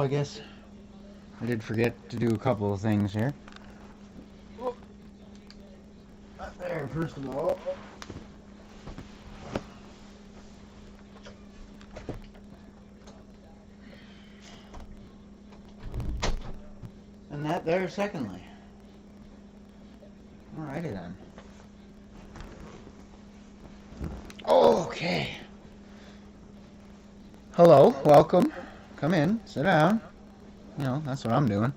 I guess I did forget to do a couple of things here. There, first of all. And that there, secondly. Alrighty then. Okay. Hello, welcome. Come in, sit down. You know, that's what I'm doing.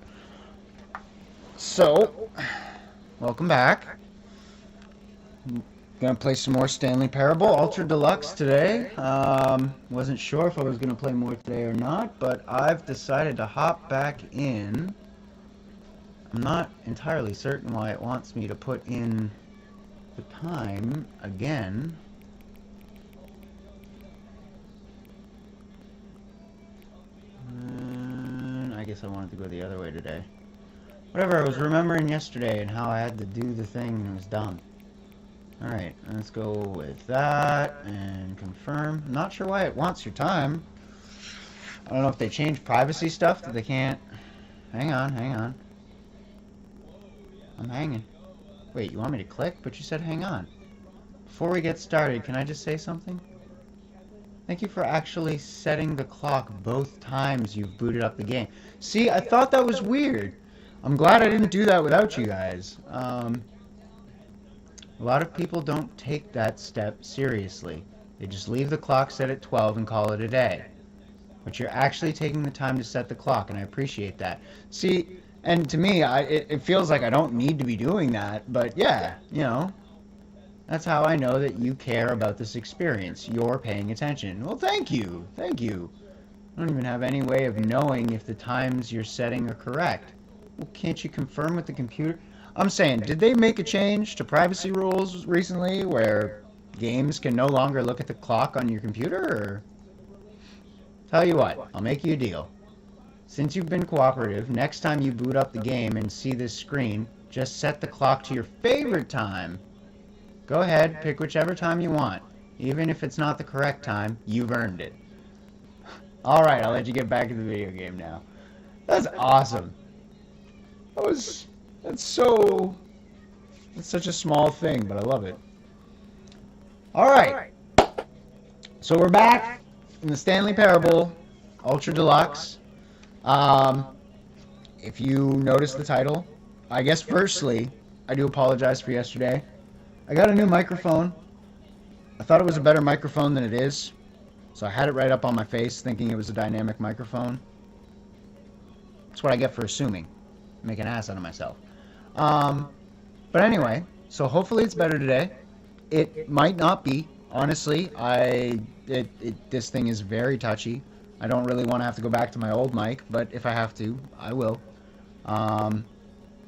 So, welcome back. Gonna play some more Stanley Parable Ultra Deluxe today. Wasn't sure if I was gonna play more today or not, but I've decided to hop back in. I'm not entirely certain why it wants me to put in the time again. I guess I wanted to go the other way today. Whatever, I was remembering yesterday and how I had to do the thing and it was dumb. Alright, let's go with that and confirm. I'm not sure why it wants your time. I don't know if they changed privacy stuff that they can't... Hang on, hang on. I'm hanging. Wait, you want me to click? But you said hang on. Before we get started, can I just say something? Thank you for actually setting the clock both times you've booted up the game. See, I thought that was weird. I'm glad I didn't do that without you guys. A lot of people don't take that step seriously. They just leave the clock set at 12 and call it a day. But you're actually taking the time to set the clock, and I appreciate that. See, and to me, it feels like I don't need to be doing that, but yeah, you know. That's how I know that you care about this experience. You're paying attention. Well, thank you. Thank you. I don't even have any way of knowing if the times you're setting are correct. Well, can't you confirm with the computer? I'm saying, did they make a change to privacy rules recently where games can no longer look at the clock on your computer? Or... Tell you what, I'll make you a deal. Since you've been cooperative, next time you boot up the game and see this screen, just set the clock to your favorite time. Go ahead, pick whichever time you want. Even if it's not the correct time, you've earned it. Alright, I'll let you get back to the video game now. That's awesome. That's such a small thing, but I love it. Alright. So we're back in the Stanley Parable Ultra Deluxe. If you noticed the title, I guess firstly, I do apologize for yesterday. I got a new microphone. I thought it was a better microphone than it is. So I had it right up on my face thinking it was a dynamic microphone. That's what I get for assuming. Make an ass out of myself. But anyway, so hopefully it's better today. It might not be. Honestly, this thing is very touchy. I don't really want to have to go back to my old mic, but if I have to, I will.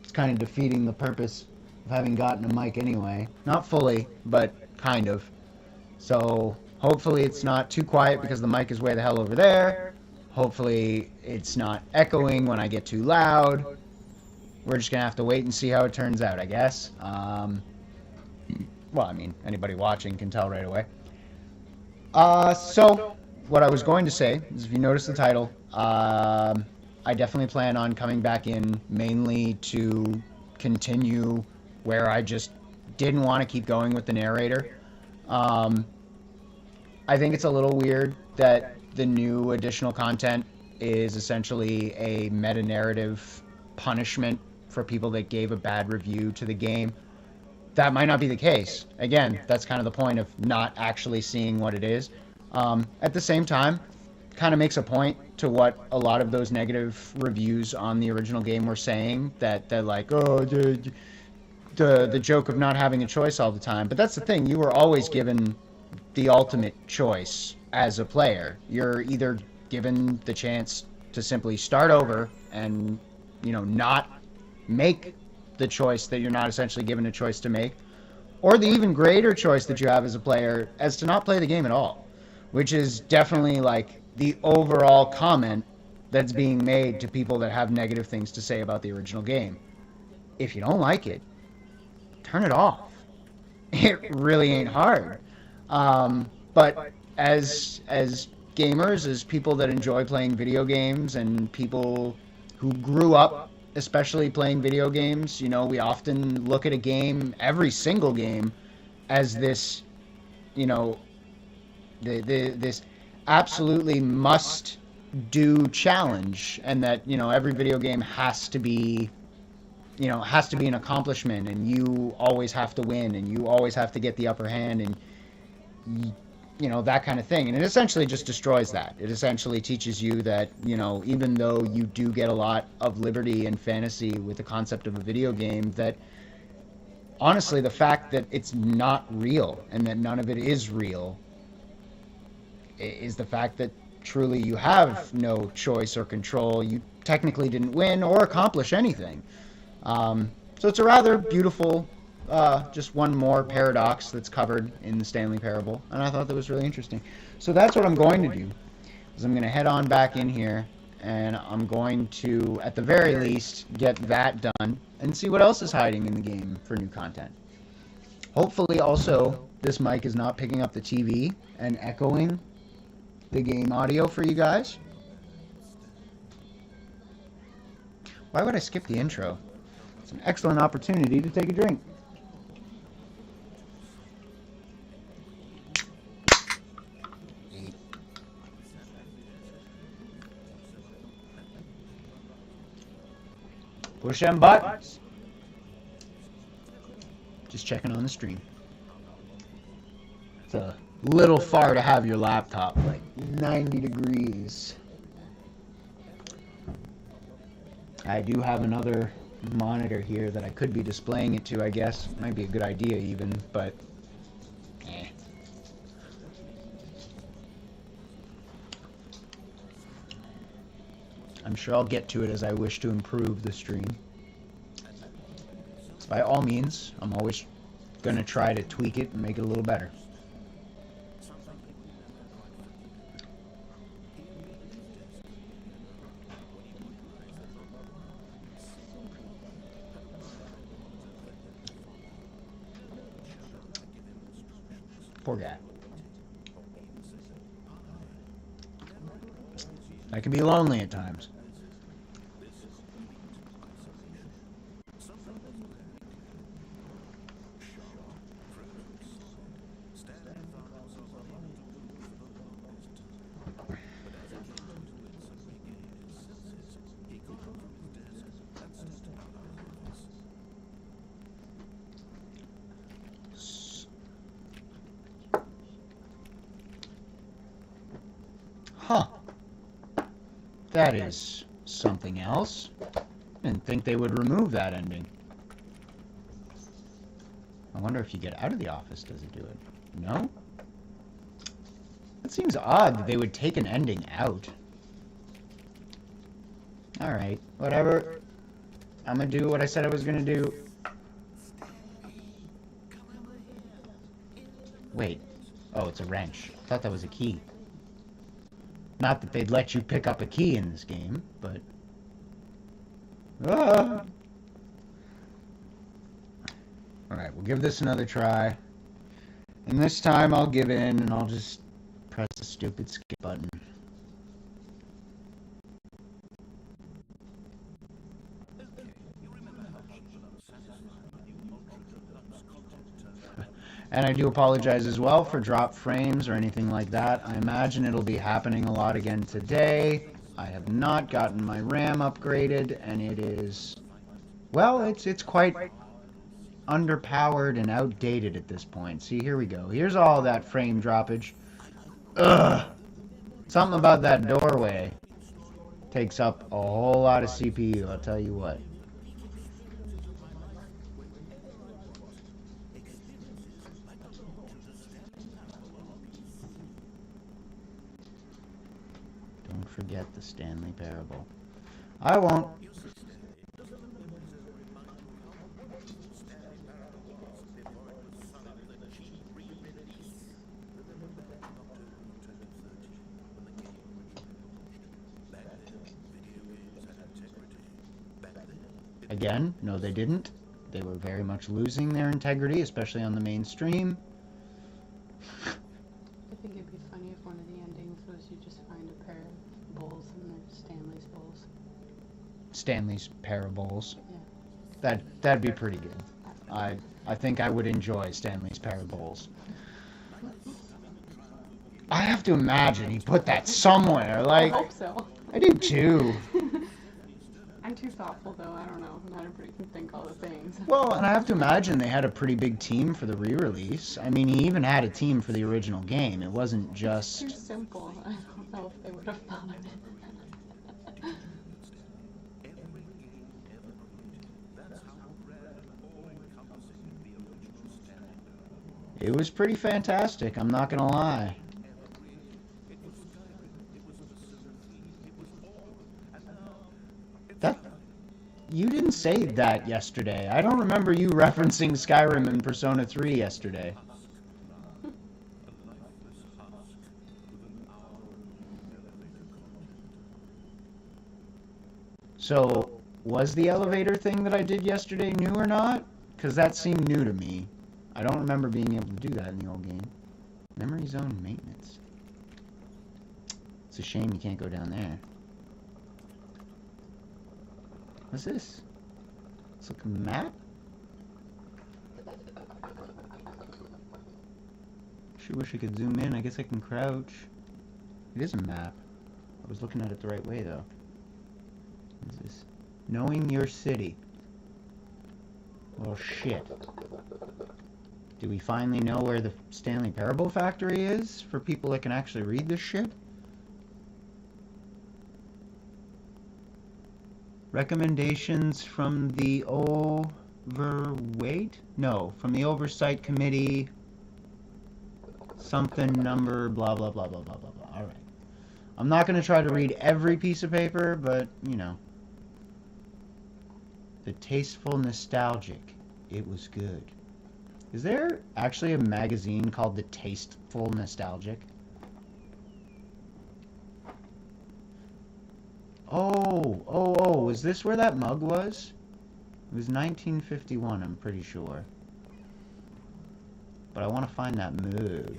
It's kind of defeating the purpose of having gotten a mic anyway. Not fully, but kind of. So hopefully it's not too quiet because the mic is way the hell over there. Hopefully it's not echoing when I get too loud. We're just gonna have to wait and see how it turns out, I guess. Well, I mean, anybody watching can tell right away. So what I was going to say is, if you notice the title, I definitely plan on coming back in mainly to continue where I just didn't want to keep going with the narrator. I think it's a little weird that the new additional content is essentially a meta-narrative punishment for people that gave a bad review to the game. That might not be the case. Again, that's kind of the point of not actually seeing what it is. At the same time, kind of makes a point to what a lot of those negative reviews on the original game were saying, that they're like, oh, the joke of not having a choice all the time. But that's the thing, you were always given the ultimate choice as a player. You're either given the chance to simply start over and, you know, not make the choice that you're not essentially given a choice to make, or the even greater choice that you have as a player as to not play the game at all, which is definitely like the overall comment that's being made to people that have negative things to say about the original game. If you don't like it, turn it off. It really ain't hard. But as gamers, as people that enjoy playing video games and people who grew up especially playing video games, you know, we often look at a game, every single game, as this, you know, this absolutely must do challenge, and that, you know, every video game has to be, you know, has to be an accomplishment, and you always have to win, and you always have to get the upper hand, and you know, that kind of thing. And it essentially just destroys that. It essentially teaches you that, you know, even though you do get a lot of liberty and fantasy with the concept of a video game, that honestly the fact that it's not real and that none of it is real is the fact that truly you have no choice or control. You technically didn't win or accomplish anything. So it's a rather beautiful, just one more paradox that's covered in the Stanley Parable, and I thought that was really interesting. So that's what I'm going to do, is I'm going to head on back in here, and I'm going to, at the very least, get that done, and see what else is hiding in the game for new content. Hopefully also, this mic is not picking up the TV and echoing the game audio for you guys. Why would I skip the intro? It's an excellent opportunity to take a drink. Push them buttons. Just checking on the stream. It's a little far to have your laptop, like 90 degrees. I do have another monitor here that I could be displaying it to, I guess. Might be a good idea even, but I'm sure I'll get to it as I wish to improve the stream. So by all means, I'm always going to try to tweak it and make it a little better. Poor guy. I can be lonely at times. Huh. That is something else. I didn't think they would remove that ending. I wonder if you get out of the office, does it do it? No? That seems odd that they would take an ending out. Alright, whatever. I'm gonna do what I said I was gonna do. Wait. Oh, it's a wrench. I thought that was a key. Not that they'd let you pick up a key in this game, but... Ah! Alright, we'll give this another try. And this time I'll give in and I'll just press the stupid skip button. And I do apologize as well for drop frames or anything like that. I imagine it'll be happening a lot again today. I have not gotten my RAM upgraded, and it is, well, it's quite underpowered and outdated at this point. See, here we go. Here's all that frame droppage. Ugh. Something about that doorway takes up a whole lot of CPU, I'll tell you what. Don't forget the Stanley Parable. I won't. Again, no they didn't. They were very much losing their integrity, especially on the main stream. I think it'd be funny if one of the endings was you just Stanley's Parables. Yeah. That'd be pretty good. I think I would enjoy Stanley's Parables. I have to imagine he put that somewhere. Like, I hope so. I do too. I'm too thoughtful though. I don't know. Not everybody can think all the things. Well, and I have to imagine they had a pretty big team for the re-release. I mean, he even had a team for the original game. It wasn't Too just... simple. I don't know if they would have thought of it. It was pretty fantastic, I'm not gonna lie. That... You didn't say that yesterday. I don't remember you referencing Skyrim and Persona 3 yesterday. So, was the elevator thing that I did yesterday new or not? Because that seemed new to me. I don't remember being able to do that in the old game. Memory zone maintenance. It's a shame you can't go down there. What's this? It's like a map? Sure wish I could zoom in. I guess I can crouch. It is a map. I was looking at it the right way though. What is this? Knowing your city. Well, shit. Do we finally know where the Stanley Parable Factory is for people that can actually read this shit? Recommendations from the overweight? No, from the Oversight Committee. Something number blah blah blah blah blah blah blah. Alright. I'm not going to try to read every piece of paper, but, you know. The Tasteful Nostalgic. It was good. Is there actually a magazine called The Tasteful Nostalgic? Oh, is this where that mug was? It was 1951, I'm pretty sure. But I want to find that mug.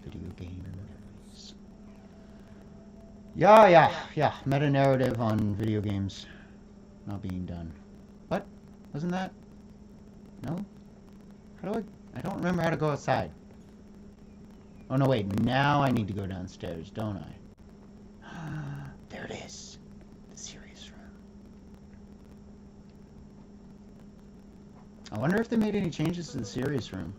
Video games. Yeah. Meta-narrative on video games not being done. What? Wasn't that? No? How do I don't remember how to go outside. Oh no, wait. Now I need to go downstairs, don't I? There it is. The serious room. I wonder if they made any changes to the serious room.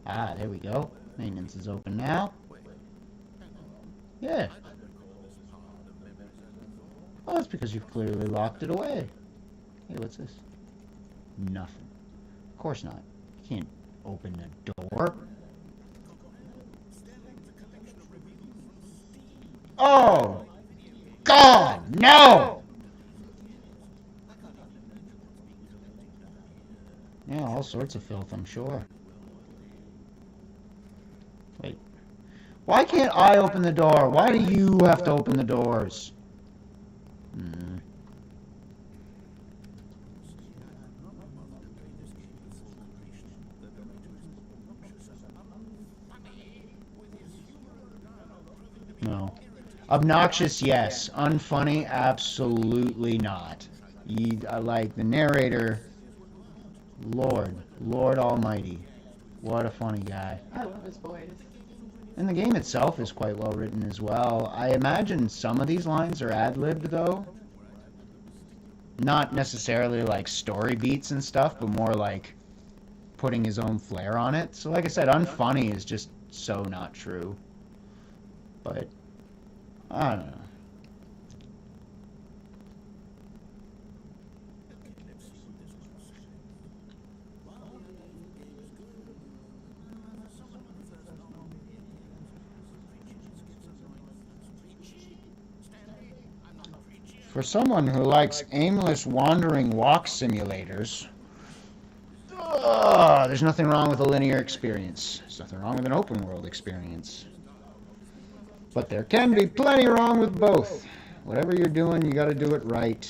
Ah, there we go. Maintenance is open now. Yeah. Oh, that's because you've clearly locked it away. Hey, what's this? Nothing. Of course not. You can't open a door. Oh! God, no! Yeah, all sorts of filth, I'm sure. Wait. Why can't I open the door? Why do you have to open the doors? No. Obnoxious, yes. Unfunny, absolutely not. Like the narrator, Lord Almighty. What a funny guy. I love his voice. And the game itself is quite well written as well. I imagine some of these lines are ad-libbed, though. Not necessarily like story beats and stuff, but more like putting his own flair on it. So like I said, unfunny is just so not true. But, I don't know. For someone who likes aimless wandering walk simulators, there's nothing wrong with a linear experience. There's nothing wrong with an open world experience. But there can be plenty wrong with both. Whatever you're doing, you got to do it right.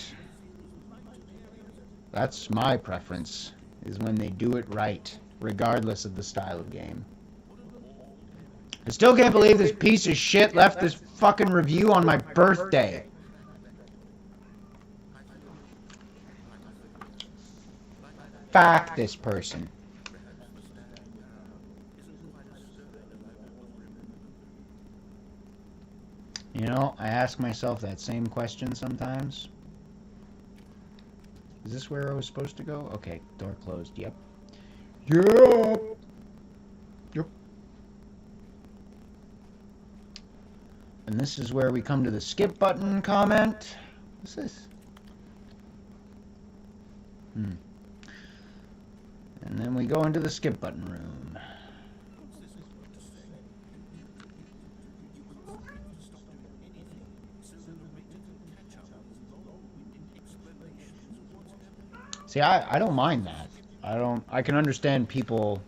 That's my preference, is when they do it right, regardless of the style of game. I still can't believe this piece of shit left this fucking review on my birthday. Fuck this person. You know, I ask myself that same question sometimes. Is this where I was supposed to go? Okay, door closed. Yep. Yep. Yep. And this is where we come to the skip button comment. What's this? And then we go into the skip button room. See, I don't mind that. I can understand people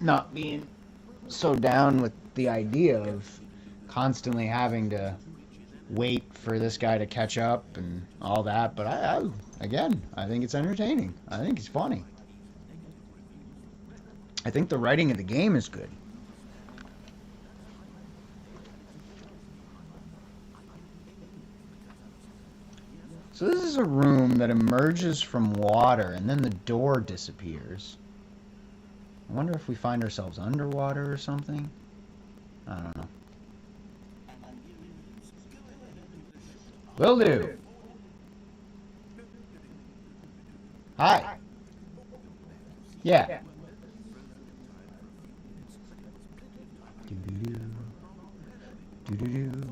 not being so down with the idea of constantly having to wait for this guy to catch up and all that, but again, I think it's entertaining. I think it's funny. I think the writing of the game is good. So this is a room that emerges from water, and then the door disappears. I wonder if we find ourselves underwater or something? I don't know. Will do. Hi. Yeah. Doo-doo-doo. Doo-doo-doo.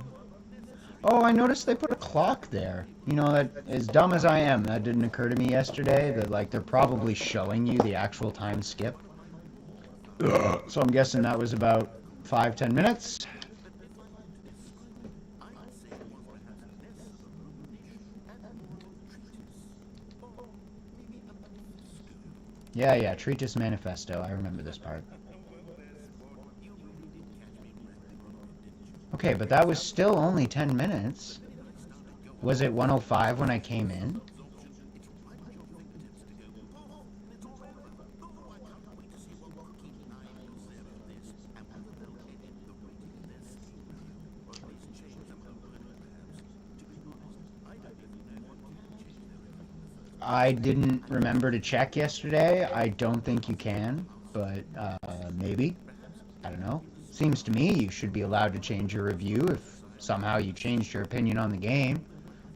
Oh, I noticed they put a clock there. You know, that, as dumb as I am, that didn't occur to me yesterday, that, like, they're probably showing you the actual time skip. So I'm guessing that was about 5-10 minutes. Yeah, Treatise Manifesto. I remember this part. Okay, but that was still only 10 minutes. Was it 1:05 when I came in? I didn't remember to check yesterday. I don't think you can, but maybe. I don't know. Seems to me you should be allowed to change your review if somehow you changed your opinion on the game.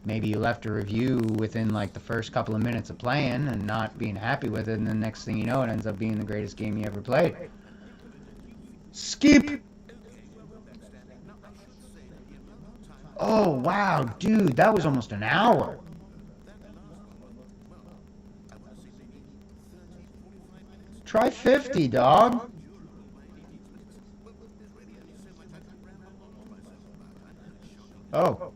Maybe you left a review within like the first couple of minutes of playing and not being happy with it, and the next thing you know it ends up being the greatest game you ever played. Skip! Oh wow, dude, that was almost an hour. Try 50, dog. Oh.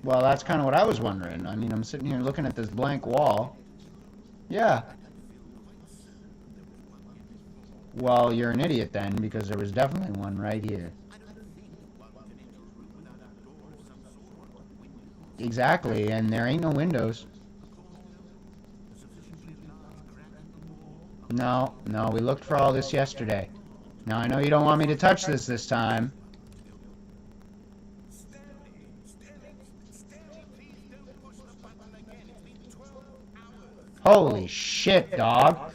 Well, that's kind of what I was wondering. I mean, I'm sitting here looking at this blank wall. Yeah. Well, you're an idiot then, because there was definitely one right here. Exactly, and there ain't no windows. No, we looked for all this yesterday. Now, I know you don't want me to touch this time. Holy shit, dog.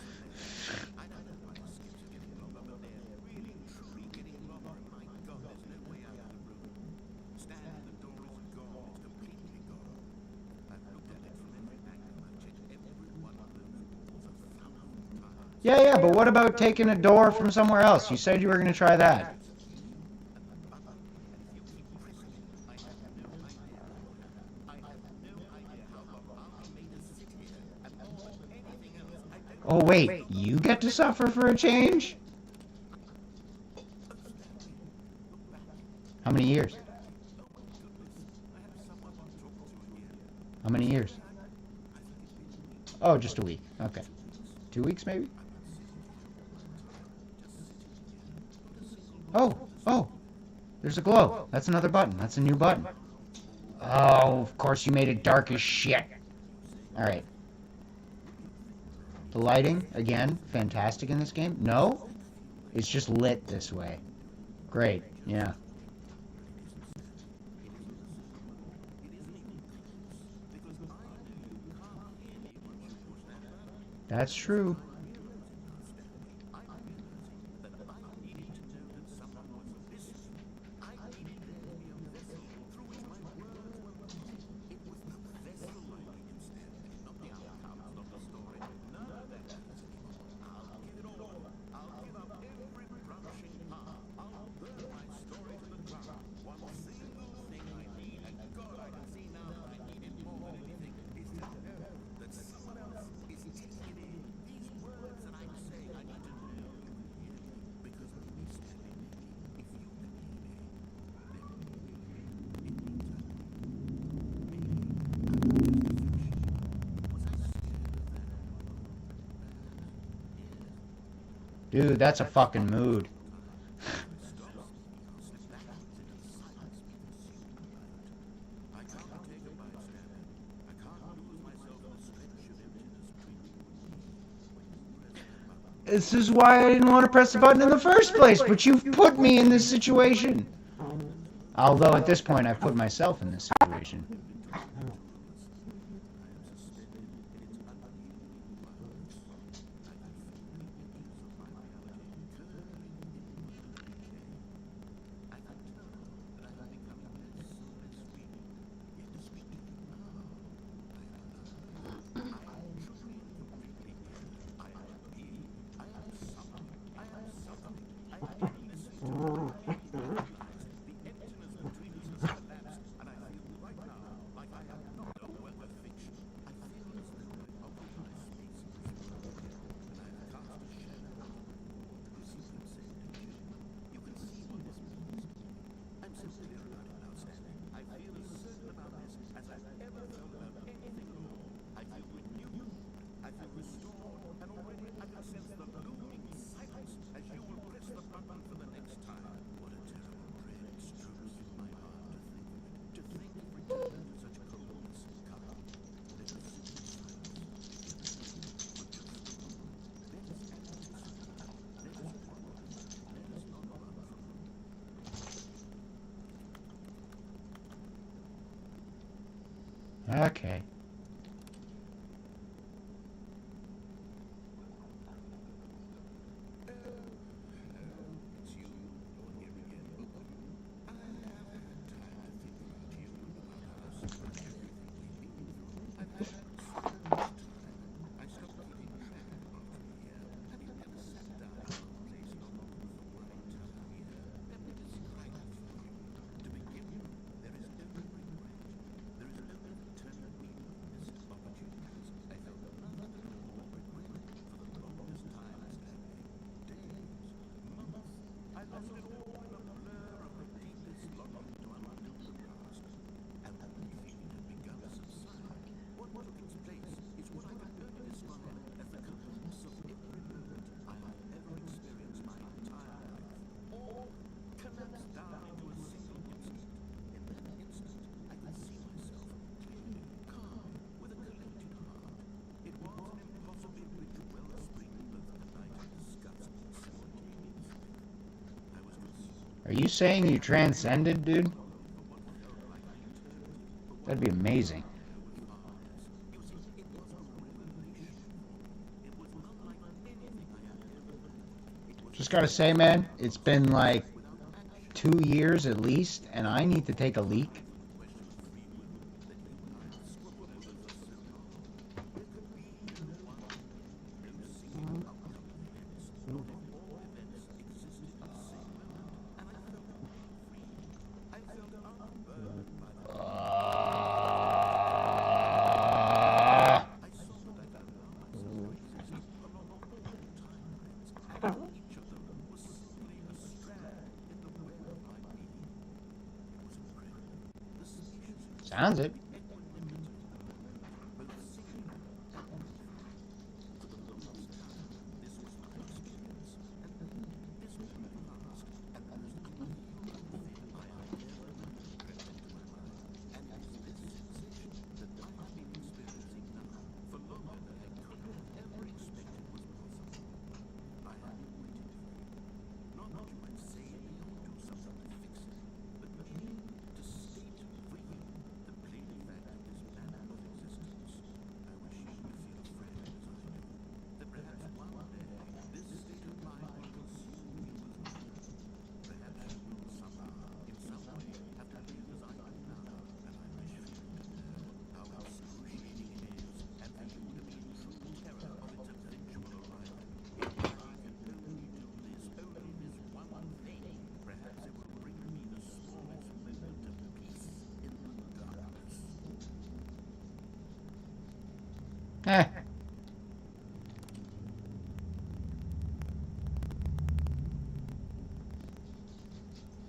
Yeah, but what about taking a door from somewhere else? You said you were going to try that. Oh, wait, you get to suffer for a change? How many years? How many years? Oh, just a week. Okay. 2 weeks, maybe? Oh, oh, there's a glow. That's another button. That's a new button. Oh, of course you made it dark as shit. Alright. The lighting, again, fantastic in this game. No? It's just lit this way. Great, yeah. That's true. Dude, that's a fucking mood. This is why I didn't want to press the button in the first place, but you've put me in this situation. Although at this point I've put myself in this situation. Okay. Are you saying you transcended, dude? That'd be amazing. Just gotta say, man, it's been like 2 years at least, and I need to take a leak. Sounds it. Eh.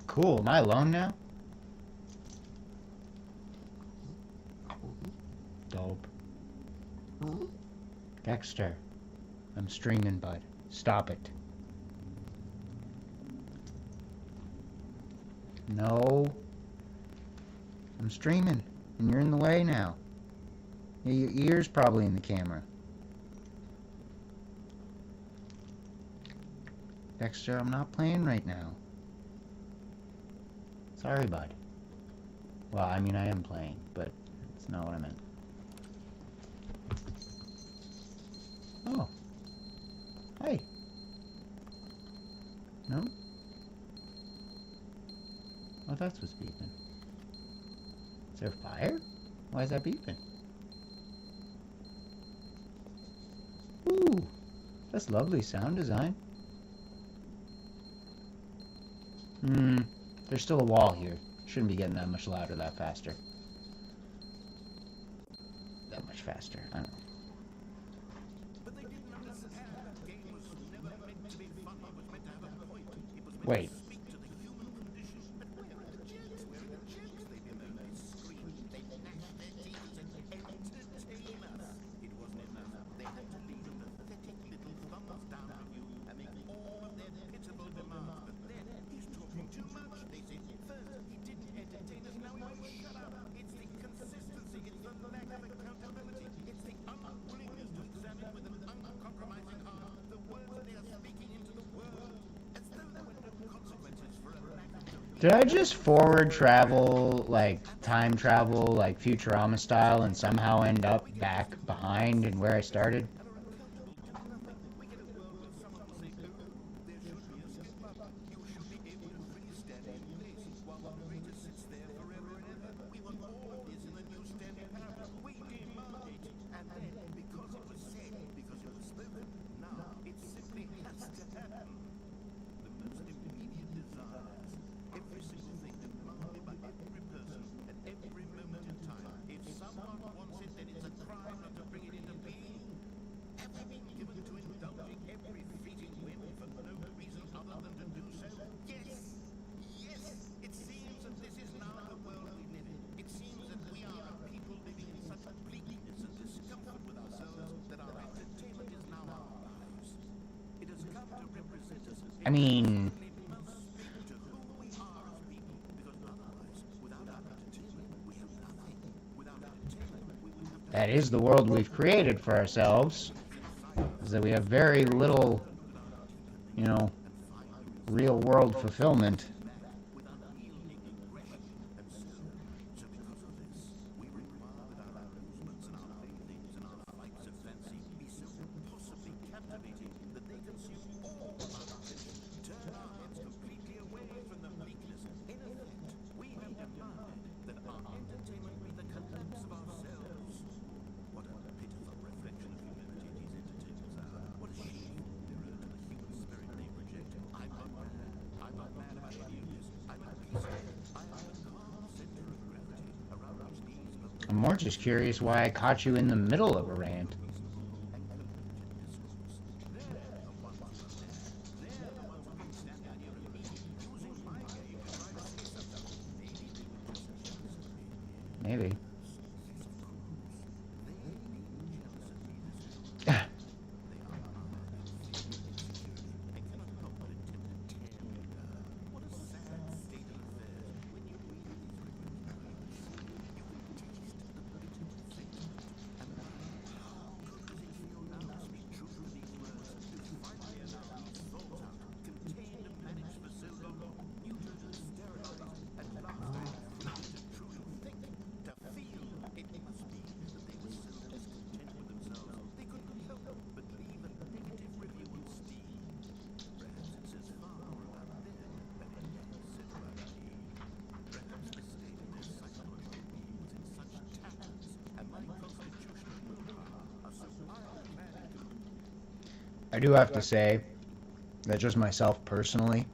Cool. Am I alone now? Dope. Dexter. I'm streaming, bud. Stop it. No. I'm streaming, and you're in the way now. Your ear's probably in the camera. Dexter, I'm not playing right now. Sorry, bud. Well, I mean, I am playing, but it's not what I meant. Oh. Hey. No? Oh, that's what's beeping. Is there fire? Why is that beeping? Ooh, that's lovely sound design. There's still a wall here. Shouldn't be getting that much louder that faster. That much faster, I don't know. Wait. Did I just forward travel, like, time travel, like, Futurama style, and somehow end up back behind and where I started? I mean, that is the world we've created for ourselves, is that we have very little, you know, real world fulfillment. I'm more just curious why I caught you in the middle of a rant. Maybe. I do have to say that just myself personally,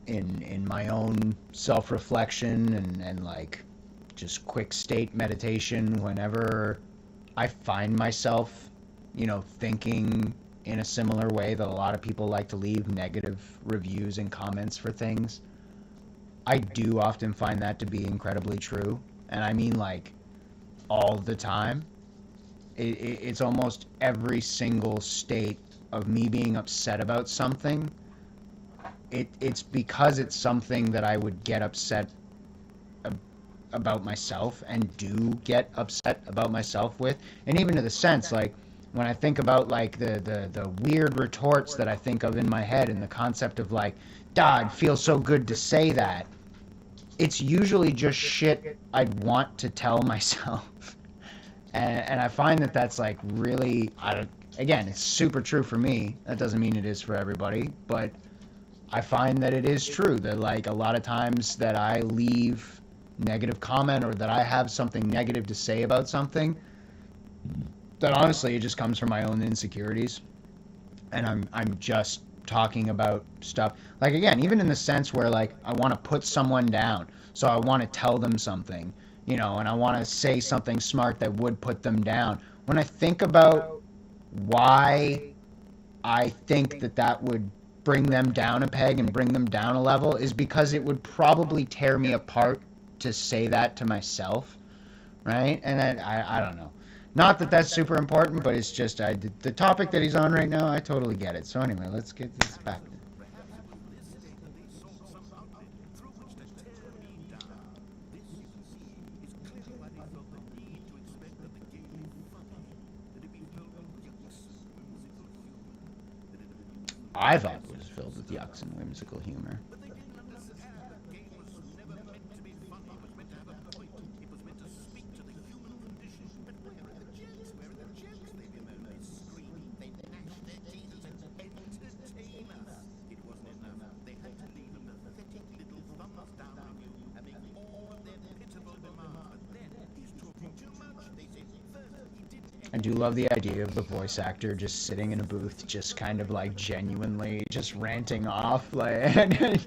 in my own self-reflection and like just quick state meditation, whenever I find myself, you know, thinking in a similar way that a lot of people like to leave negative reviews and comments for things, I do often find that to be incredibly true. And I mean, like, all the time. It's almost every single state of me being upset about something. It's because it's something that I would get upset about myself and do get upset about myself with. And even to the sense, like, when I think about, like, the weird retorts that I think of in my head and the concept of, like, "God, feels so good to say that," it's usually just shit I'd want to tell myself. And I find that that's, like, really, again, it's super true for me. That doesn't mean it is for everybody, but I find that it is true that, like, a lot of times that I leave negative comment or that I have something negative to say about something, that honestly it just comes from my own insecurities, and I'm just talking about stuff, like, again, even in the sense where, like, I want to put someone down, so I want to tell them something, you know, and I want to say something smart that would put them down. When I think about why I think that that would bring them down a peg and bring them down a level, is because it would probably tear me apart to say that to myself, right? And then I don't know. Not that that's super important, but it's just the topic that he's on right now, I totally get it. So anyway, let's get this back. I thought it was filled with yucks and whimsical humor. I do love the idea of the voice actor just sitting in a booth, just kind of like genuinely just ranting off, like.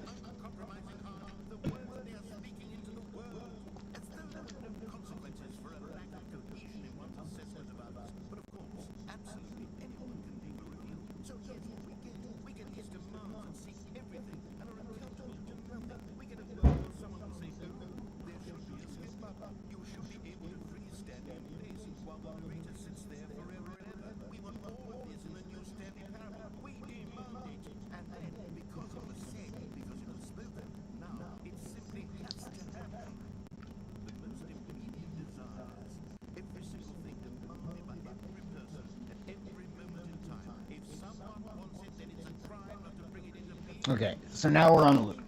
Okay, so now we're on a loop.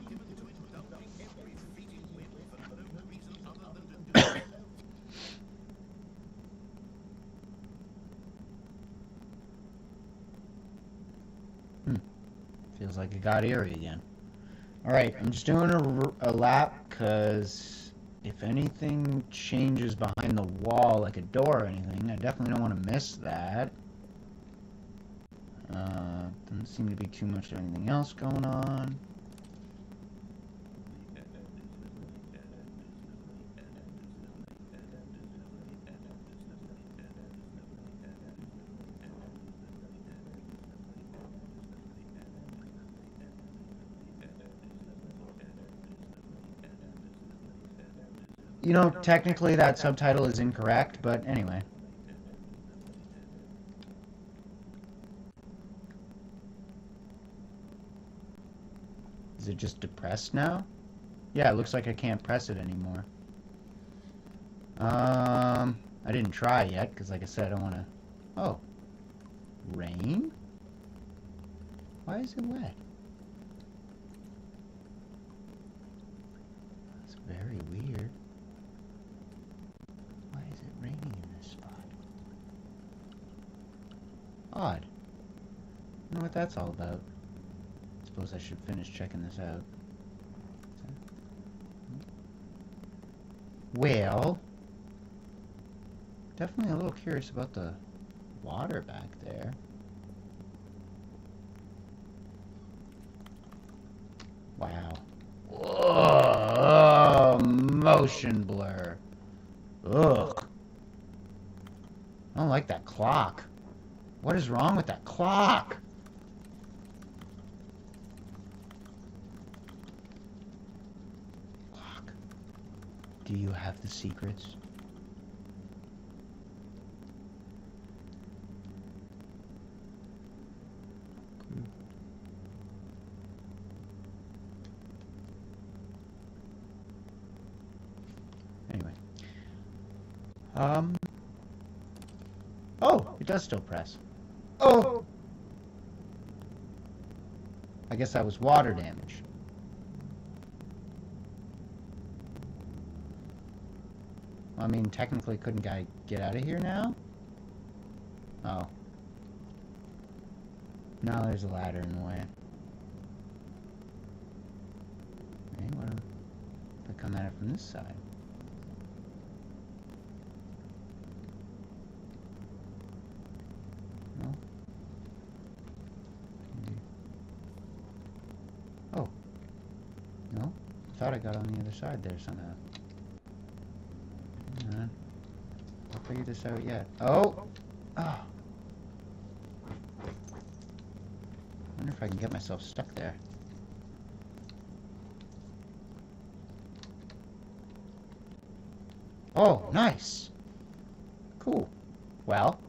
Feels like it got eerie again. Alright, I'm just doing a lap, because if anything changes behind the wall, like a door or anything, I definitely don't want to miss that. Doesn't seem to be too much of anything else going on. You know, technically that subtitle is incorrect, but anyway. Is it just depressed now? Yeah, it looks like I can't press it anymore. I didn't try yet, because like I said, I don't want to... Oh. Rain? Why is it wet? That's very weird. Why is it raining in this spot? Odd. I wonder what that's all about. I suppose I should finish checking this out. Well, definitely a little curious about the water back there. Wow. Oh, motion blur. Ugh. I don't like that clock. What is wrong with that clock? Clock. Do you have the secrets? Anyway. Oh, it does still press. Oh! I guess that was water damage. I mean, technically, couldn't I get out of here now? Oh. No, there's a ladder in the way. Okay, what if I come at it from this side? No? Oh. No? I thought I got on the other side there somehow. I'll figure this out yet. Oh! Oh! I wonder if I can get myself stuck there. Oh, nice! Cool. Well,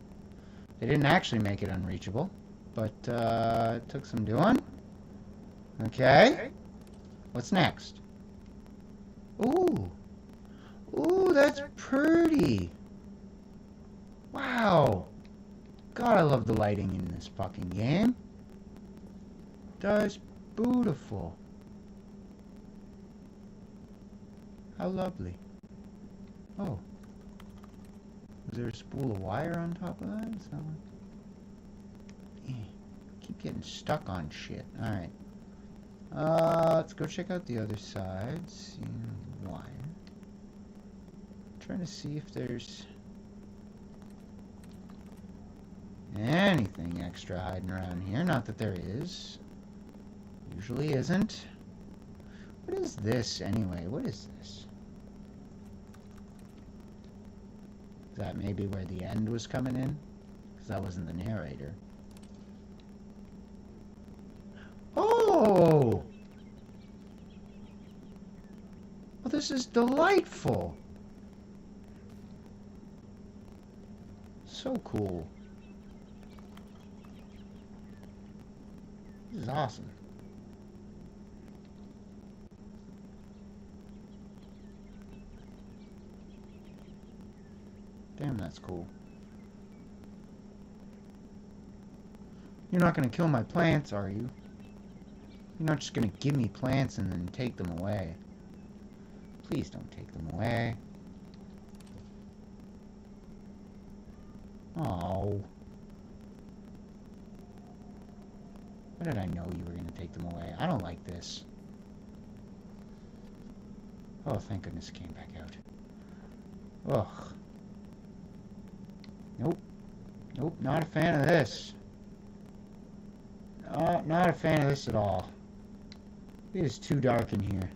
they didn't actually make it unreachable, but it took some doing. Okay. What's next? Ooh. Ooh, that's pretty. Wow. God, I love the lighting in this fucking game. That's beautiful. How lovely. Oh. Was there a spool of wire on top of that? Keep getting stuck on shit. Alright. Let's go check out the other side. See wire. Trying to see if there's anything extra hiding around here. Not that there is. Usually isn't. What is this anyway? What is this? Is that maybe where the end was coming in? Because that wasn't the narrator. Oh! Well, this is delightful. So cool. This is awesome. Damn, that's cool. You're not gonna kill my plants, are you? You're not just gonna give me plants and then take them away. Please don't take them away. Oh. Why did I know you were gonna take them away? I don't like this. Oh, thank goodness it came back out. Ugh. Nope. Nope, not a fan of this. Not a fan of this at all. It is too dark in here.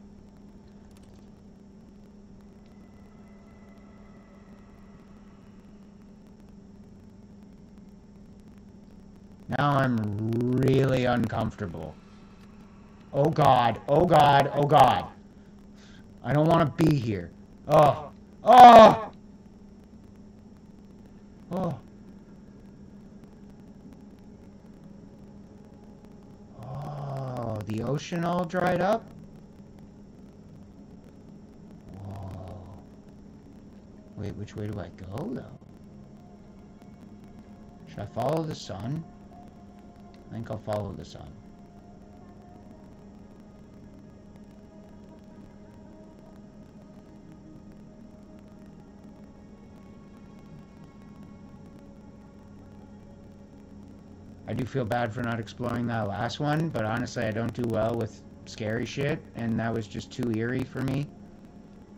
Now I'm really uncomfortable. Oh God, oh God, oh God. I don't want to be here. Oh. Oh! Oh. Oh, the ocean all dried up? Whoa. Wait, which way do I go, though? Should I follow the sun? I think I'll follow the sun. I do feel bad for not exploring that last one, but honestly I don't do well with scary shit, and that was just too eerie for me.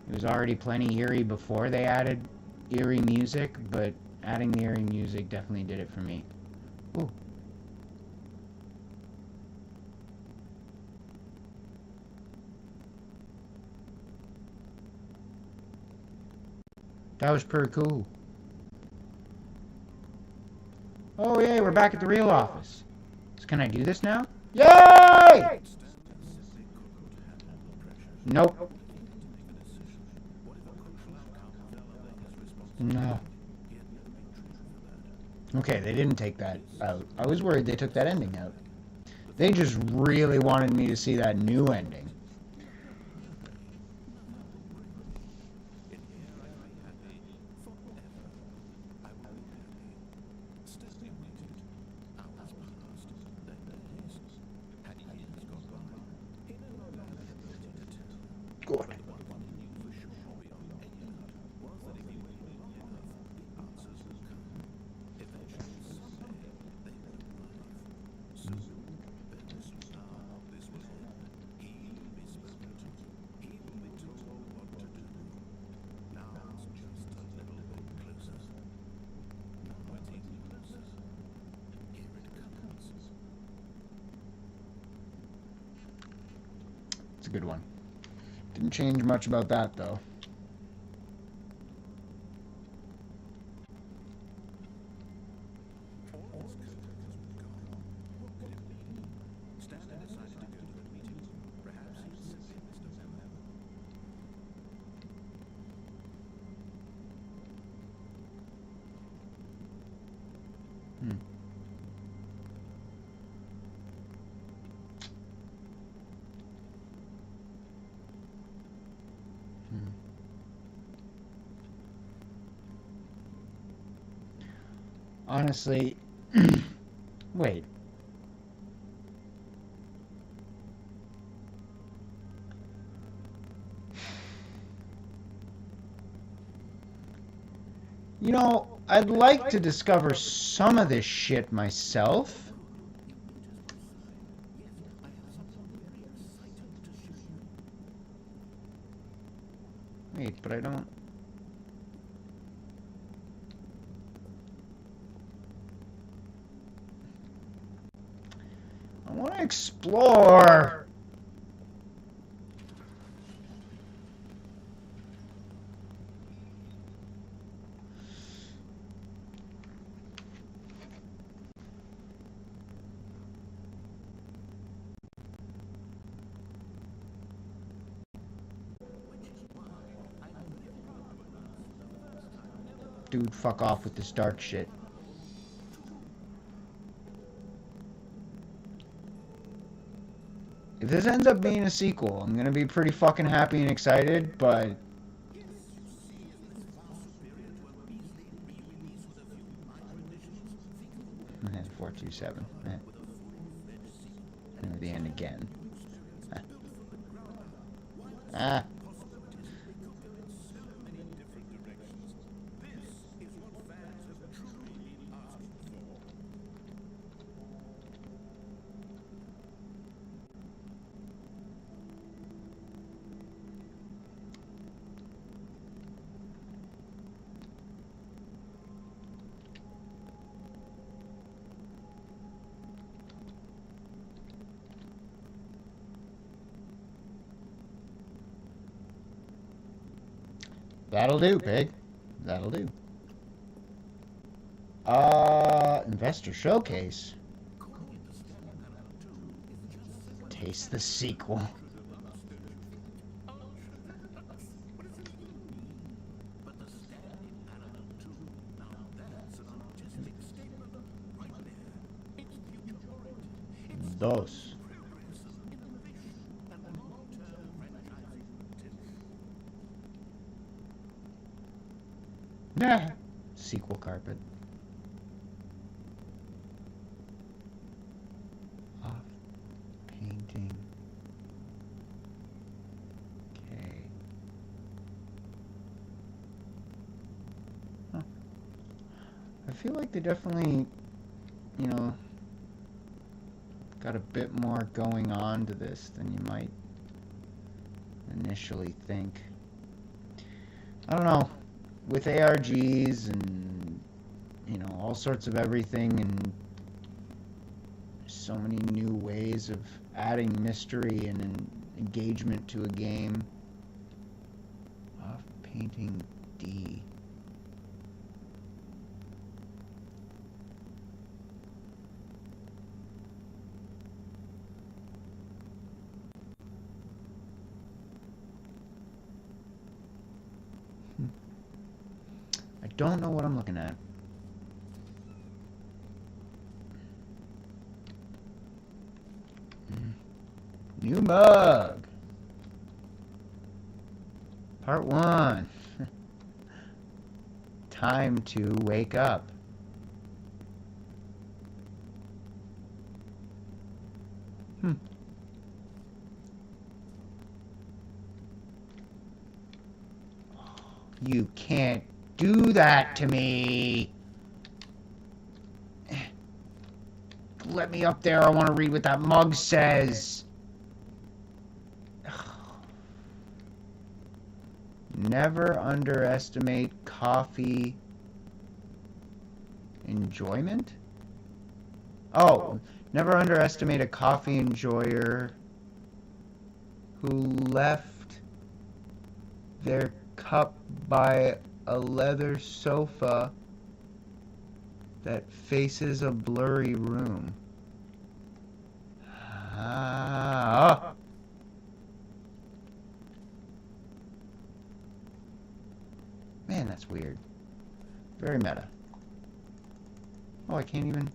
It was already plenty eerie before they added eerie music, but adding the eerie music definitely did it for me. Ooh. That was pretty cool. Oh, yay, we're back at the real office. So can I do this now? Yay! Nope. No. Okay, they didn't take that out. I was worried they took that ending out. They just really wanted me to see that new ending. Good. It's a good one. Didn't change much about that, though. Honestly, wait. You know, I'd like to discover some of this shit myself. Wait, but I don't... I want to explore. Dude, fuck off with this dark shit. If this ends up being a sequel, I'm gonna be pretty fucking happy and excited, but... Okay, 427. And the end again. Ah. That'll do, pig. That'll do. Investor showcase. Taste the sequel. Dos. Nah. Sequel carpet. Off painting. Okay. Huh. I feel like they definitely, you know, got a bit more going on to this than you might initially think. I don't know. With ARGs and, you know, all sorts of everything and so many new ways of adding mystery and engagement to a game. Off painting D. don't know what I'm looking at. New mug. Part 1. Time to wake up. You can't do that to me. Let me up there. I want to read what that mug says. Never underestimate coffee enjoyment? Oh, never underestimate a coffee enjoyer who left their cup by a leather sofa that faces a blurry room. Ah. Man, that's weird. Very meta. Oh, I can't even...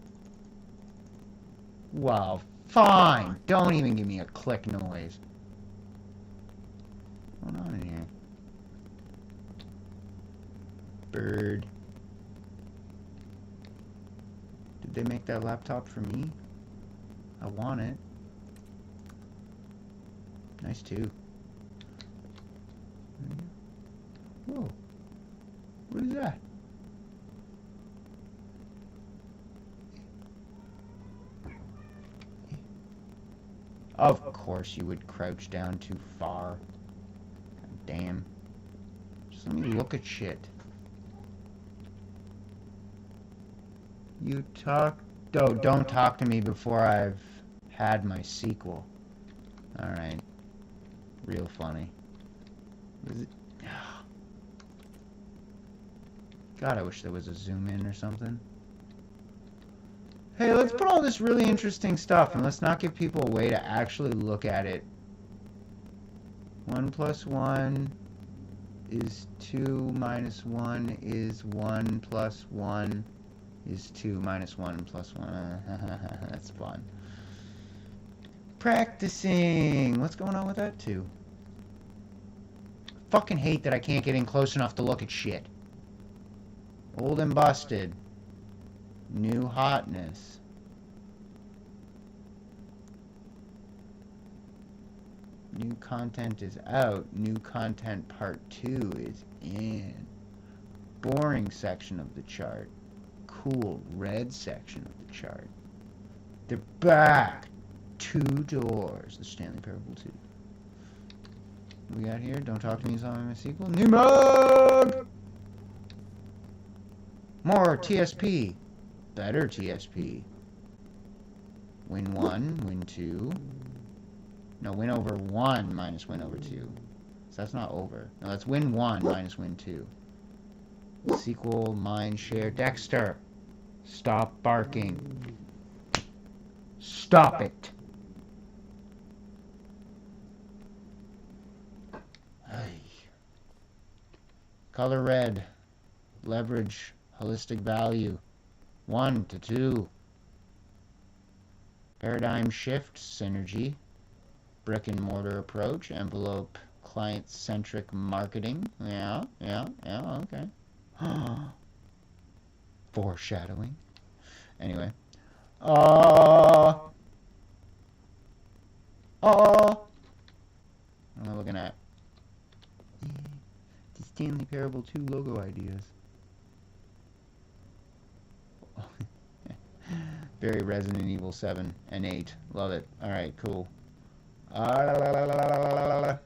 Wow, fine! Don't even give me a click noise. What's going on in here? Bird. Did they make that laptop for me? I want it. Nice too. Whoa. What is that? Of course you would crouch down too far. God damn. Just let me look at shit. You talk... Oh, don't talk to me before I've had my sequel. Alright. Real funny. Is it... God, I wish there was a zoom in or something. Hey, let's put all this really interesting stuff and let's not give people a way to actually look at it. 1 plus 1 is 2 minus 1 is 1 plus 1 is 2 minus 1 plus 1. That's fun. Practicing. What's going on with that too? Fucking hate that I can't get in close enough to look at shit. Old and busted. New hotness. New content is out. New content part 2 is in. Boring section of the chart. Cool red section of the chart. They're back. 2 doors. The Stanley Parable 2. What we got here? Don't talk to me as I'm a sequel. New mug! More TSP. Better TSP. Win 1, win 2. No, win over 1 minus win over 2. So that's not over. No, that's win 1 minus win 2. Sequel, mind share. Dexter, stop barking. Stop it. Ay. Color red. Leverage. Holistic value. 1 to 2. Paradigm shift. Synergy. Brick and mortar approach. Envelope. Client-centric marketing. Yeah, okay. Foreshadowing. Anyway. What am I looking at? The Stanley Parable 2 logo ideas. Very Resident Evil 7 and 8. Love it. Alright, cool. Oh,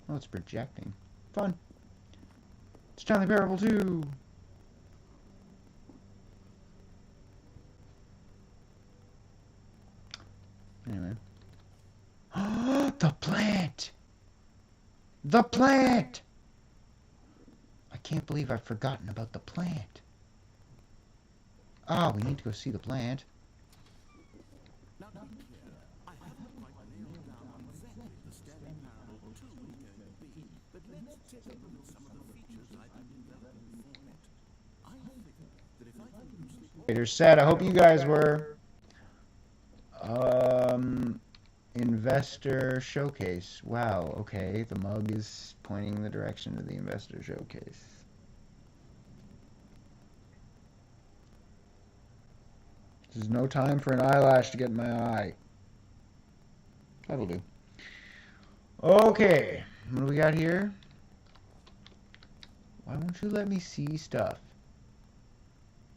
it's projecting. Fun. Stanley Parable 2. Anyway. The plant! The plant! I can't believe I've forgotten about the plant. Oh, we need to go see the plant. Narrator said, I hope you guys were. Investor showcase. Wow, okay. The mug is pointing the direction to the investor showcase. There's no time for an eyelash to get in my eye. That'll do. Okay, what do we got here? Why won't you let me see stuff?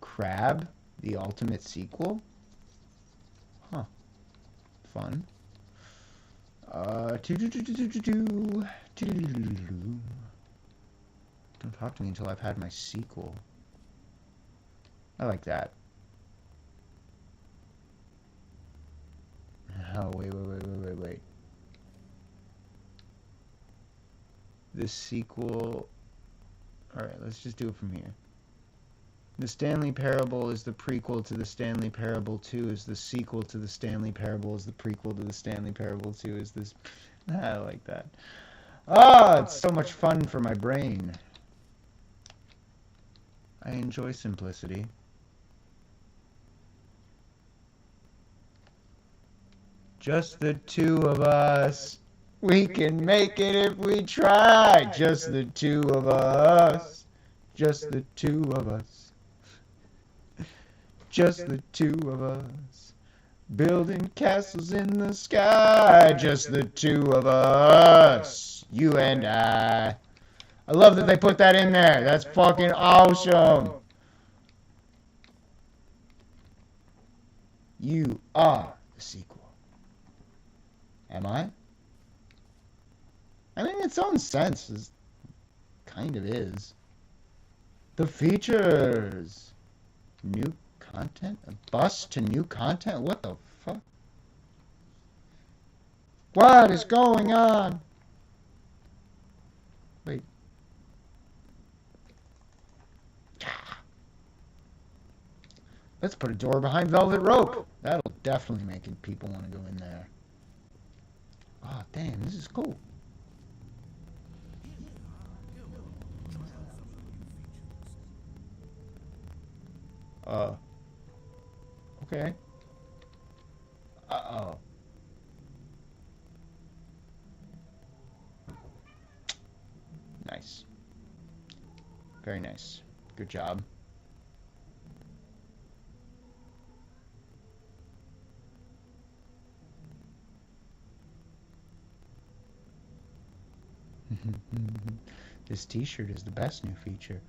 Crab, the ultimate sequel? Huh. Fun. Don't talk to me until I've had my sequel. I like that. Oh, wait. This sequel... Alright, let's just do it from here. The Stanley Parable is the prequel to the Stanley Parable 2, is the sequel to the Stanley Parable, is the prequel to the Stanley Parable 2, is this... I like that. Ah, it's so much fun for my brain. I enjoy simplicity. Just the two of us. We can make it if we try. Just the two of us. Just the two of us. Just the two of us. Building castles in the sky. Just the two of us. You and I. I love that they put that in there. That's fucking awesome. You are the sequel. Am I? I mean, in its own sense, it kind of is. The features. New content? A bus to new content? What the fuck? What is going on? Wait. Let's put a door behind velvet rope. That'll definitely make people want to go in there. Oh, damn, this is cool. Okay. Uh-oh. Nice. Very nice. Good job. This t-shirt is the best new feature.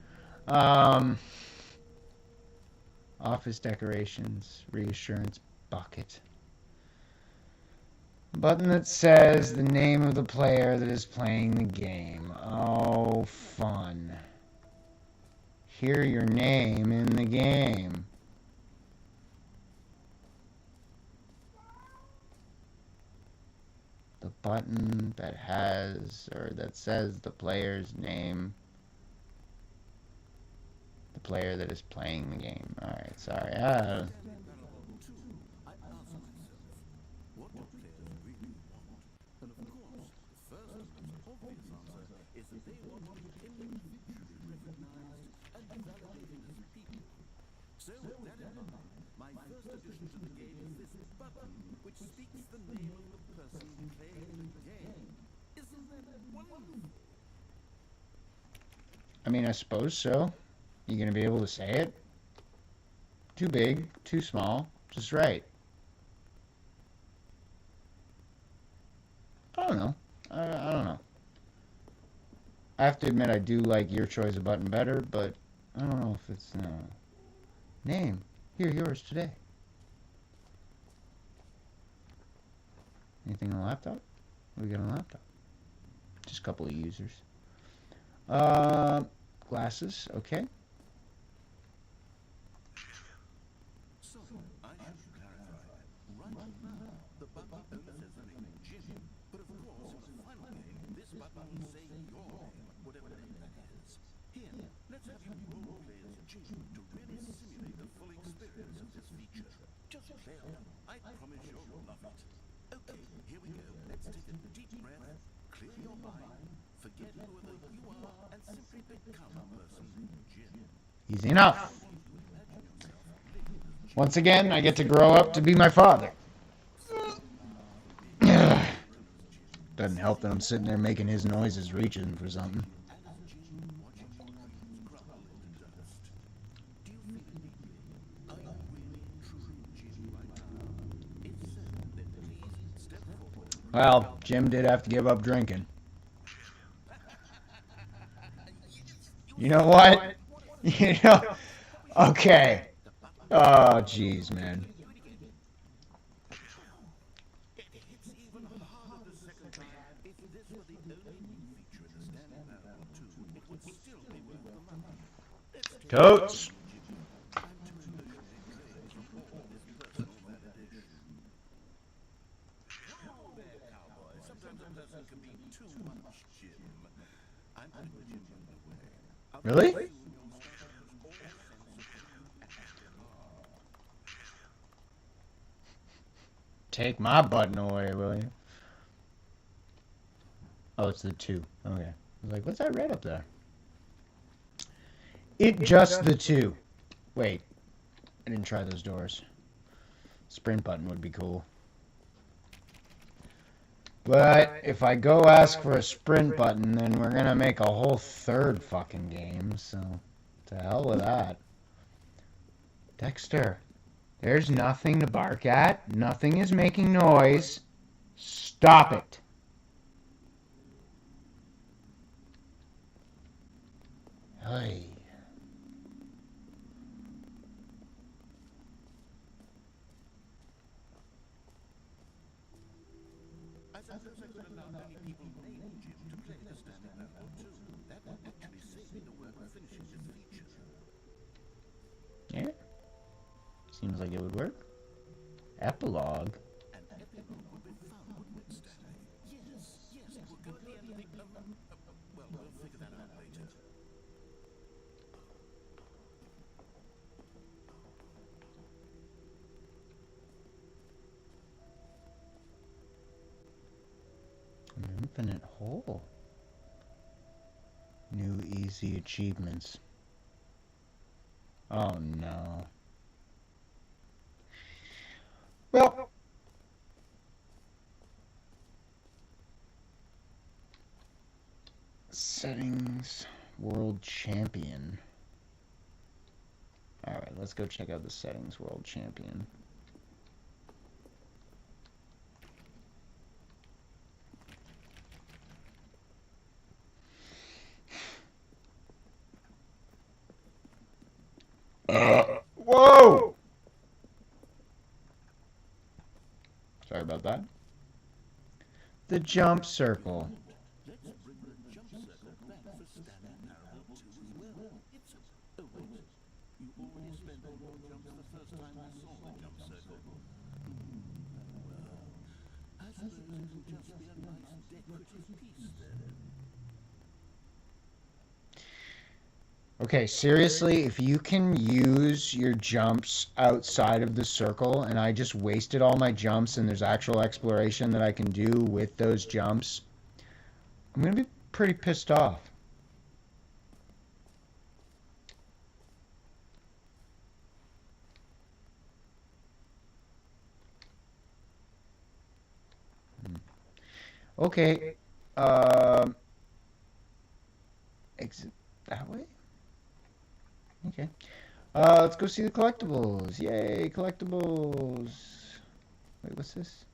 Office decorations, reassurance bucket. Button that says the name of the player that is playing the game. Oh, fun. Hear your name in the game. The button that has, or that says the player's name. The player that is playing the game. Alright, sorry. So, with that in mind, my first addition to the game is this button, which speaks the name of the person playing the game. Isn't that wonderful? I mean, I suppose so. You gonna be able to say it? Too big, too small, just right. I don't know. I don't know. I have to admit I do like your choice of button better, but I don't know if it's... Name. Here, yours today. Anything on the laptop? What do we got on the laptop? Just a couple of users. Glasses, okay. So, I should clarify. Right now, the button only says the name Jim. But of course, in the final game, this button will say your name, whatever name that is. Here, let's have you roleplay as Jim to really simulate the full experience of this feature. Just play along. I promise you'll love it. Okay, here we go. Let's take a deep breath, clear your mind, forget whoever you are, and simply become a person, Jim. Easy enough. Once again, I get to grow up to be my father. Doesn't help that I'm sitting there making his noises reaching for something. Well, Jim did have to give up drinking. You know what? You know, okay. Oh, jeez, man. Totes. Really? Take my button away, will you? Oh, it's the 2. Okay. I was like, what's that red up there? Just the 2. Wait. I didn't try those doors. Sprint button would be cool. But if I go ask for a sprint button, then we're gonna make a whole 3rd fucking game, so to hell with that. Dexter, there's nothing to bark at. Nothing is making noise. Stop it. Hey. I suppose I could allow many people named Jim to play the Stanley Parable too. That would actually save me the work of finishing this feature. Yeah. Seems like it would work. Epilogue. An epilogue would be fun, wouldn't it, Stanley? Yes, it would contain the... well, we'll figure that out later. An infinite hole. New easy achievements. Oh no. Well, settings, world champion. Alright, let's go check out the settings, world champion. Whoa! Sorry about that. The jump circle. Let's bring the jump circle back for Stanley Parable 2 as well. It's... oh wait, you already spent all your jumps the first time I saw the jump circle. Well, I suppose it'll just be a nice decorative piece then. Okay, seriously, if you can use your jumps outside of the circle, and I just wasted all my jumps, and there's actual exploration that I can do with those jumps, I'm going to be pretty pissed off. Okay, exit that way? Okay. Let's go see the collectibles. Yay, collectibles. Wait, what's this?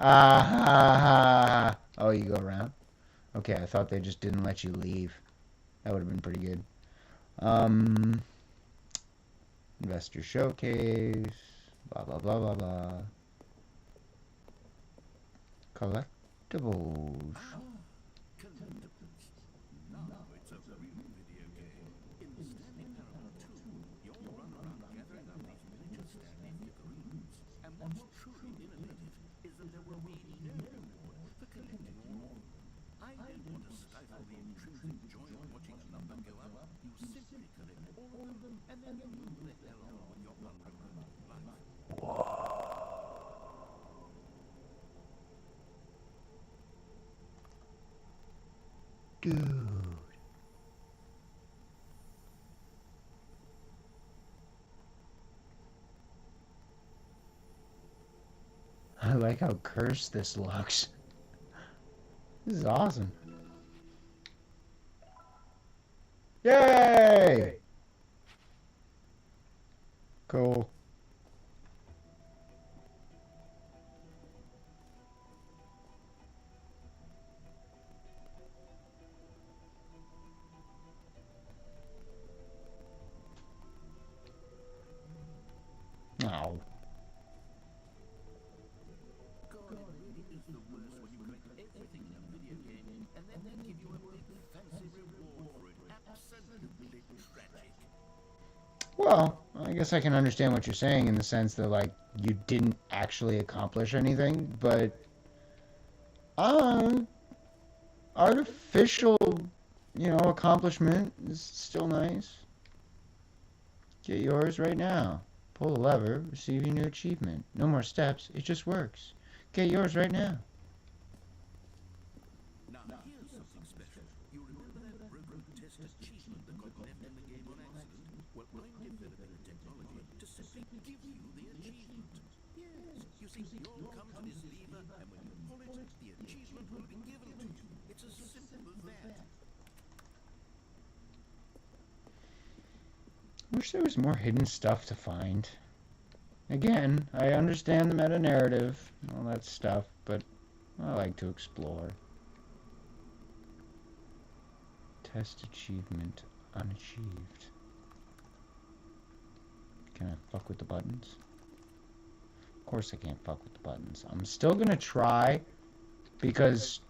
Ah, oh, you go around? Okay, I thought they just didn't let you leave. That would have been pretty good. Investor showcase. Blah, blah, blah, blah, blah. Collectibles. Now it's a real video game. In Stanley Parable 2, you'll run around gathering up these miniature Stanley figurines. And what's truly innovative is that there will be no reward for collecting all of them. I don't want to stifle the intrinsic joy of watching a number go up. You simply collect all of them, and then you move the hell on with your unremarkable life. Dude. I like how cursed this looks. This is awesome. Yay! Cool. Oh. God, it really is the worst when you collect everything in a video game and then they give you a big fancy reward for it. Absolutely tragic. Well, I guess I can understand what you're saying in the sense that, like, you didn't actually accomplish anything, but artificial, accomplishment is still nice. Get yours right now. Pull the lever, receive your new achievement. No more steps, it just works. Get yours right now. Now, here's something special. You remember that broken test achievement that got left in the game on accident? Well, I'm developing a technology to simply give you the achievement. Yes, you see, you'll come to this lever, and when you pull it, the achievement will be given to you. It's as simple as that. Wish there was more hidden stuff to find. Again, I understand the meta-narrative and all that stuff, but I like to explore. Test achievement unachieved. Can I fuck with the buttons? Of course I can't fuck with the buttons. I'm still gonna try, because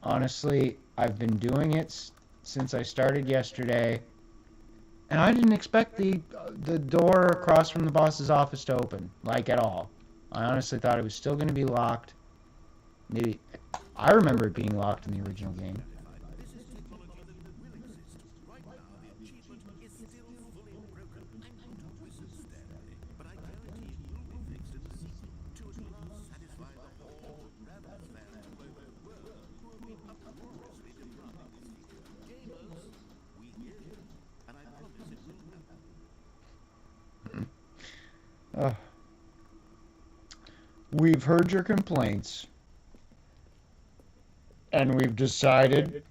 honestly, I've been doing it since I started yesterday. And I didn't expect the door across from the boss's office to open, like, at all. I honestly thought it was still going to be locked. Maybe I remember it being locked in the original game. This is technology that will exist. Right now, the achievement is still fully broken. I'm not a wizard, Stanley, but I guarantee it will be fixed in the sequel to at last satisfy the whole ravenous fans all over the world who have been uproariously demanding this feature. Gamers, we hear you, and I promise it will happen. We've heard your complaints, and we've decided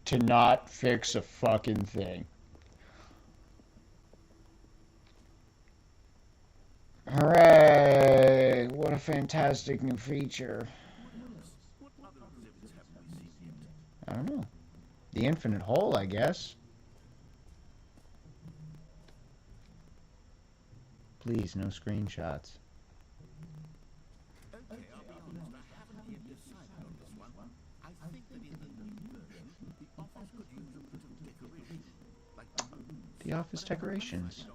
to not fix a fucking thing. Hooray! What a fantastic new feature. What other exhibits have we seen yet? I don't know. The infinite hole, I guess. Please, no screenshots. Okay, I'll be honest, I haven't yet decided on this one. I think that in the new version, the office could use a bit of decoration, like The office decorations.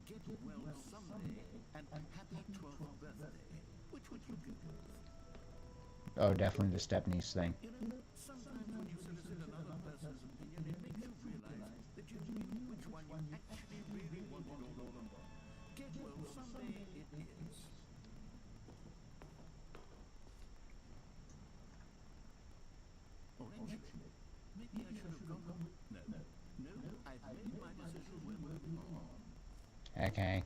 Get well someday and happy 12th birthday. Which would you go with? Oh, definitely the Stepney's thing. You know, sometimes when you solicit another person's opinion, it makes you realize that you knew which one you actually really wanted all along. Get well someday it is. Or actually, maybe I should have gone with... No, I've made my decision. We're moving on. Okay.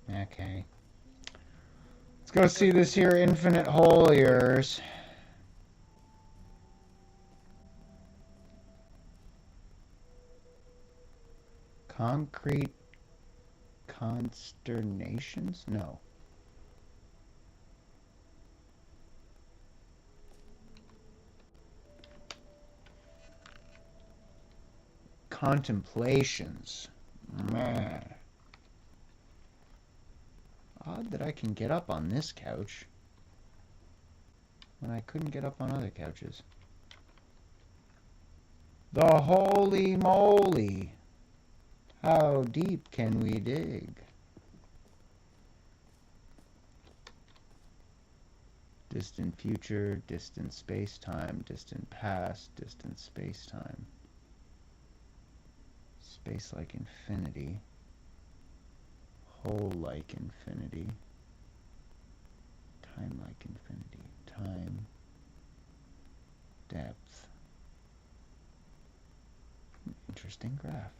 Okay. Let's go see this here infinite hole of yours. Concrete consternations? No. Contemplations. Meh. Odd that I can get up on this couch when I couldn't get up on other couches. The holy moly! How deep can we dig? Distant future, distant space-time, distant past, distant space-time. Space like infinity. Whole like infinity. Time like infinity. Time. Depth. interesting graph.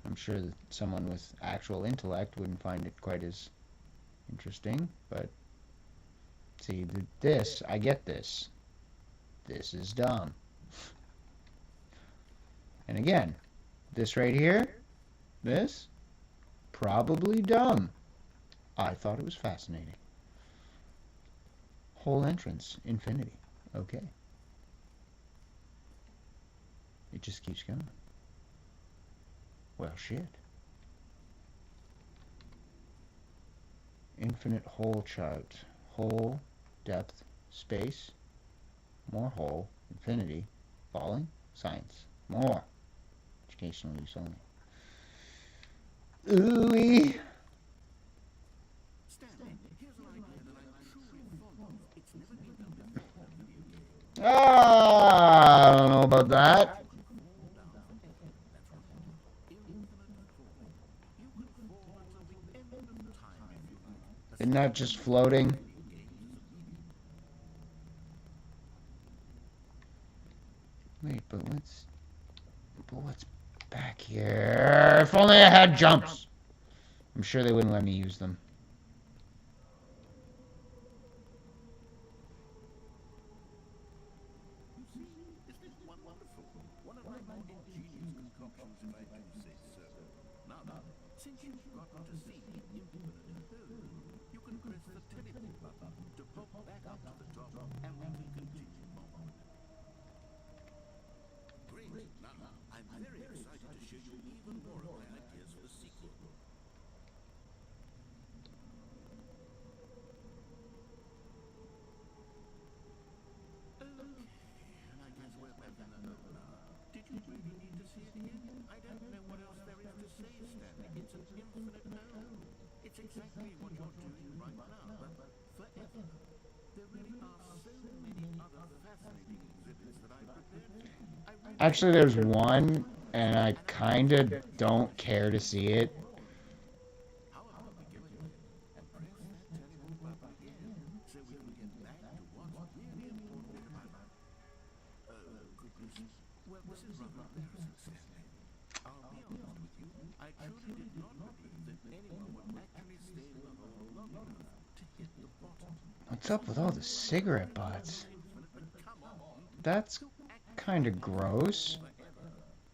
I'm sure that someone with actual intellect wouldn't find it quite as interesting, but see, this, I get this. This is dumb. And again, this right here, this, probably dumb. I thought it was fascinating. Whole entrance, infinity. Okay. It just keeps going. Well, shit. Infinite hole chart. Hole, depth, space, more hole, infinity, falling, science, more. Educational use only. Ooh-wee. Stanley, here's an idea that I'm truly fond of. It's never been done before in video games. Ah, I don't know about that. Isn't that just floating? Wait, but what's back here? If only I had jumps. I'm sure they wouldn't let me use them. One of my more ingenious concoctions, if I do say so. Now, since you've got to see the infinite hole, you can press the teleport button to pop back up to the top, and we can continue on. Great. Now, I'm very excited to show you even more of my ideas for the sequel. And I guess we're back in the hole now. Did you really need to see it again? I don't know what else there is to say, Stanley. It's an infinite hole. It's exactly what you're doing right now, but forever. There really are so many other fascinating exhibits that I prepared for you. Actually, there's one, and I kind of don't care to see it. How about we go ahead and press that teleport button again so we can get back to what's really important about it? Oh, goodness. Well, this is rather embarrassing, Stanley. I'll be honest with you. I truly did not believe that anyone would actually stay in the hole long enough to hit the bottom. What's up with all the cigarette butts? That's kind of gross.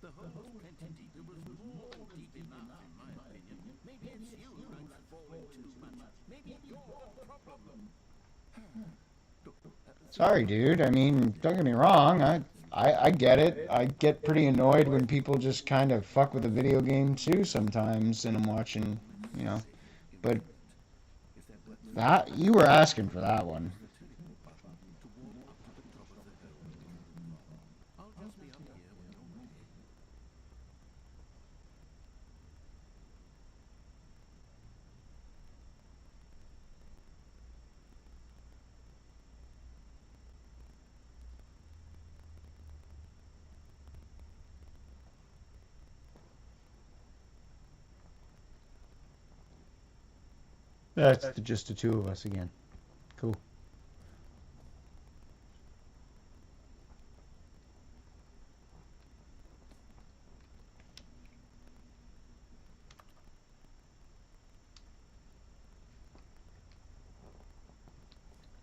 The hole was plenty deep. It was more deep enough, in my opinion. Maybe it's you who's falling too much. Maybe you're the problem. Sorry, dude. I mean, don't get me wrong. I get it. I get pretty annoyed when people just kind of fuck with a video game too sometimes, and I'm watching, you know. But that, you were asking for that one. I'll just be up here when you're ready. That's just the two of us again. Cool.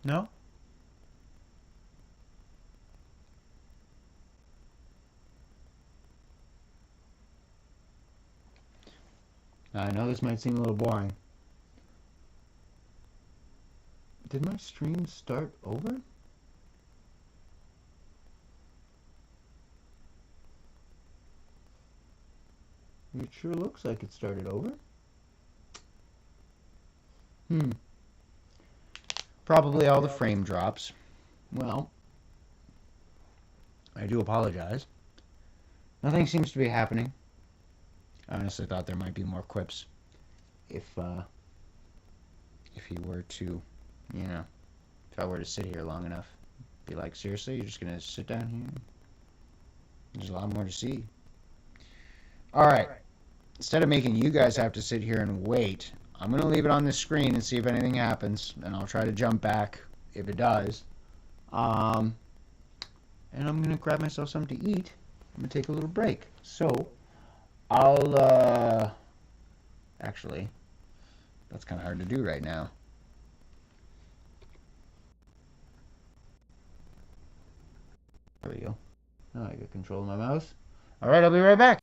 No? I know this might seem a little boring. Did my stream start over? It sure looks like it started over. Probably all the frame drops. Well, I do apologize. Nothing seems to be happening. I honestly thought there might be more quips if you were to, you know, if I were to sit here long enough. Be like, seriously, you're just gonna sit down here? There's a lot more to see. Alright, instead of making you guys have to sit here and wait, I'm gonna leave it on the screen and see if anything happens, and I'll try to jump back if it does. And I'm gonna grab myself something to eat, I'm gonna take a little break. So I'll actually, that's kind of hard to do right now. There we go. Now I get control of my mouse. All right, I'll be right back.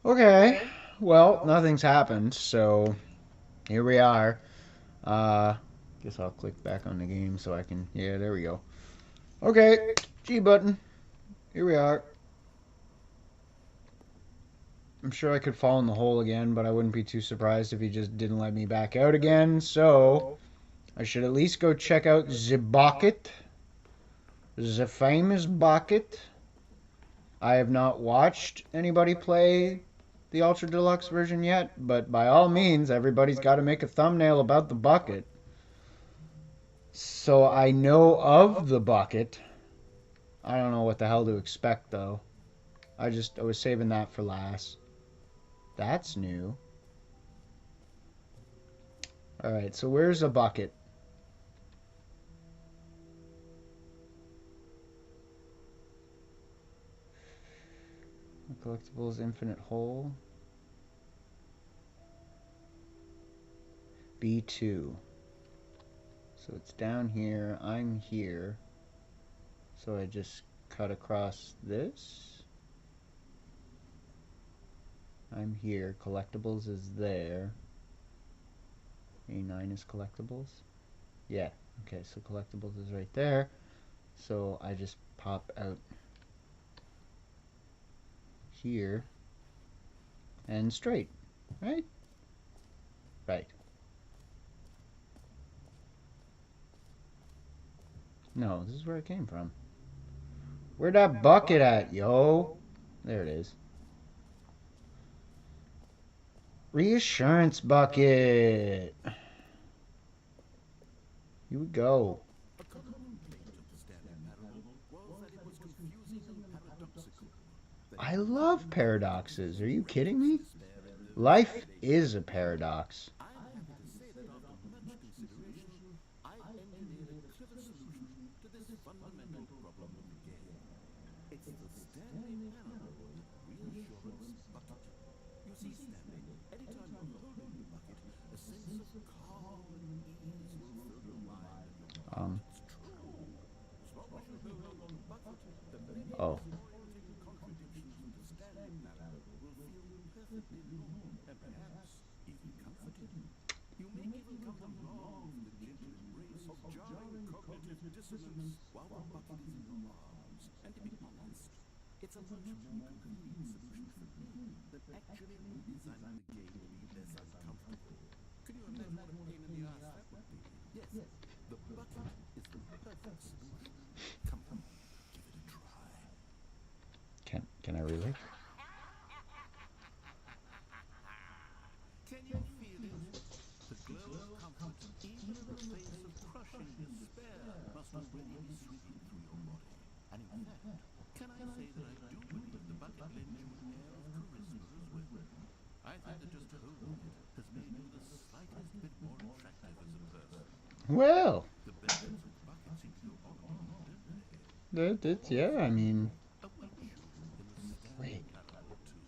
Okay. Well, nothing's happened, so here we are. Guess I'll click back on the game so I can... Yeah, there we go. Okay, G button. Here we are. I'm sure I could fall in the hole again, but I wouldn't be too surprised if he just didn't let me back out again. So, I should at least go check out the bucket. The famous bucket. I have not watched anybody play the Ultra Deluxe version yet, but by all means, everybody's got to make a thumbnail about the bucket. So I know of the bucket. I don't know what the hell to expect, though. I was saving that for last. That's new. Alright, so where's a bucket? Collectibles, infinite hole. B2. So it's down here. I'm here. So I just cut across this. I'm here. Collectibles is there. A9 is collectibles. Yeah. Okay, so collectibles is right there. So I just pop out here and straight. Right? Right. No, this is where it came from. Where'd that bucket at, yo? There it is. Reassurance bucket. Here we go. A common complaint of the Stanley parable was that it was confusing and paradoxical. I love paradoxes. Are you kidding me? Life is a paradox. I'm happy to say that after much consideration, I engineered a clever solution to this fundamental problem of the game. It's the Stanley parable, reassurance bucket. You see, Stanley, anytime you're holding the bucket, a sense of calm and ease will fill your mind and your heart. It's true. As long as you hold on to the bucket, the many disappointing contradictions of the Stanley parable will feel perfectly normal and perhaps even comforting. You may even come to long for the gentle embrace of jarring cognitive dissonance while the bucket is in your arms. And to be honest, it's a much more convenient solution for me than actually redesigning the game to be less uncomfortable. Can you imagine what a pain in the ass that would be? Yes, the bucket is the perfect solution. Come on, give it a try. Can I really? Can you feel it? The glow of comfort, even in the face of crushing despair, must already be sweeping through your body. And in fact, can I say that I do believe the bucket lends you an air of charisma as well. I think that just holding it has made you the slightest bit more attractive as a person. Well, The benefits of buckets seem to go on and on, don't they? yeah, I mean, Await you in the Stanley wait, parable too.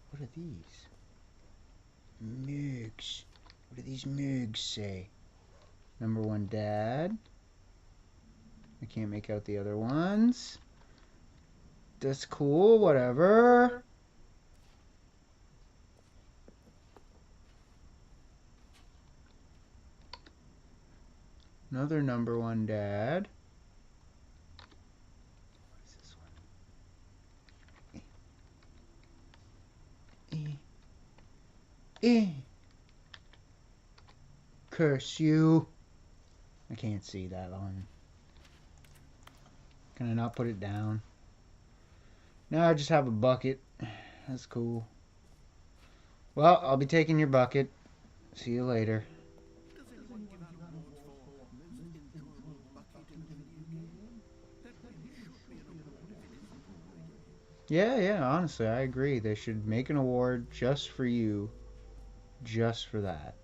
what are these? Moogs. What do these moogs say? Number one, Dad. I can't make out the other ones. That's cool, whatever. Another number one, Dad. What is this one? Curse you. I can't see that on. Can I not put it down? No, I just have a bucket. That's cool. Well, I'll be taking your bucket. See you later. Does anyone give out awards for most enjoyable bucket in a video game? That really should be an award if it isn't already. Yeah, honestly, I agree. They should make an award just for you. Just for that.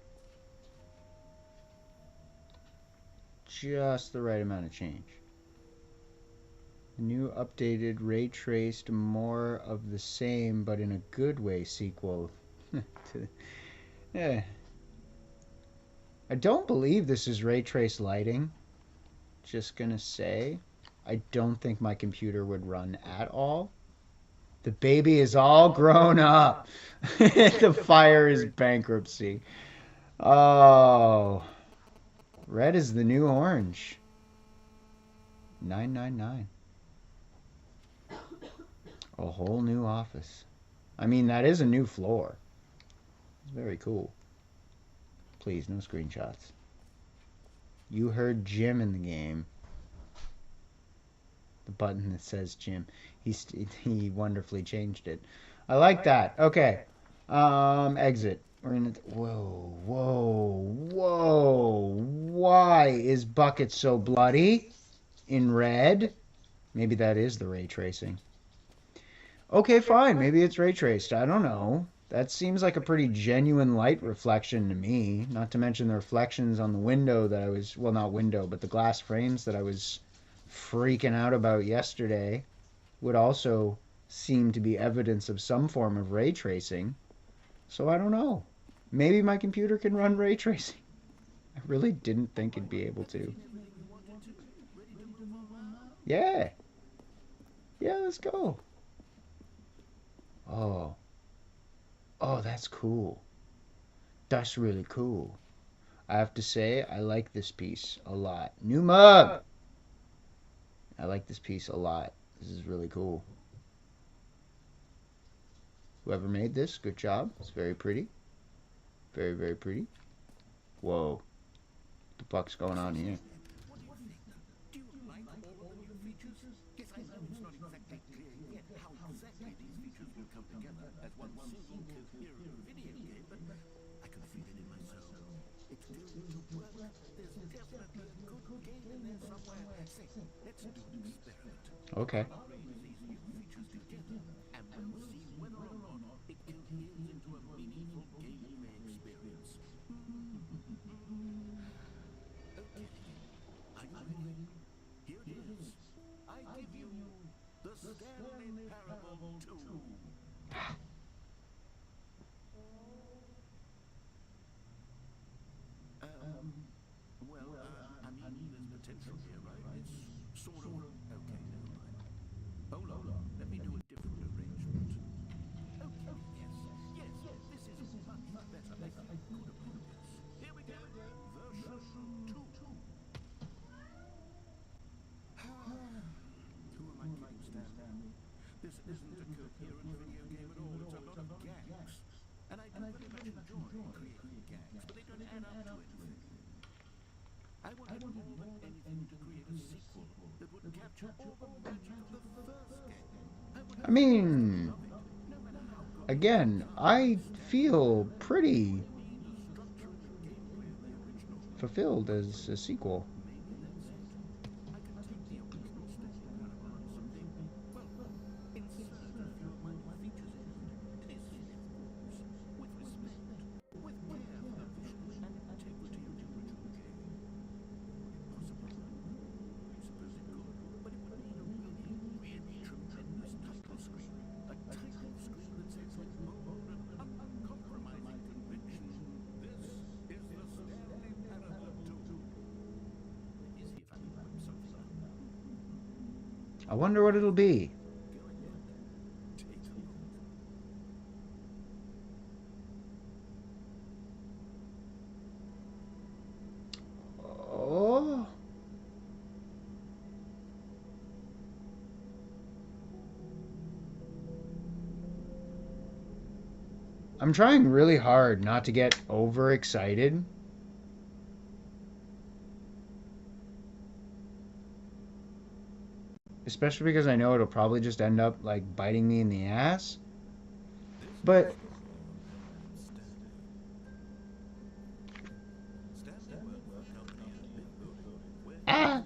Just the right amount of change. The new updated ray traced more of the same but in a good way sequel. Yeah. I don't believe this is ray trace lighting. Just gonna say, I don't think my computer would run at all The baby is all grown up. The fire is bankruptcy. Oh, red is the new orange. 999. A whole new office. I mean, that is a new floor. It's very cool. Please, no screenshots. You heard Jim in the game. The button that says Jim. He wonderfully changed it. I like that. Okay. Exit. We're in it. Whoa, whoa, whoa. Why is Bucket so bloody? In red? Maybe that is the ray tracing. Okay, fine. Maybe it's ray traced. I don't know. That seems like a pretty genuine light reflection to me. Not to mention the reflections on the window that I was, well, not window, but the glass frames that I was freaking out about yesterday would also seem to be evidence of some form of ray tracing. So I don't know. Maybe my computer can run ray tracing. I really didn't think it'd be able to. Yeah. Yeah, let's go. Oh. Oh, that's cool. That's really cool. I have to say, I like this piece a lot. New mug! I like this piece a lot. This is really cool. Whoever made this, good job. It's very pretty. Very, very pretty. Whoa. What the fuck's going on here? Do you like all of the new features? Yes, I know it's not exactly clear yet how exactly these features will come together as one single coherent video game, but I can feel it in my soul. It's doomed to work. There's definitely a good game in there somewhere. Say, let's do an experiment. Okay. Bring these new features together, and we'll see whether or not it coheres into a meaningful gaming experience. Okay. Are you ready? Here it is. I give you the Stanley Parable 2. I mean, there's potential here, right? It's sort of... Okay, never mind. Hold on, let me do a different arrangement. Okay, yes, this is much better. I could have put this. Here we go, version 2. Who am I kidding, Stanley? This isn't a coherent video game at all. It's a lot of gags. And I do very much enjoy creating gags, but they don't add up to anything. I wanted more than anything to create a sequel that would capture all the magic of the first game. I mean, again, I feel pretty fulfilled as a sequel. I wonder what it'll be. Oh. I'm trying really hard not to get overexcited. Especially because I know it'll probably just end up like biting me in the ass. But ah.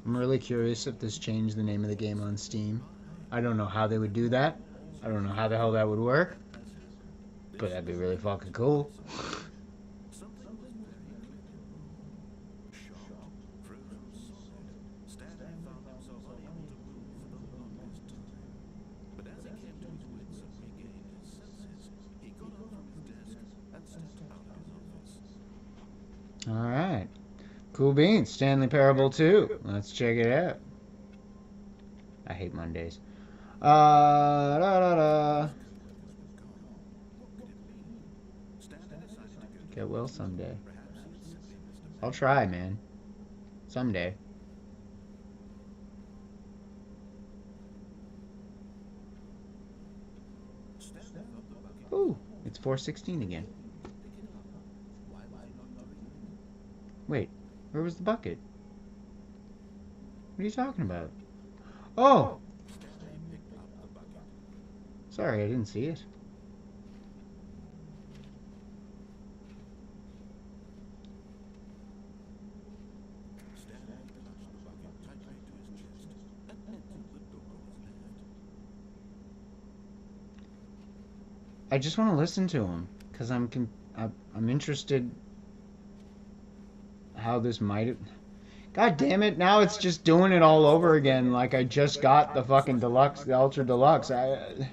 I'm really curious if this changed the name of the game on Steam. I don't know how they would do that. I don't know how the hell that would work. But that'd be really fucking cool. Something was very clearly wrong. Shocked, frozen solid, Stanley found himself unable to move for the longest time. But as he came to his wits and regained his senses, he got up from his desk and stepped out of his office. Alright. Cool beans. Stanley Parable 2. Let's check it out. I hate Mondays. Da, da, da. Get well someday. I'll try, man. Someday. Ooh, it's 4:16 again. Wait, where was the bucket? What are you talking about? Oh! Sorry, I didn't see it. I just want to listen to him because I'm interested how this might have... God damn it, now it's just doing it all over again like I just got the fucking deluxe, the ultra deluxe. Let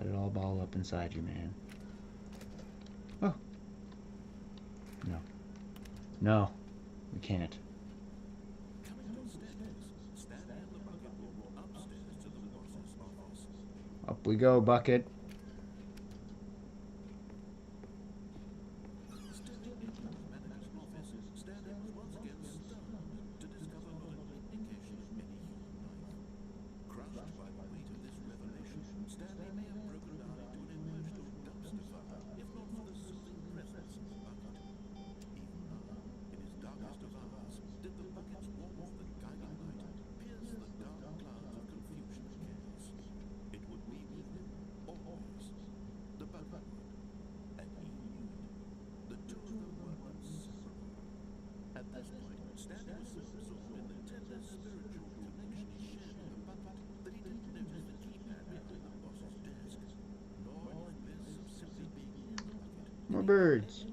it all ball up inside you, man. Oh. No. No. We can't. Up we go, bucket. More birds.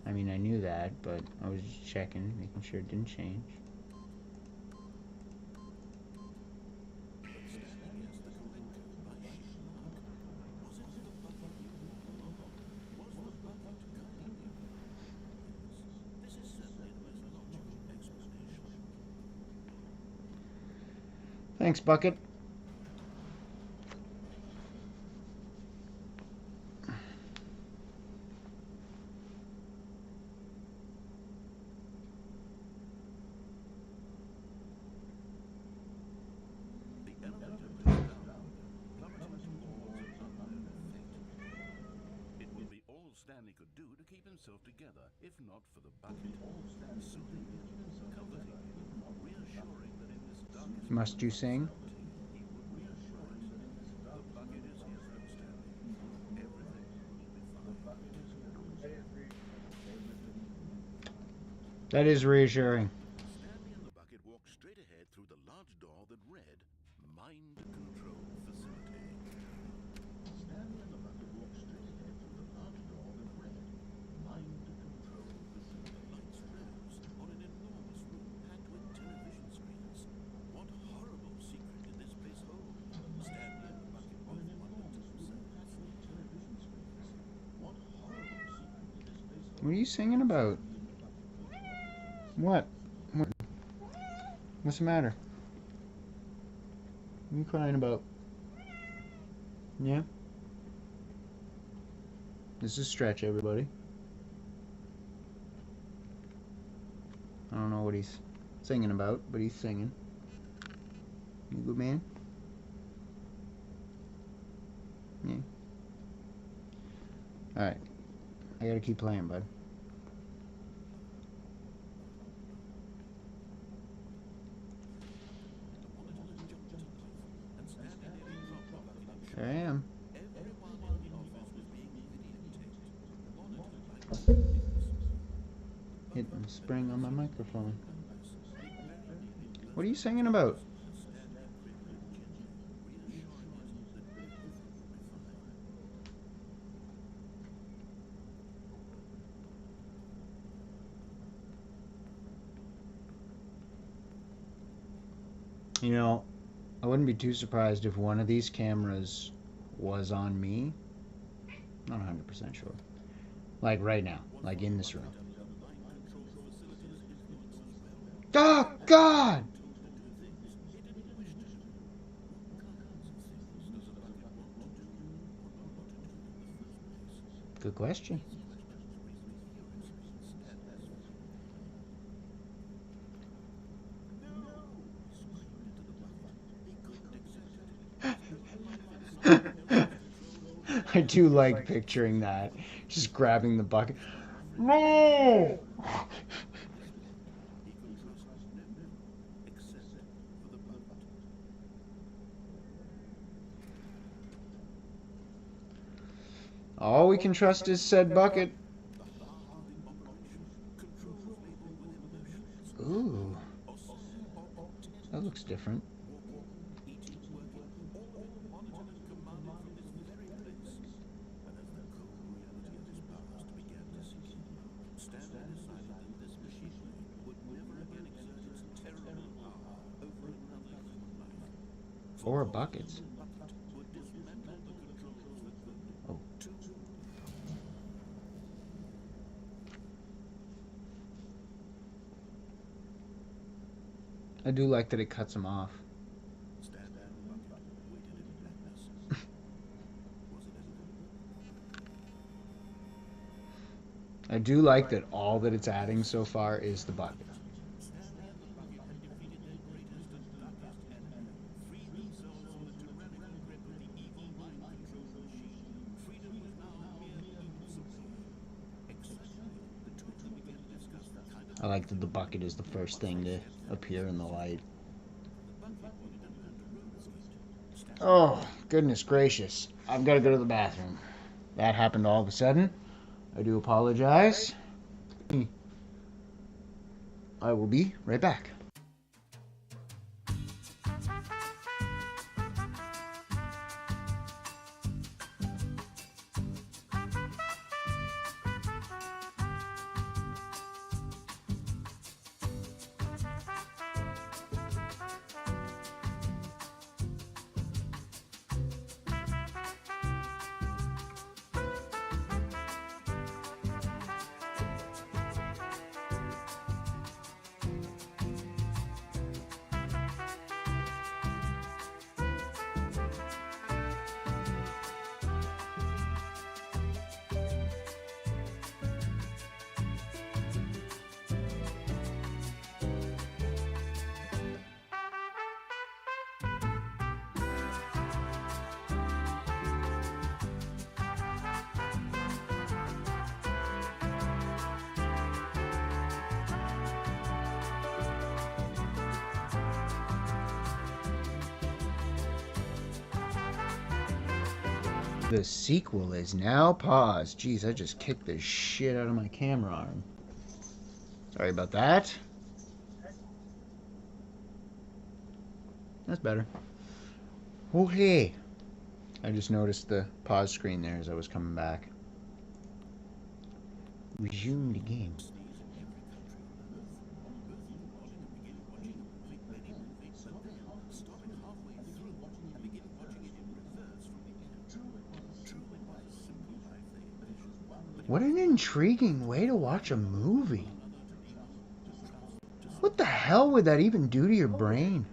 I mean, I knew that, but I was just checking, making sure it didn't change. Thanks, Bucket. Stanley could do to keep himself together, if not for the bucket. Soothing him, comforting him, reassuring that in this darkest... Must you sing? He would reassure him that in this dark... The bucket is here for him, Stanley. Everything will be fine. That is reassuring. Stanley and the bucket walked straight ahead through the large door that read, Mind Control Facility. Stanley and the bucket walked straight ahead through the large door that read, Mind Control Facility. Lights rose on an enormous room packed with television screens. What horrible secret did this place hold? Stanley and the bucket both wondered to themselves. What horrible secret did this place hold? What are you singing about? What? What's the matter? What are you crying about? Yeah? This is Stretch, everybody. I don't know what he's singing about, but he's singing. You good man? Yeah. Alright. I gotta keep playing, bud. spring on my microphone. What are you singing about? You know, I wouldn't be too surprised if one of these cameras was on me. Not 100% sure. Like right now, like in this room. Oh, God! Good question. I do like picturing that. Just grabbing the bucket. No! All we can trust is said bucket. Ooh. That looks different. Four buckets. Oh. I do like that it cuts them off. I do like that all that it's adding so far is the bucket. I like that the bucket is the first thing to appear in the light. Oh, goodness gracious. I've got to go to the bathroom. That happened all of a sudden. I do apologize. I will be right back. The sequel is now paused. Jeez, I just kicked the shit out of my camera arm. Sorry about that. That's better. Okay. I just noticed the pause screen there as I was coming back. Resume the game. What an intriguing way to watch a movie. What the hell would that even do to your brain?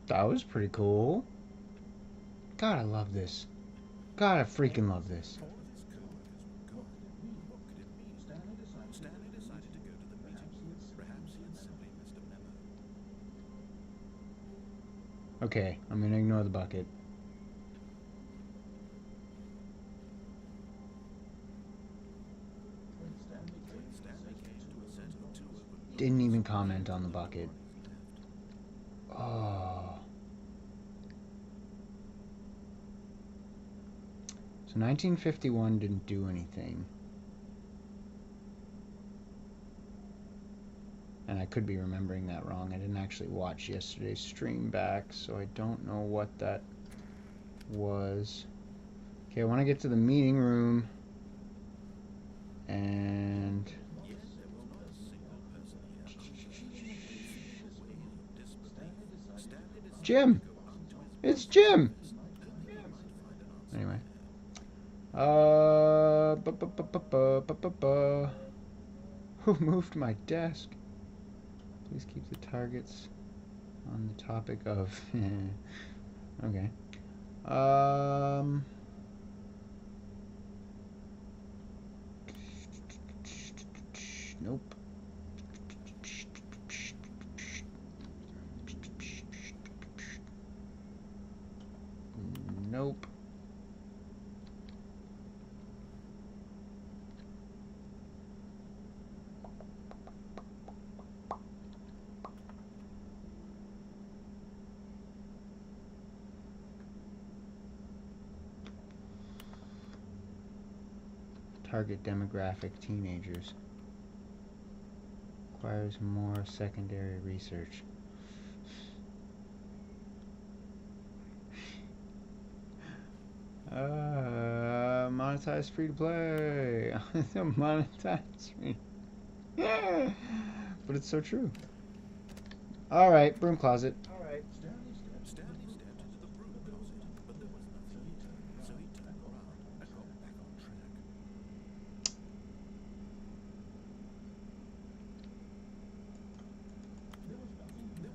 That was pretty cool. God, I love this. God, I freaking love this. All of his co-workers were gone. What could it mean? Stanley decided to go to the meeting. Perhaps he had simply missed a memo. Okay, I'm gonna ignore the bucket. When Stanley came to a set of two open Didn't even comment on the bucket. Oh. So 1951 didn't do anything. And I could be remembering that wrong. I didn't actually watch yesterday's stream back, so I don't know what that was. Okay, I want to get to the meeting room. And Yet there was not a single person here. Stanley decided Jim! to go up to his It's Jim! hoping he might find an answer. Anyway. Who moved my desk? Please keep the targets on the topic of... Okay. Nope. Nope. Target demographic teenagers. Requires more secondary research. Monetize free to play. Monetize free. Yeah. But it's so true. Alright, broom closet. Stanley stepped into the broom closet, but there was nothing in it, so he turned around and got back on track. There was nothing there.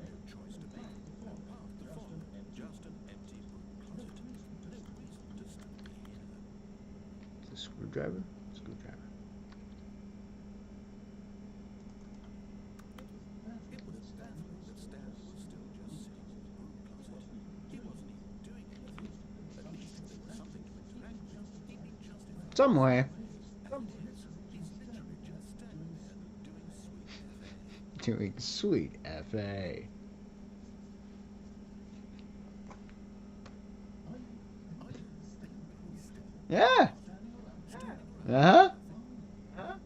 No choice to make. No path to follow. Just an empty broom closet. No reason to stay here. Is this a screwdriver? Screwdriver. It was baffling that Stanley was still just sitting in the broom closet. He wasn't even doing anything. At least if there was something to interact with, he'd be justified. Some way. And yet, he's literally just standing there doing sweet FA. Doing sweet FA. Yeah. Uh-huh.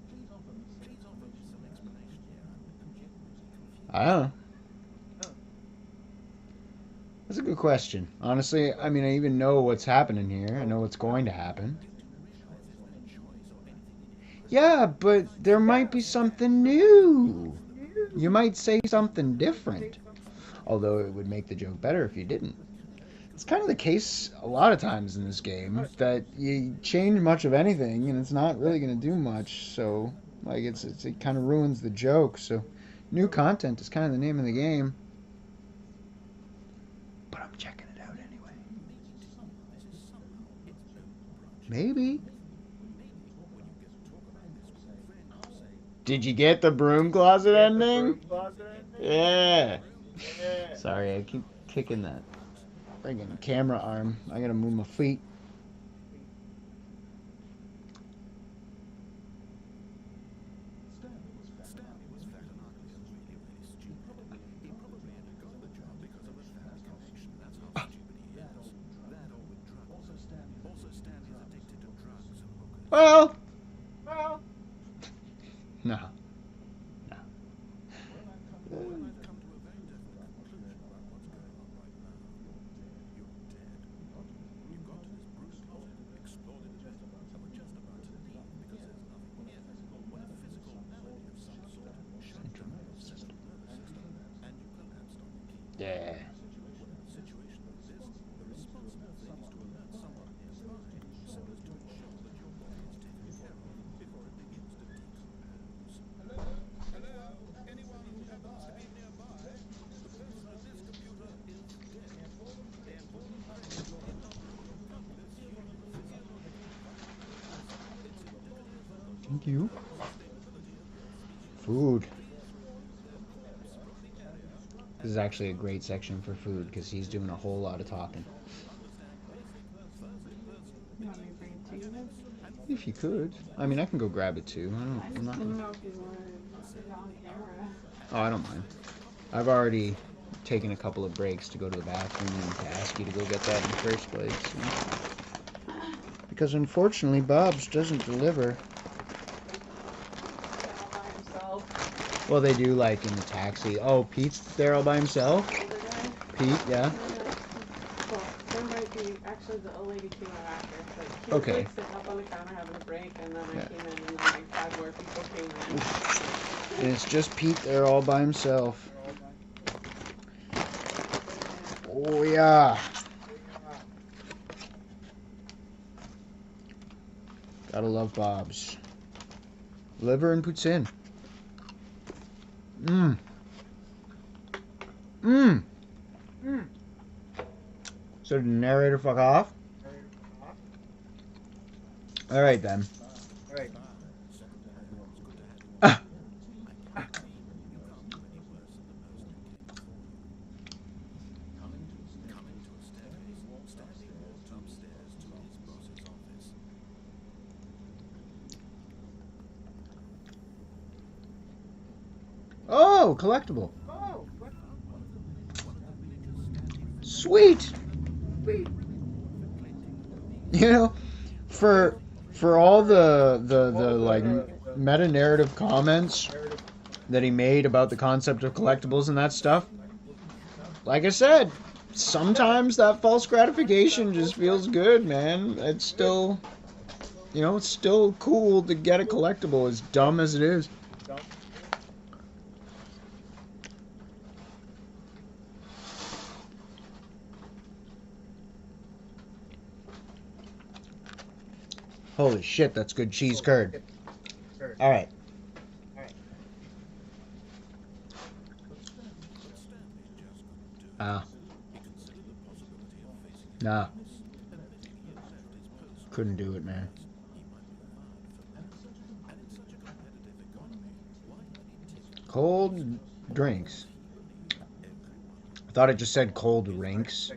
Please offer me some explanation here. I'm genuinely confused. I don't know. That's a good question. Honestly, I mean, I even know what's happening here. I know what's going to happen. Yeah, but there might be something new. You might say something different. Although it would make the joke better if you didn't. It's kind of the case a lot of times in this game that you change much of anything and it's not really going to do much. So, like, it kind of ruins the joke. So, new content is kind of the name of the game. But I'm checking it out anyway. Maybe. Did you get the broom closet ending? Yeah. Sorry, I keep kicking that friggin' camera arm. I gotta move my feet. Stanley was fat and ugly and really, really stupid. He probably only got the job because of a fat connection. That's how stupid he is. That or with drugs. Also, Stanley's addicted to drugs and hookers. Well. No. Well, I've come to a very definite conclusion about what's going on right now. You're dead. You got to this broom closet, explored it a bit, and were just about to leave because there's nothing here. When a physical malady of some sort shut down your central nervous system, and you collapsed on your key. Yeah. When in a situation like this, the responsible thing is to alert someone nearby, so as to ensure that your body is taken care of before it begins to decompose. Hello? Anyone who happens to be nearby? The person in this Thank you. Food. This is actually a great section for food because he's doing a whole lot of talking. You want me to bring it to you then? If you could. I mean, I can go grab it too. I'm I just not. didn't know if you wanted it on camera. Oh, I don't mind. I've already taken a couple of breaks to go to the bathroom and to ask you to go get that in the first place. So. Because unfortunately, Bob's doesn't deliver. All by himself. Well, they do, like in the taxi. Oh, Pete's there all by himself? Older guy. Pete, yeah. Well, there might be actually the old lady came out after. But he Okay. was like sitting up on the counter having a break, and then Yeah. I came in, and then like 5 more people came in. And it's just Pete there all by himself. Oh, yeah. Gotta love Bob's. Liver and poutine. Mmm. Mmm. So did the narrator fuck off? Alright then. Ah. Oh, collectible. Sweet. You know, for all the like meta narrative comments that he made about the concept of collectibles and that stuff, like I said, sometimes that false gratification just feels good, man. It's still, you know, it's still cool to get a collectible, as dumb as it is. Holy shit, that's good cheese curd. Alright. Nah. Couldn't do it, man. Cold drinks. I thought it just said cold rinks.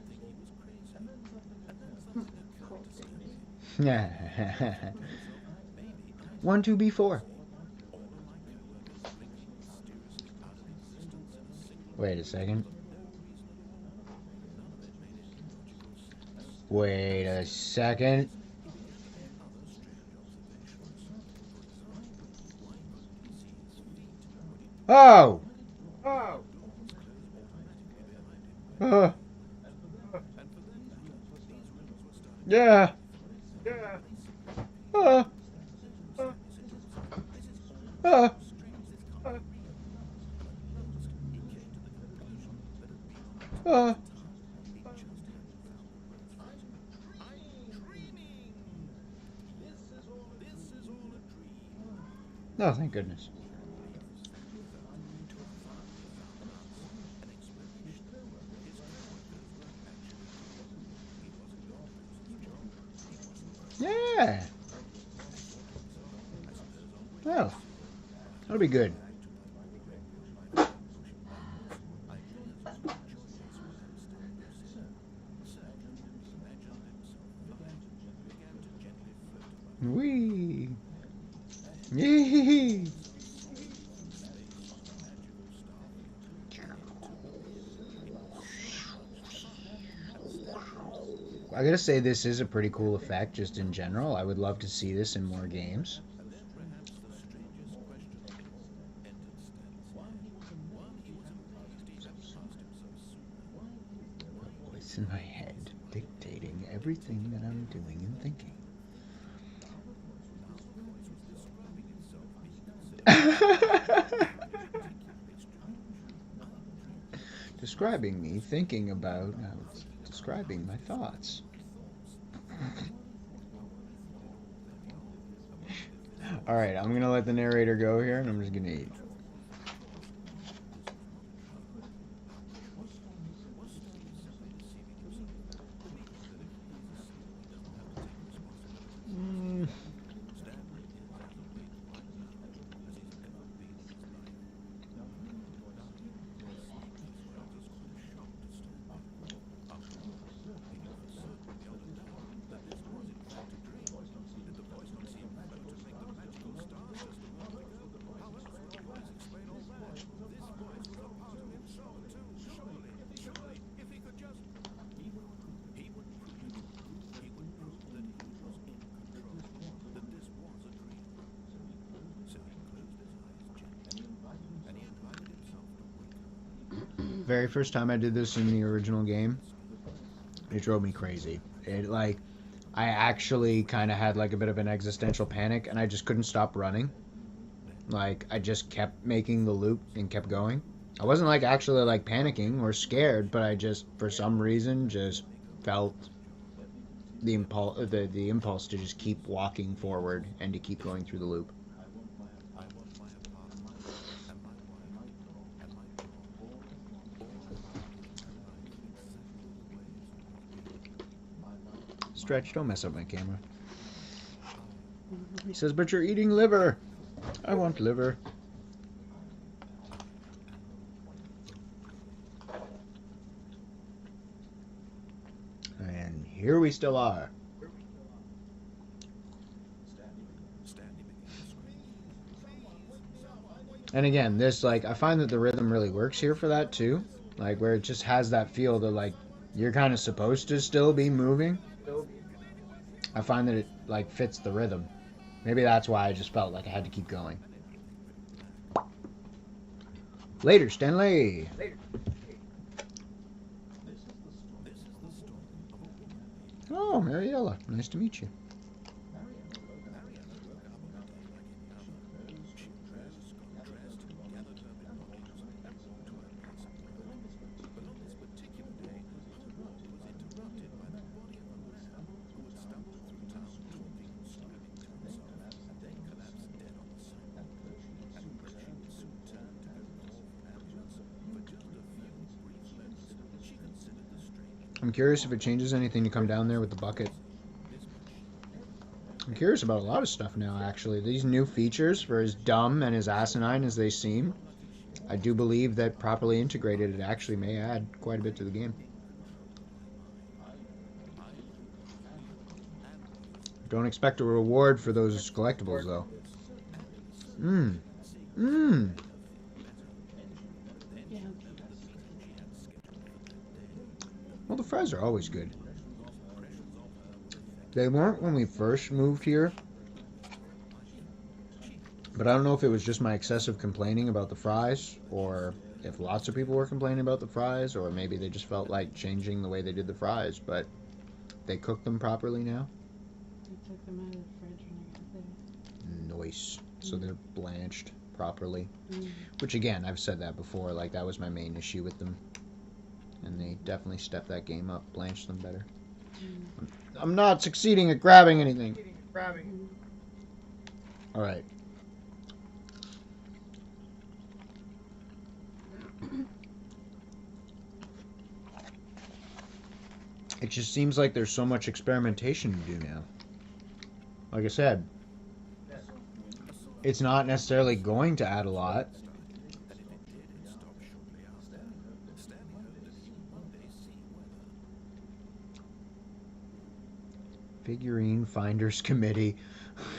Yeah. 1, 2, B4. Wait a second. Wait a second. Oh! Yeah. Oh, thank goodness. Yeah. Well, that'll be good. Wee. Yee. I gotta say, this is a pretty cool effect, just in general. I would love to see this in more games. A voice in my head dictating everything that I'm doing and thinking. Describing me thinking about describing my thoughts. Alright, I'm gonna let the narrator go here and I'm just gonna eat. very first time I did this in the original game, it drove me crazy. It, like, I actually kind of had, like, a bit of an existential panic, and I just couldn't stop running. Like, I just kept making the loop and kept going. I wasn't, like, actually, like, panicking or scared, but I just, for some reason, just felt the impulse to just keep walking forward and to keep going through the loop. Stretch, don't mess up my camera. He says, but you're eating liver. I want liver. And here we still are. And again, this, like, I find that the rhythm really works here for that too. Like, where it just has that feel that, like, you're kind of supposed to still be moving. I find that it, like, fits the rhythm. Maybe that's why I just felt like I had to keep going. Later, Stanley. Later. Oh, Mariella. Nice to meet you. I'm curious if it changes anything to come down there with the bucket. I'm curious about a lot of stuff now, actually. These new features, for as dumb and as asinine as they seem, I do believe that properly integrated, it actually may add quite a bit to the game. Don't expect a reward for those collectibles, though. Well, the fries are always good. They weren't when we first moved here. But I don't know if it was just my excessive complaining about the fries, or if lots of people were complaining about the fries, or maybe they just felt like changing the way they did the fries, but they cook them properly now. I took them out of the fridge when I got there. Nice. So they're blanched properly. Which, again, I've said that before, like, that was my main issue with them. And they definitely stepped that game up, blanched them better. I'm not succeeding at grabbing anything. Alright. It just seems like there's so much experimentation to do now. Like I said, it's not necessarily going to add a lot. Figurine Finders Committee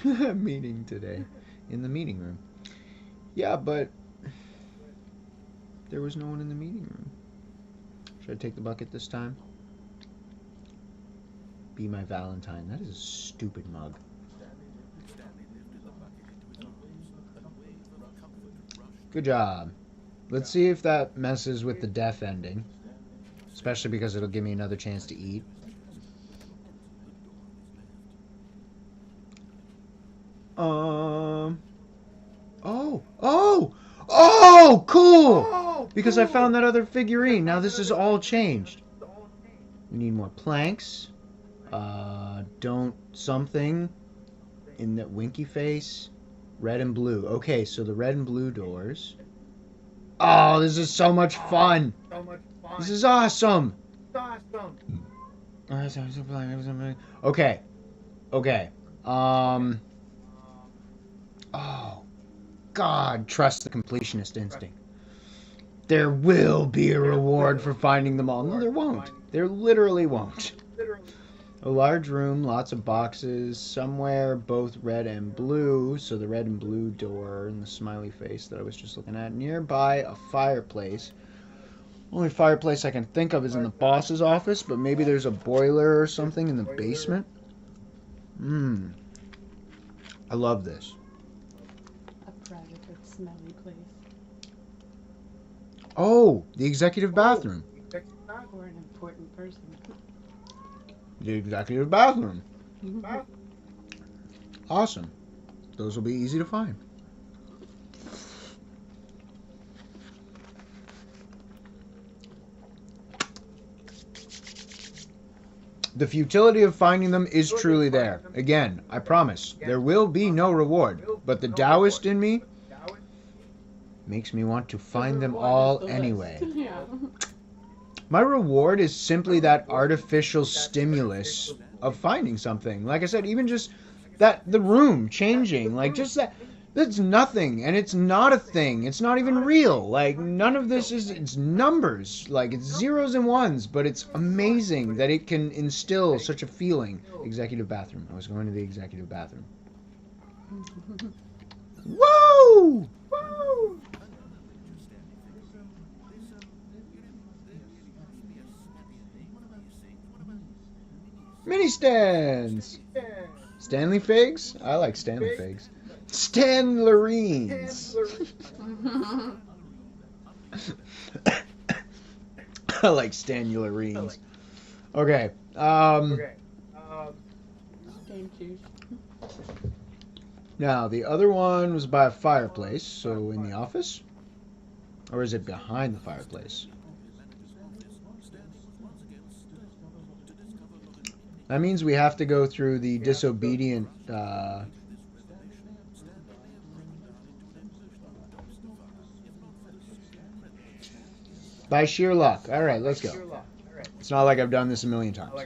meeting today in the meeting room. Yeah, but there was no one in the meeting room. Should I take the bucket this time? Be my Valentine. That is a stupid mug. Good job. Let's see if that messes with the death ending. Especially because it'll give me another chance to eat. Oh, cool! Because I found that other figurine. Now this is all changed. We need more planks. Don't something in that winky face. Red and blue. Okay, so the red and blue doors. Oh, this is so much fun. This is awesome. Okay. Okay. Oh, God, trust the completionist instinct. There will be a reward for finding them all. No, there won't. There literally won't. A large room, lots of boxes, somewhere both red and blue, so the red and blue door and the smiley face that I was just looking at. Nearby, a fireplace. Only fireplace I can think of is in the boss's office, but maybe there's a boiler or something in the basement. I love this. A private but smelly place. Oh, the executive bathroom. Or an important person. The executive bathroom. Mm-hmm. Awesome. Those will be easy to find. The futility of finding them is truly there. Again, I promise, there will be no reward. But the Taoist in me makes me want to find them all anyway. Yeah. My reward is simply that artificial stimulus of finding something. Like I said, even just that the room changing, like just that. That's nothing, and it's not a thing. It's not even real. Like none of this is. It's numbers. Like it's zeros and ones, but it's amazing that it can instill such a feeling. Executive bathroom. I was going to the executive bathroom. Woo! Woo! Mini stands. Stanley figs? I like Stanley figs. Stanlerines. I like Stanlerines. Okay. Game juice. Now, the other one was by a fireplace, so in the office? Or is it behind the fireplace? That means we have to go through the disobedient... by sheer luck. Alright, let's go. It's not like I've done this a million times.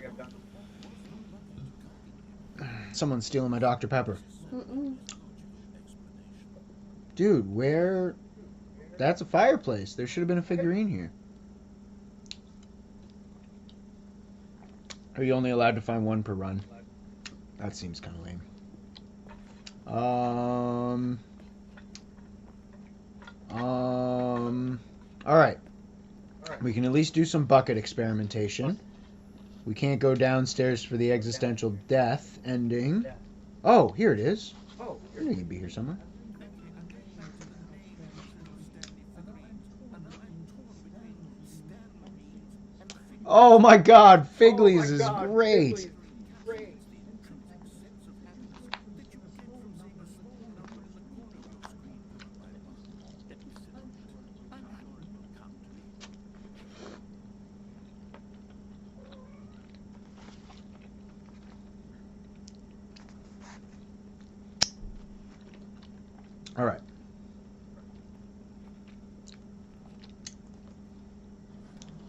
Someone's stealing my Dr. Pepper. Mm-mm. Dude, where... That's a fireplace. There should have been a figurine here. Are you only allowed to find one per run? That seems kind of lame. Alright. We can at least do some bucket experimentation. We can't go downstairs for the existential death ending. Oh, here it is. I knew you'd be here somewhere. Oh my god, Figley's is great. All right.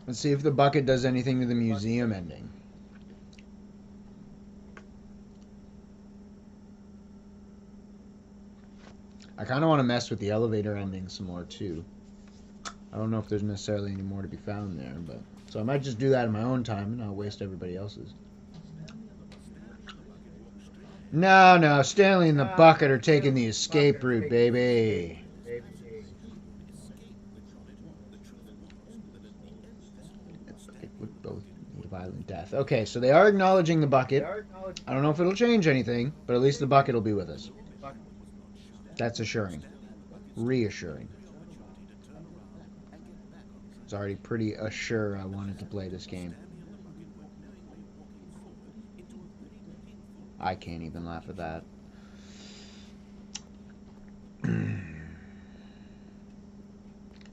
Let's see if the bucket does anything to the museum ending. I kind of want to mess with the elevator ending some more too. I don't know if there's necessarily any more to be found there, but so I might just do that in my own time and not waste everybody else's. No, Stanley and the bucket are taking the escape route, baby. It would both need a violent death. Okay, so they are acknowledging the bucket. I don't know if it'll change anything, but at least the bucket will be with us. That's assuring. Reassuring. It's already pretty assured I wanted to play this game. I can't even laugh at that.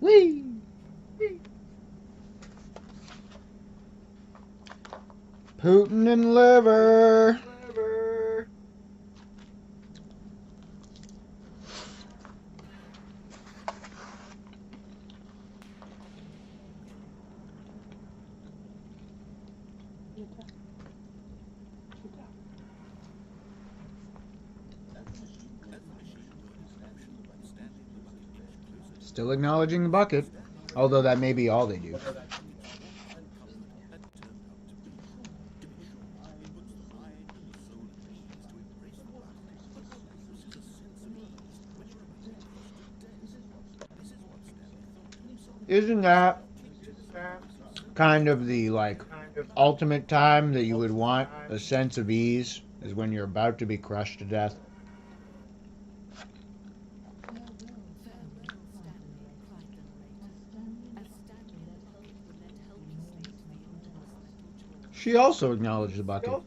Whee! Putin and liver. Still acknowledging the bucket, although that may be all they do. Isn't that kind of the ultimate time that you would want a sense of ease, is when you're about to be crushed to death? She also acknowledged the bucket.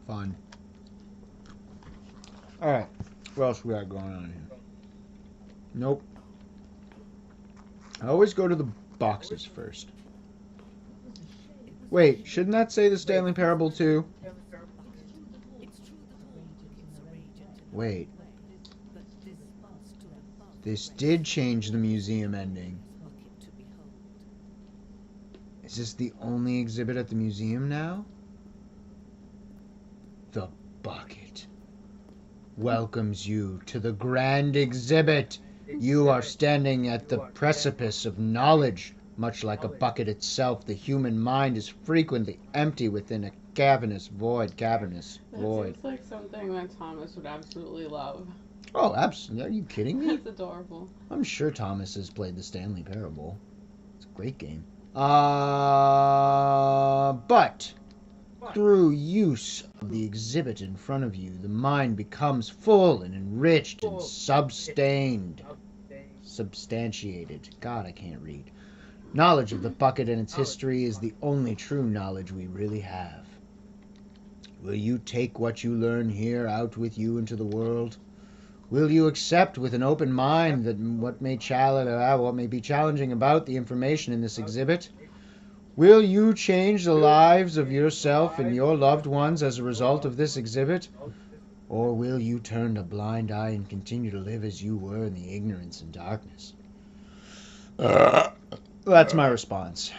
Fun. Alright. What else we got going on here? Nope. I always go to the boxes first. Wait, shouldn't that say the Stanley Parable too? Wait. This did change the museum ending. Is this the only exhibit at the museum now? The bucket welcomes you to the grand exhibit. You are standing at the precipice of knowledge. Much like a bucket itself, the human mind is frequently empty within a cavernous void. That seems like something that Thomas would absolutely love. Oh, absolutely. Are you kidding me? That's adorable. I'm sure Thomas has played the Stanley Parable. It's a great game. But through use of the exhibit in front of you, the mind becomes full and enriched and substantiated. God, I can't read. Knowledge of the bucket and its history is the only true knowledge we really have. Will you take what you learn here out with you into the world? Will you accept with an open mind that what may be challenging about the information in this exhibit? Will you change the lives of yourself and your loved ones as a result of this exhibit? Or will you turn a blind eye and continue to live as you were in the ignorance and darkness? That's my response.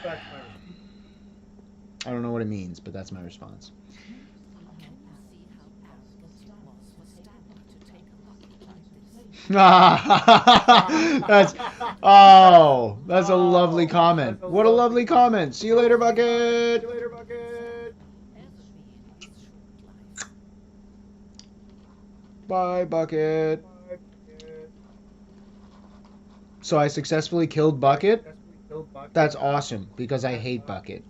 I don't know what it means, but that's my response. that's a lovely comment. What a lovely comment. See you later, Bucket. Bye, Bucket. So I successfully killed Bucket? That's awesome, because I hate Bucket.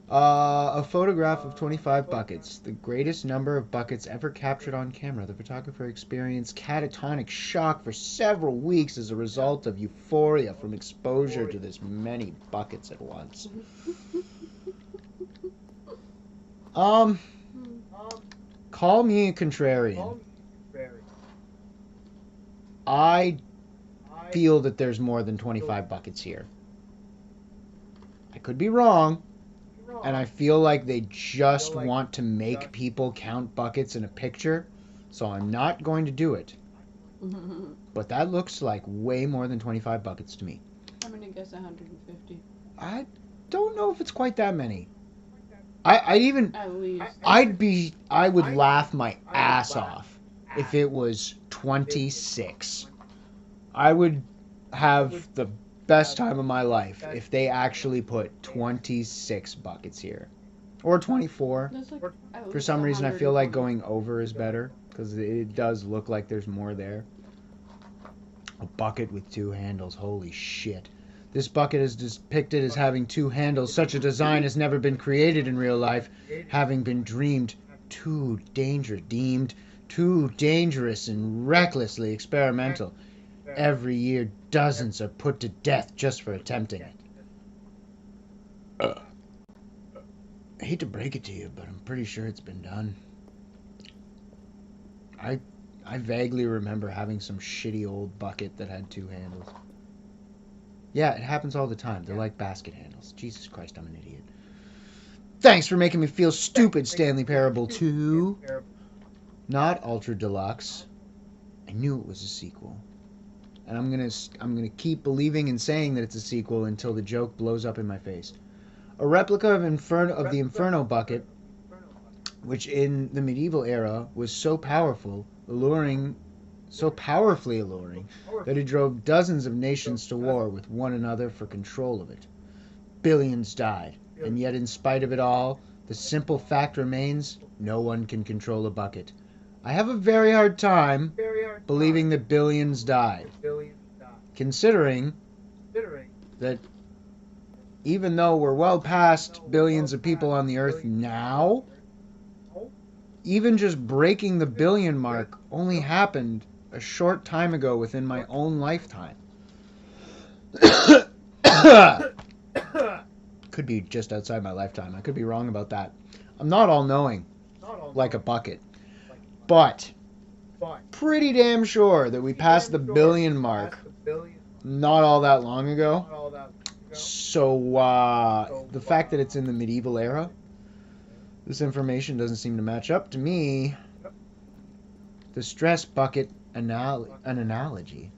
A photograph of 25 buckets, the greatest number of buckets ever captured on camera. The photographer experienced catatonic shock for several weeks as a result of euphoria from exposure to this many buckets at once. Call me a contrarian. I feel that there's more than 25 buckets here. I could be wrong. And I feel like they just want to make people count buckets in a picture, so I'm not going to do it. But that looks like way more than 25 buckets to me. I'm gonna guess 150. I don't know if it's quite that many. I would laugh my ass off if it was 26. I would have the best time of my life if they actually put 26 buckets here. Or 24. For some reason I feel like going over is better, because it does look like there's more there. A bucket with 2 handles. Holy shit. This bucket is depicted as having 2 handles. Such a design has never been created in real life, having been deemed too dangerous and recklessly experimental. Every year, dozens are put to death just for attempting it. I hate to break it to you, but I'm pretty sure it's been done. I vaguely remember having some shitty old bucket that had 2 handles. Yeah, it happens all the time. They're like basket handles. Jesus Christ, I'm an idiot. Thanks for making me feel stupid, Stanley Parable 2. Not Ultra Deluxe. I knew it was a sequel. And I'm gonna keep believing and saying that it's a sequel until the joke blows up in my face. A replica of the Inferno bucket, which in the medieval era was so powerfully alluring, that it drove dozens of nations to war with one another for control of it. Billions died, and yet in spite of it all, the simple fact remains: no one can control a bucket. I have a very hard time believing that billions died, considering that even though we're well past billions of people on the earth now, even just breaking the billion mark only happened a short time ago within my own lifetime. Could be just outside my lifetime. I could be wrong about that. I'm not all-knowing like a bucket. But pretty damn sure that we passed the billion mark not all that long ago. So the fact that it's in the medieval era, this information doesn't seem to match up to me. The stress bucket an analogy.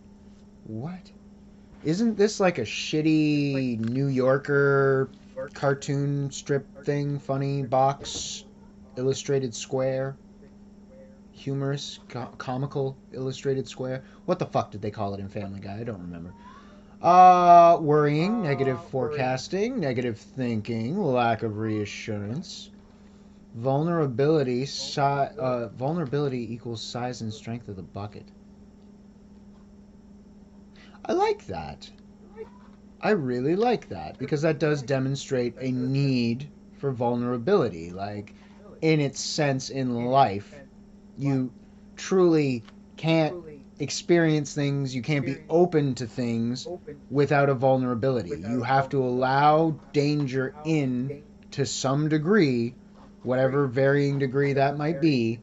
What? Isn't this like a shitty New Yorker cartoon strip thing? Funny box, illustrated square, humorous, comical illustrated square. What the fuck did they call it in Family Guy? I don't remember. Worrying, negative forecasting, negative thinking, lack of reassurance. Vulnerability equals size and strength of the bucket. I like that. I really like that, because that does demonstrate a need for vulnerability. Like, in its sense in life, you truly can't experience things, you can't be open to things without a vulnerability. You have to allow danger in to some degree, whatever varying degree that might be,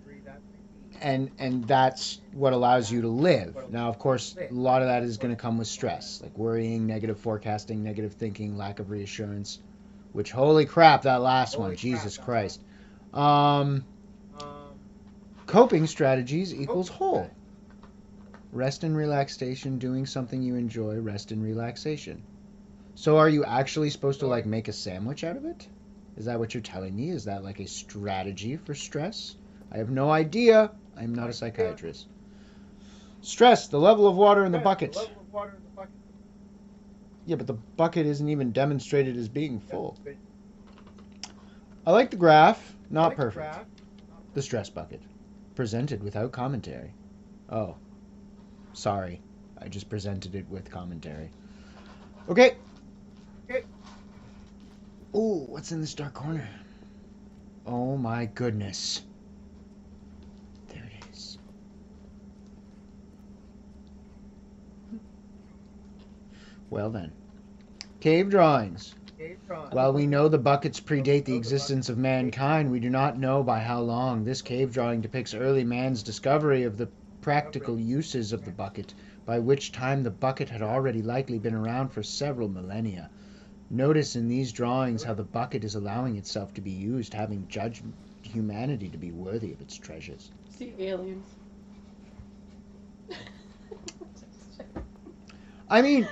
and that's what allows you to live. Now, of course, a lot of that is going to come with stress, like worrying, negative forecasting, negative thinking, lack of reassurance, which, holy crap, that last one, Jesus Christ. Coping strategies equals whole. Rest and relaxation, doing something you enjoy, rest and relaxation. So are you actually supposed to, like, make a sandwich out of it? Is that what you're telling me? Is that like a strategy for stress? I have no idea. I'm not a psychiatrist. Stress, the level of water in the bucket. Yeah, but the bucket isn't even demonstrated as being full. I like the graph. Not perfect. The stress bucket. Presented without commentary. Oh. Sorry. I just presented it with commentary. Okay. Ooh, what's in this dark corner? Oh my goodness. There it is. Well then. Cave drawings. While we know the buckets predate the existence of mankind, we do not know by how long. This cave drawing depicts early man's discovery of the practical uses of the bucket, by which time the bucket had already likely been around for several millennia. Notice in these drawings how the bucket is allowing itself to be used, having judged humanity to be worthy of its treasures. See aliens. I mean,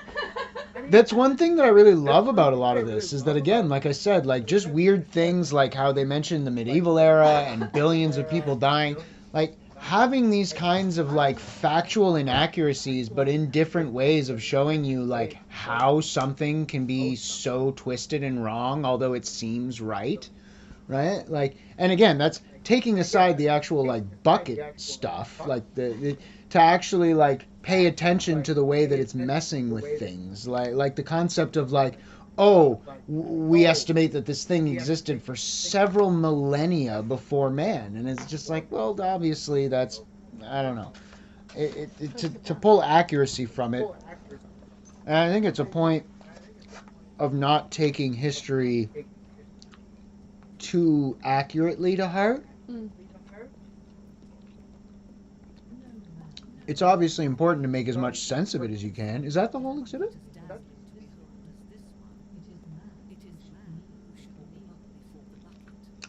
that's one thing that I really love about a lot of this, is that, again, like I said, like, just weird things like how they mention the medieval era and billions of people dying, like, having these kinds of, like, factual inaccuracies, but in different ways of showing you, like, how something can be so twisted and wrong, although it seems right? Like, and again, that's taking aside the actual, like, bucket stuff, like, to actually, like, pay attention to the way that it's messing with things. Like the concept of, like, oh, we estimate that this thing existed for several millennia before man. And it's just like, well, obviously that's, I don't know. To pull accuracy from it. And I think it's a point of not taking history too accurately to heart. It's obviously important to make as much sense of it as you can. Is that the whole exhibit?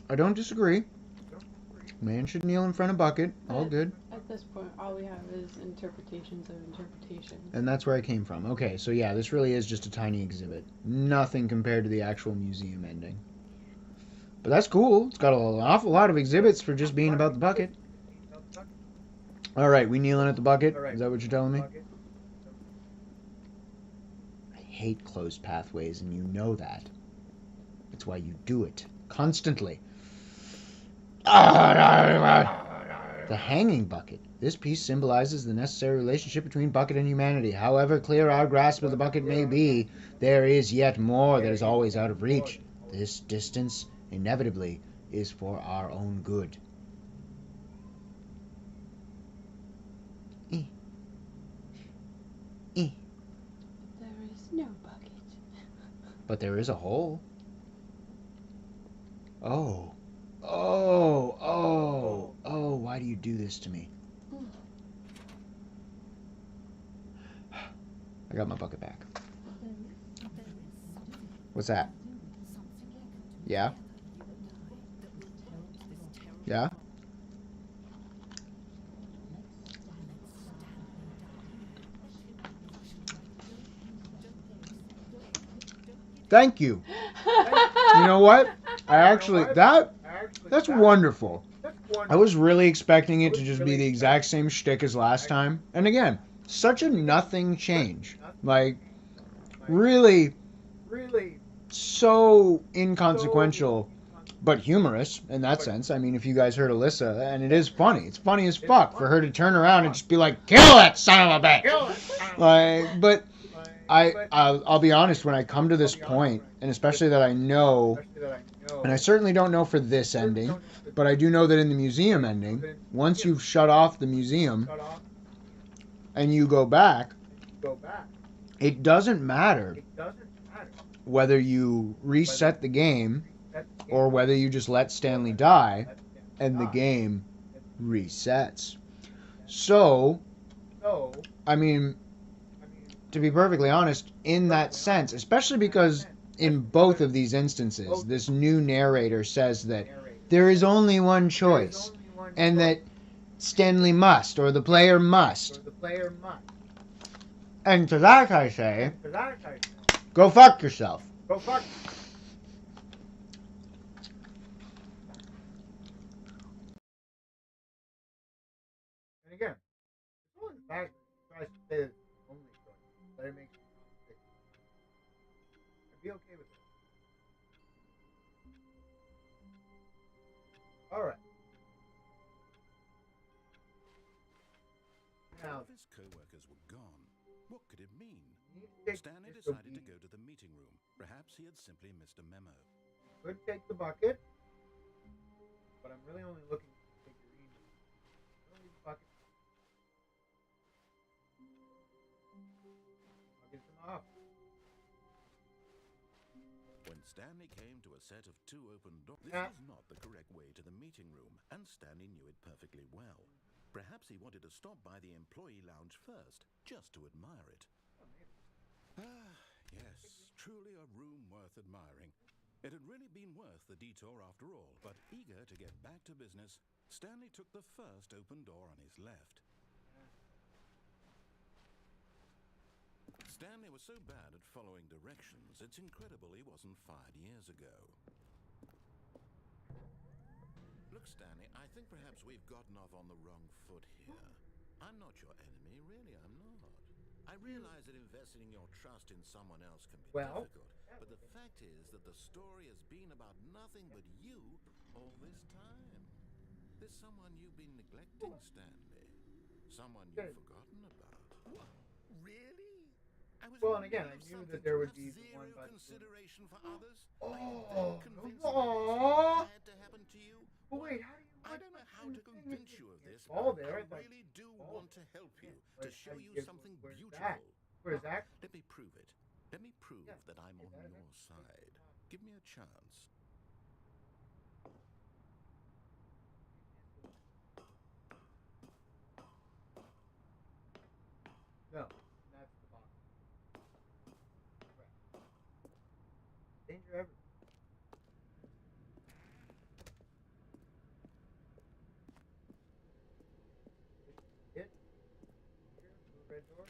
I don't disagree. Man should kneel in front of bucket. All good. At this point, all we have is interpretations of interpretations. And that's where I came from. Okay, so yeah, this really is just a tiny exhibit. Nothing compared to the actual museum ending. But that's cool. It's got an awful lot of exhibits for just being about the bucket. All right, we kneeling at the bucket? Is that what you're telling me? I hate closed pathways, and you know that. That's why you do it. Constantly. The hanging bucket. This piece symbolizes the necessary relationship between bucket and humanity. However clear our grasp of the bucket may be, there is yet more that is always out of reach. This distance, inevitably, is for our own good. Eh. There is no bucket. But there is a hole. Oh. Oh. Oh. Oh, why do you do this to me? I got my bucket back. What's that? Yeah? Yeah? Thank you. You know what? That's wonderful. I was really expecting it to just be the exact same shtick as last time. And again, such a nothing change. Like, really so inconsequential, but humorous in that sense. I mean, if you guys heard Alyssa, and it is funny. It's funny as fuck for her to turn around and just be like, "Kill that son of a bitch!" Like, but I'll be honest, when I come to this point, and especially that I know, and I certainly don't know for this ending, but I do know that in the museum ending, once you've shut off the museum and you go back, it doesn't matter whether you reset the game or whether you just let Stanley die and the game resets. So, I mean, to be perfectly honest, in that sense, especially because in both of these instances, this new narrator says that there is only one choice and that Stanley must, or the player must. And to that I say, go fuck yourself. And again, it's only the fact that he tries to say that it's the only choice that it makes me sick. I'd be okay with it. Alright. All Now, of his co-workers were gone. What could it mean? you need to take Stanley this decided to obedience. go to the meeting room. Perhaps he had simply missed a memo. Could take the bucket, but I'm really only looking to take your email. I don't need the bucket. I'll get them off. When Stanley came to a set of two open doors, this Yeah. was not the correct way to the meeting room, and Stanley knew it perfectly well. Perhaps he wanted to stop by the employee lounge first, just to admire it. Ah, yes, truly a room worth admiring. It had really been worth the detour after all, but eager to get back to business, Stanley took the first open door on his left. Stanley was so bad at following directions, it's incredible he wasn't fired years ago. Look, Stanley, I think perhaps we've gotten off on the wrong foot here. I'm not your enemy, really, I'm not. I realize that investing your trust in someone else can be difficult, but the fact is that the story has been about nothing but you all this time. There's someone you've been neglecting, Stanley. Someone you've forgotten about. What? Really? Well, and again, I knew that there would be the one zero by consideration for others. Oh, Convinced no. that had to happen to you? But wait, how do you? I don't know how to convince you of this, all but there. I really do want to help you, to show you something beautiful. Where's that? Let me prove it. Let me prove that I'm on your side. Give me a chance. No, that's the box. Correct. Danger everywhere. Hit. Here, red door.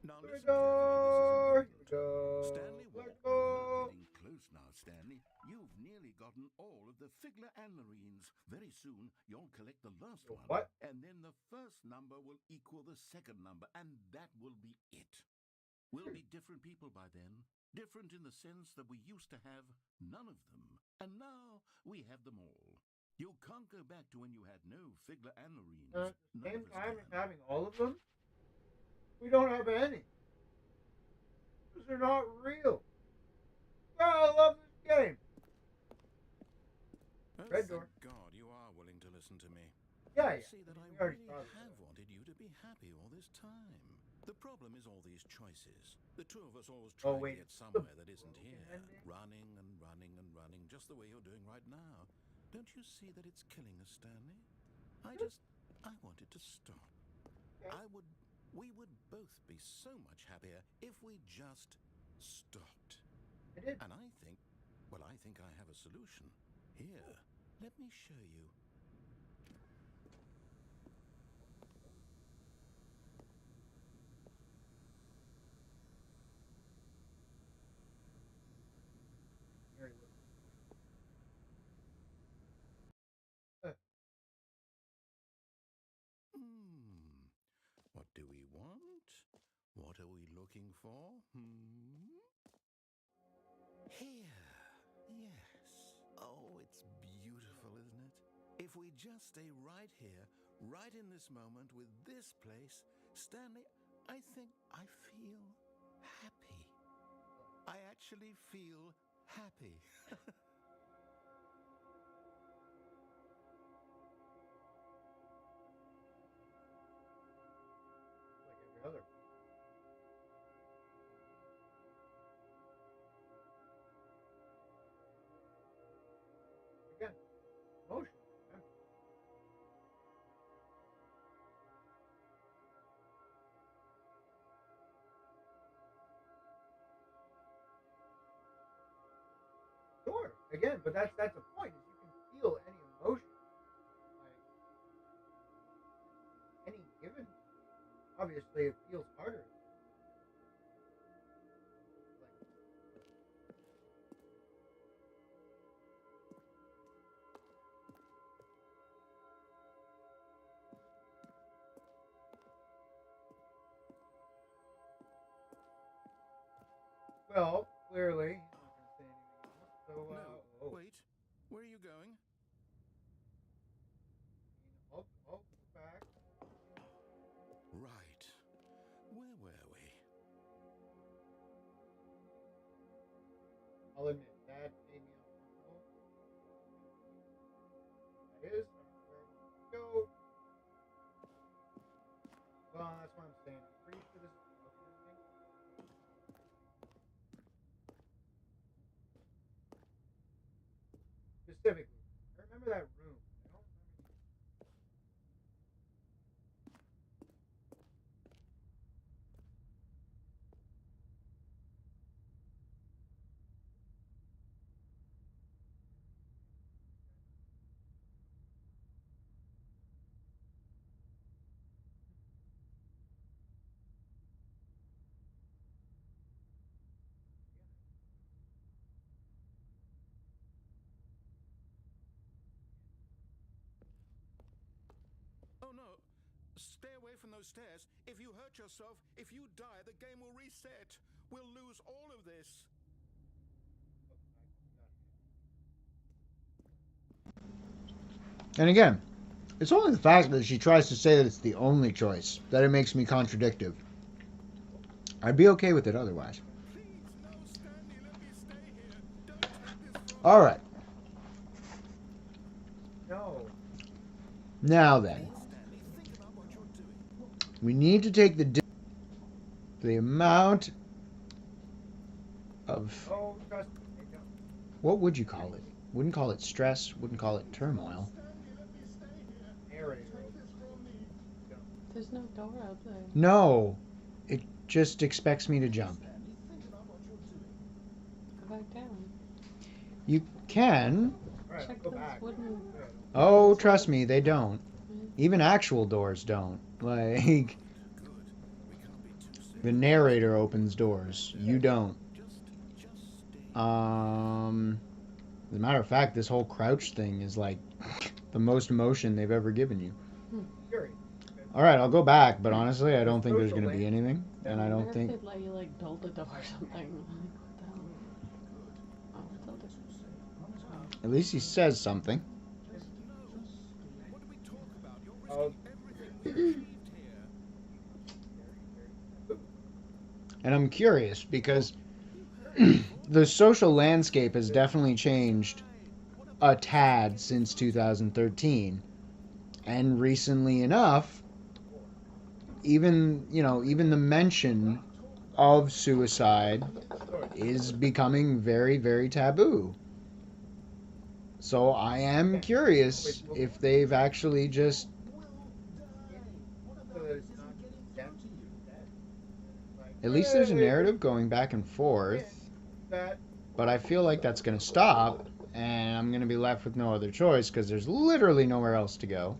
Now Red listen door. carefully, this is important. Here we go. Stanley Red walked. door. Getting close now, Stanley. You've nearly gotten all of the Figler and Marines. Very soon, you'll collect the last one. What? And then the first number will equal the second number, and that will be it. We'll be different people by then. Different in the sense that we used to have none of them. And now we have them all. You can't go back to when you had no Figler and Marines. At the None same of us time can. as having all of them, we don't have any. Because they're not real. God, I love this game. Oh, Red thank door. God you are willing to listen to me. Yeah, yeah. See that I We already really saw have this. wanted you to be happy all this time. The problem is all these choices. The two of us always Oh, trying wait, to get it's the somewhere that isn't broken here. ending? Running and running and running, just the way you're doing right now. Don't you see that it's killing us, Stanley? I wanted to stop. We would both be so much happier if we just stopped. I did. And I think I have a solution. Here, let me show you. Very little. What do we want? What are we looking for? Here. Yes. Oh, it's beautiful, isn't it? If we just stay right here, right in this moment with this place, Stanley, I think I feel happy. I actually feel happy. Like every other. Again, emotion. Yeah. Sure. Again, but that's the point. Is you can feel any emotion, like any given. Obviously, it feels harder. Like, well, clearly, he's not going to say anything else. So, No, wait. Where are you going? I'll go back. Right. Where were we? I'll admit that made me uncomfortable. That is where I want to go. Well, that's what I'm saying. I'm pretty sure this is the broken ending. Specifically, I remember that room. I don't remember. Oh no! Stay away from those stairs. If you hurt yourself, if you die, the game will reset. We'll lose all of this. And again, it's only the fact that she tries to say that it's the only choice that it makes me contradictive. I'd be okay with it otherwise. Please, no, Stanley, let me stay here. Don't take this from All right. No. Now then, me. Stanley, think about what you're doing. we need to take the amount of, Oh, trust me, they don't. what would you call it? Wouldn't call it stress, wouldn't call it turmoil. Narrator. There's no door out there. No, it just expects me to jump. Go back down. You can. Alright, Check go those back. wooden. Oh, trust me, they don't. Even actual doors don't. Like, Good. We cannot be too soon. the narrator opens doors. You don't. Just stay. As a matter of fact, this whole crouch thing is like the most motion they've ever given you. Curious. All right, I'll go back, but honestly, I don't think there's going to be anything, and I wonder don't if think. they'd let you like dull the door or something. Like, what the hell? Oh, it's all different. At least he says something. What did we talk about? You're Oh. risking everything we achieved here. And I'm curious because the social landscape has definitely changed a tad since 2013. And recently enough, even the mention of suicide is becoming very, very taboo. So I am curious if they've actually just... So that it's not death. Like, At least there's a hey, narrative going back and forth. that But I feel like that's going to stop, and I'm going to be left with no other choice because there's literally nowhere else to go.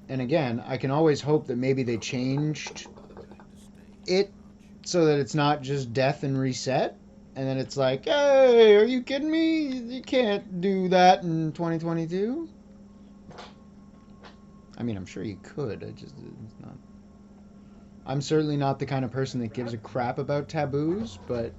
And again, I can always hope that maybe they changed it so that it's not just death and reset. And then it's like, hey, are you kidding me? You can't do that in 2022. I mean, I'm sure you could. It's not. I'm certainly not the kind of person that gives a crap about taboos, but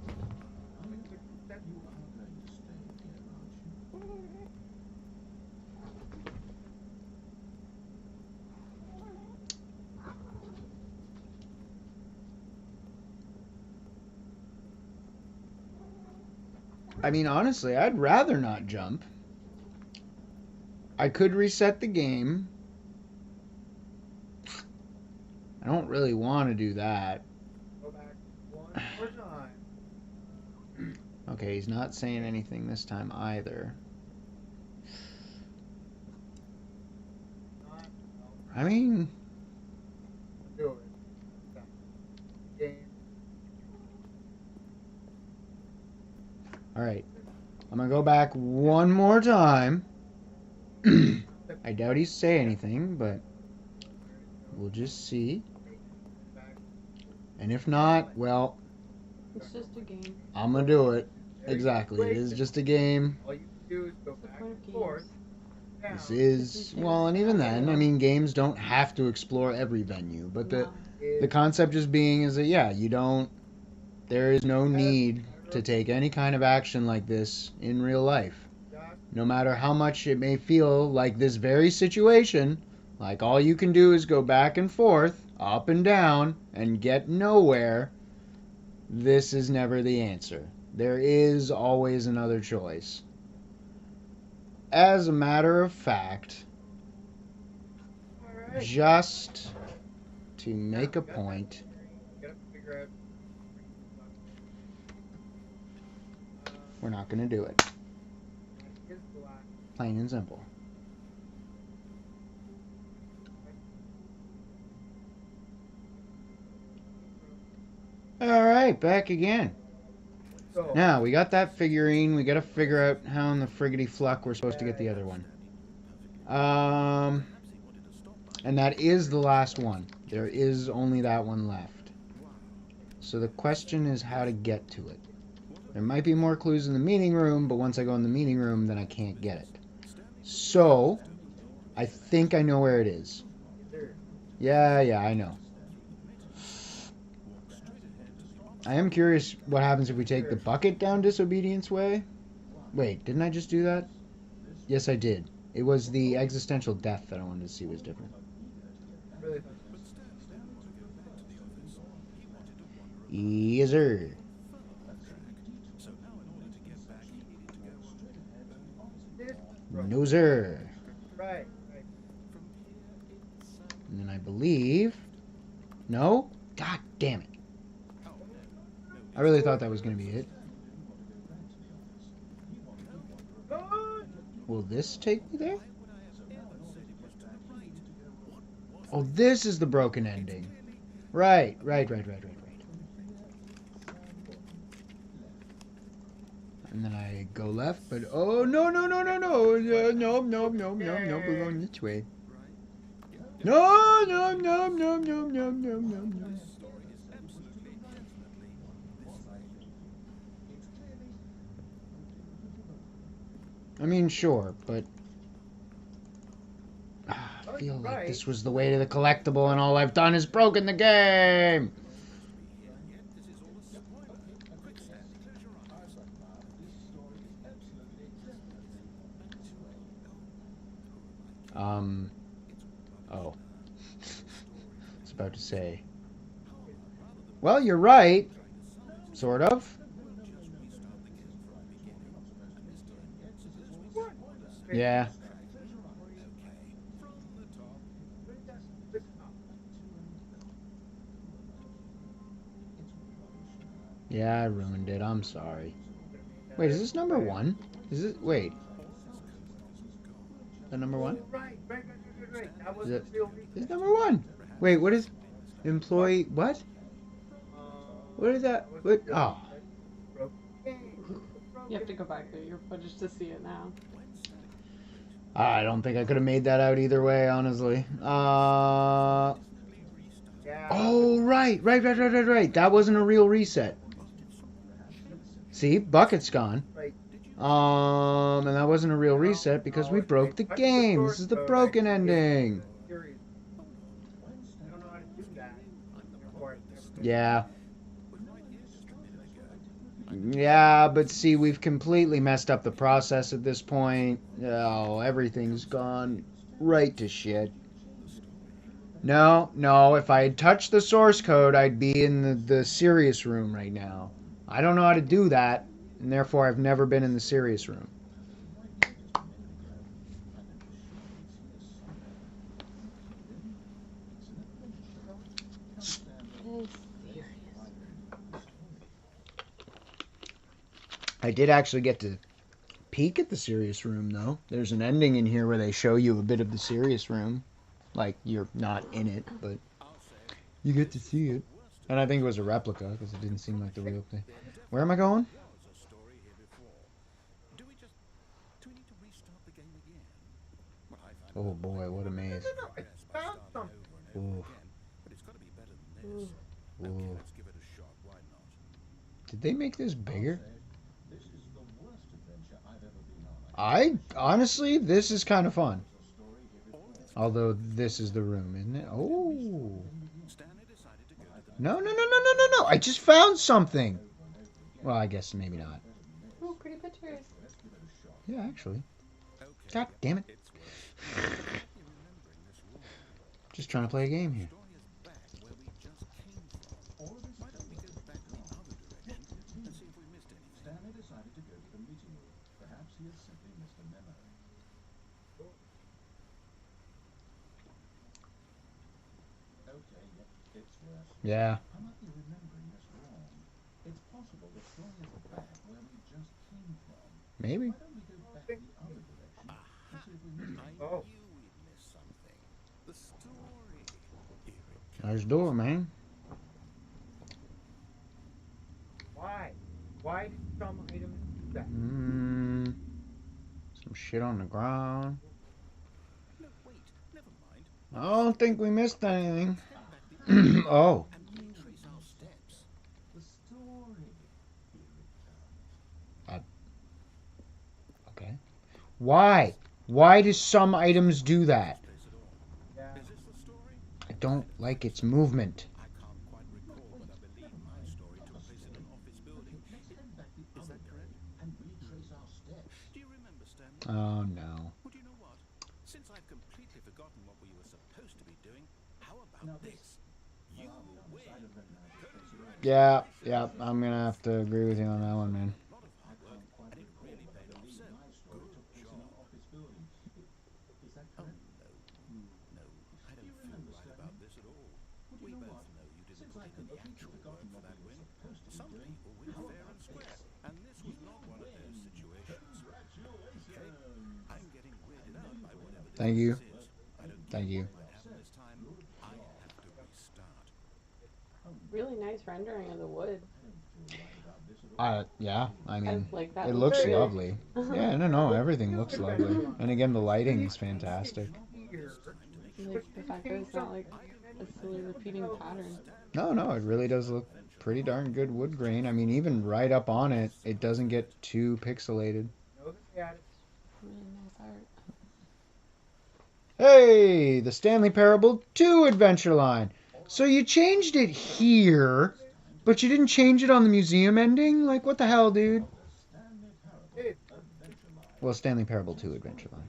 I mean, honestly, I'd rather not jump. I could reset the game. I don't really want to do that. go back one more time. Okay, he's not saying anything this time either. I mean, Do it. Game. alright. I'm gonna go back one more time. I doubt he's say anything, but we'll just see. And if not, well, It's just a game. I'm gonna do it. Exactly. It is just a game. All you can do is go What's the back point and of forth. games? Down. This is, well, and even then, I mean, games don't have to explore every venue, but No. the concept just being is that, yeah, there is no need to take any kind of action like this in real life. No matter how much it may feel like this very situation, like all you can do is go back and forth, up and down, and get nowhere, this is never the answer. There is always another choice. As a matter of fact, Alright. just to make a point, Gotta figure out. we're not going to do it. Here's the last. Plain and simple. Alright, back again. So, Now, we got that figurine. We got to figure out how in the friggity fluck we're supposed to get the other one. And that is the last one. There is only that one left. So the question is how to get to it. There might be more clues in the meeting room, but once I go in the meeting room, then I can't get it. So, I think I know where it is. Yeah, I know. I am curious what happens if we take the bucket down Disobedience Way. Wait, didn't I just do that? Yes, I did. It was the existential death that I wanted to see was different. really Yes, sir. No, sir. right. And then I believe... No? God damn it. I really thought that was going to be it. Will this take me there? Oh, this is the broken ending. Right. And then I go left, but oh no, we're going this way. No. I mean, sure, but I feel like this was the way to the collectible, and all I've done is broken the game. Oh. I was about to say. Well, you're right. Sort of. Yeah. Yeah, I ruined it. I'm sorry. Wait, is this number one? Is it? Wait. The number one? Oh, right. That Is was it? the real reason. It's number one. Wait, what is employee? What? Uh, What is that? that was What? the real Oh, reason. Broke the game. You have to go back to your footage to see it now. I don't think I could have made that out either way, honestly. Yeah. Oh, right. That wasn't a real reset. See, bucket's gone. Right. And that wasn't a real reset because we broke the game. This is the broken ending. Serious. I don't know how to do that. Therefore, I've never been- Yeah. Yeah, but see, we've completely messed up the process at this point. Oh, everything's gone right to shit. No, if I had touched the source code, I'd be in the serious room right now. I don't know how to do that, and therefore I've never been in the serious room. I did actually get to peek at the serious room, though. There's an ending in here where they show you a bit of the serious room. Like, you're not in it, but you get to see it. And I think it was a replica, because it didn't seem like the real thing. Where am I going? Oh boy, what a maze. No, I found something. Ooh. Ooh. Did they make this bigger? Honestly, this is kind of fun. Although this is the room, isn't it? Oh. No. I just found something. Well, I guess maybe not. Oh, pretty pictures. Yeah, actually. God damn it. Just trying to play a game here. Yeah. Maybe. Oh. There's the door, man. Why? Why did some items do that? Some shit on the ground. I don't think we missed anything. Oh. Okay. Why? Why do some items do that? Yeah. I don't like its movement. Oh no. Well, do you know what? Since I've completely forgotten what we were supposed to be doing, how about this? You win. Yeah, I'm gonna have to agree with you on that one, man. A lot of hard work, and it really paid off. So, good job. Oh, no, I don't feel right about this at all. We both know you didn't put in the actual work for that win. Some people win fair and square, and this was not one of those situations. Okay, I'm getting weirded out by whatever this Thank you. is. I don't know Thank you. what happened this time. I have to restart. Really nice rendering of the wood. Yeah, I mean, Like that it looks looks real. lovely. Yeah, no, everything looks lovely. And again, the lighting is fantastic. Here. Like the fact that it's not like a silly repeating pattern. No, it really does look pretty darn good wood grain. I mean, even right up on it, it doesn't get too pixelated. Know that they had it. Really nice art. Hey, the Stanley Parable 2 Adventure Line. So you changed it here, but you didn't change it on the museum ending? Like, what the hell, dude? Well, Stanley Parable 2 Adventure Line.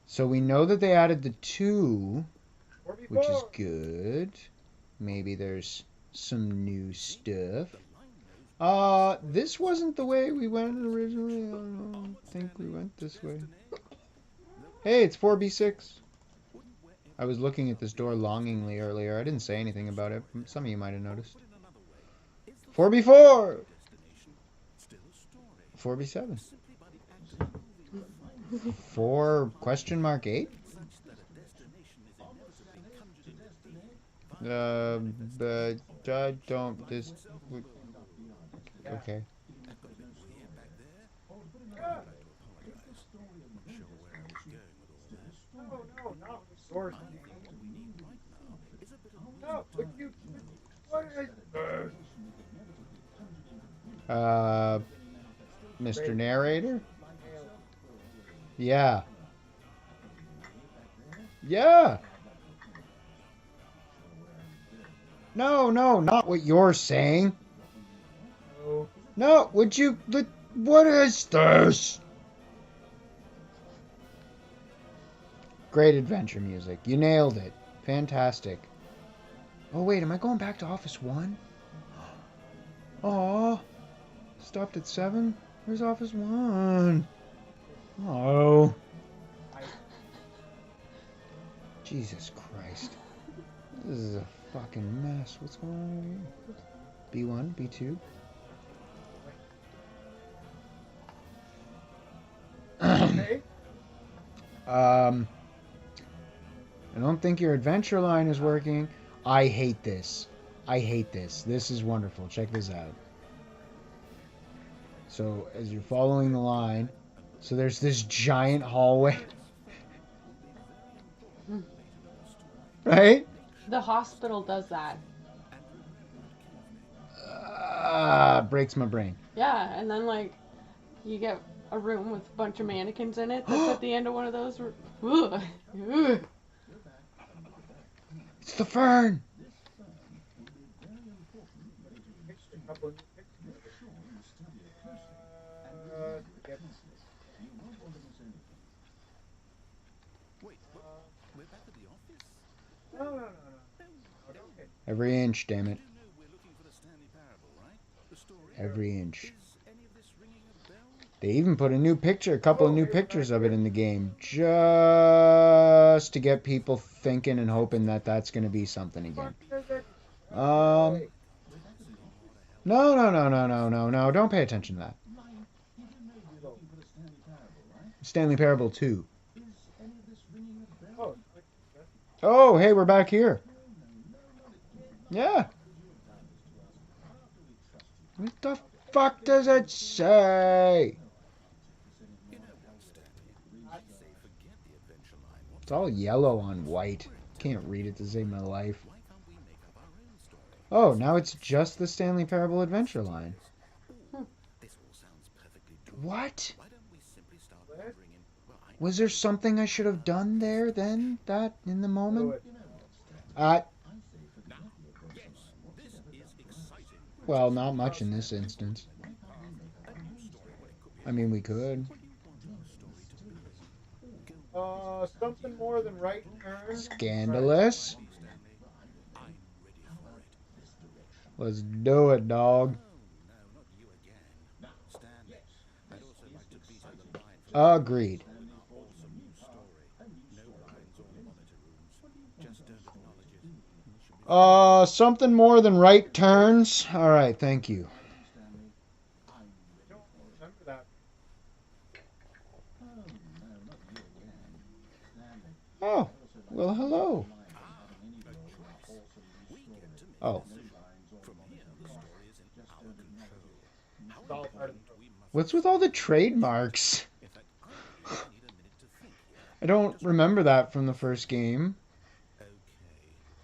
So we know that they added the 2, Or which is before. good. Maybe there's some new stuff. This wasn't the way we went originally. I don't think we went this way. Hey, it's 4B6. I was looking at this door longingly earlier. I didn't say anything about it. Some of you might have noticed. 4B4. Destination, still a story. 4B7. Simply by the act of moving the 4 question mark 8. such that a destination is inevitably conjured into being. But I don't. This. Okay. I've got a bit weird back there. I'd like to apologize. Not sure where I was going with all that. No, not with source. I think what we need right now is a bit of No, but you. What is this? Mr. Narrator? Yeah. Yeah. No, not what you're saying. No. No, would you... What is this? Great adventure music. You nailed it. Fantastic. Oh, wait, am I going back to Office 1? Aw. Stopped at 7? Where's Office 1? Oh. Jesus Christ. This is a fucking mess. What's going on here? B1, B2. Okay. I don't think your adventure line is working. I hate this. I hate this. This is wonderful. Check this out. So, as you're following the line, so there's this giant hallway. Right? The hospital does that. Breaks my brain. Yeah, and then like you get a room with a bunch of mannequins in it. That's at the end of one of those. Ugh. Ugh. It's the fern. A couple of pictures. Yep. Wait, what? We're back at the office? No. Okay. Every inch, damn it. You know we're looking for the Stanley parable, right? The story? Every inch. Is any of this ringing a bell? They even put a couple of new pictures of it in the game, just to get people thinking and hoping that that's going to be something again. No, don't pay attention to that. Stanley Parable 2. Oh, hey, we're back here. Yeah. What the fuck does it say? You know what, Stanley? I'd say forget the adventure line. What It's all yellow on white. Can't read it to save my life. Why can't we make up our own story? Oh, now it's just the Stanley Parable adventure line. This all sounds perfectly true. What? Why don't we simply start wondering in... Well, I Was there something I should have done there then? That in the moment? Do it. This is exciting. Well, not much in this instance. A new story, what it could be. I mean, we could. What do you want your story to be? Something more than right turn. Scandalous. Stanley, I'm ready for it. Let's do it, dog. No, not you again. Stanley, I'd also like to veto the line for Agreed. our awesome new story. No lines or monitor rooms. Just don't acknowledge it. Should be Something more than right turns. All right, thank you. I don't remember that. Oh, well, hello. we get to make Oh, from here. The story is in our control. How It's all part of the we must. what's with all the trademarks? In fact, I really need a minute to think here. I don't remember that from the first game. Okay,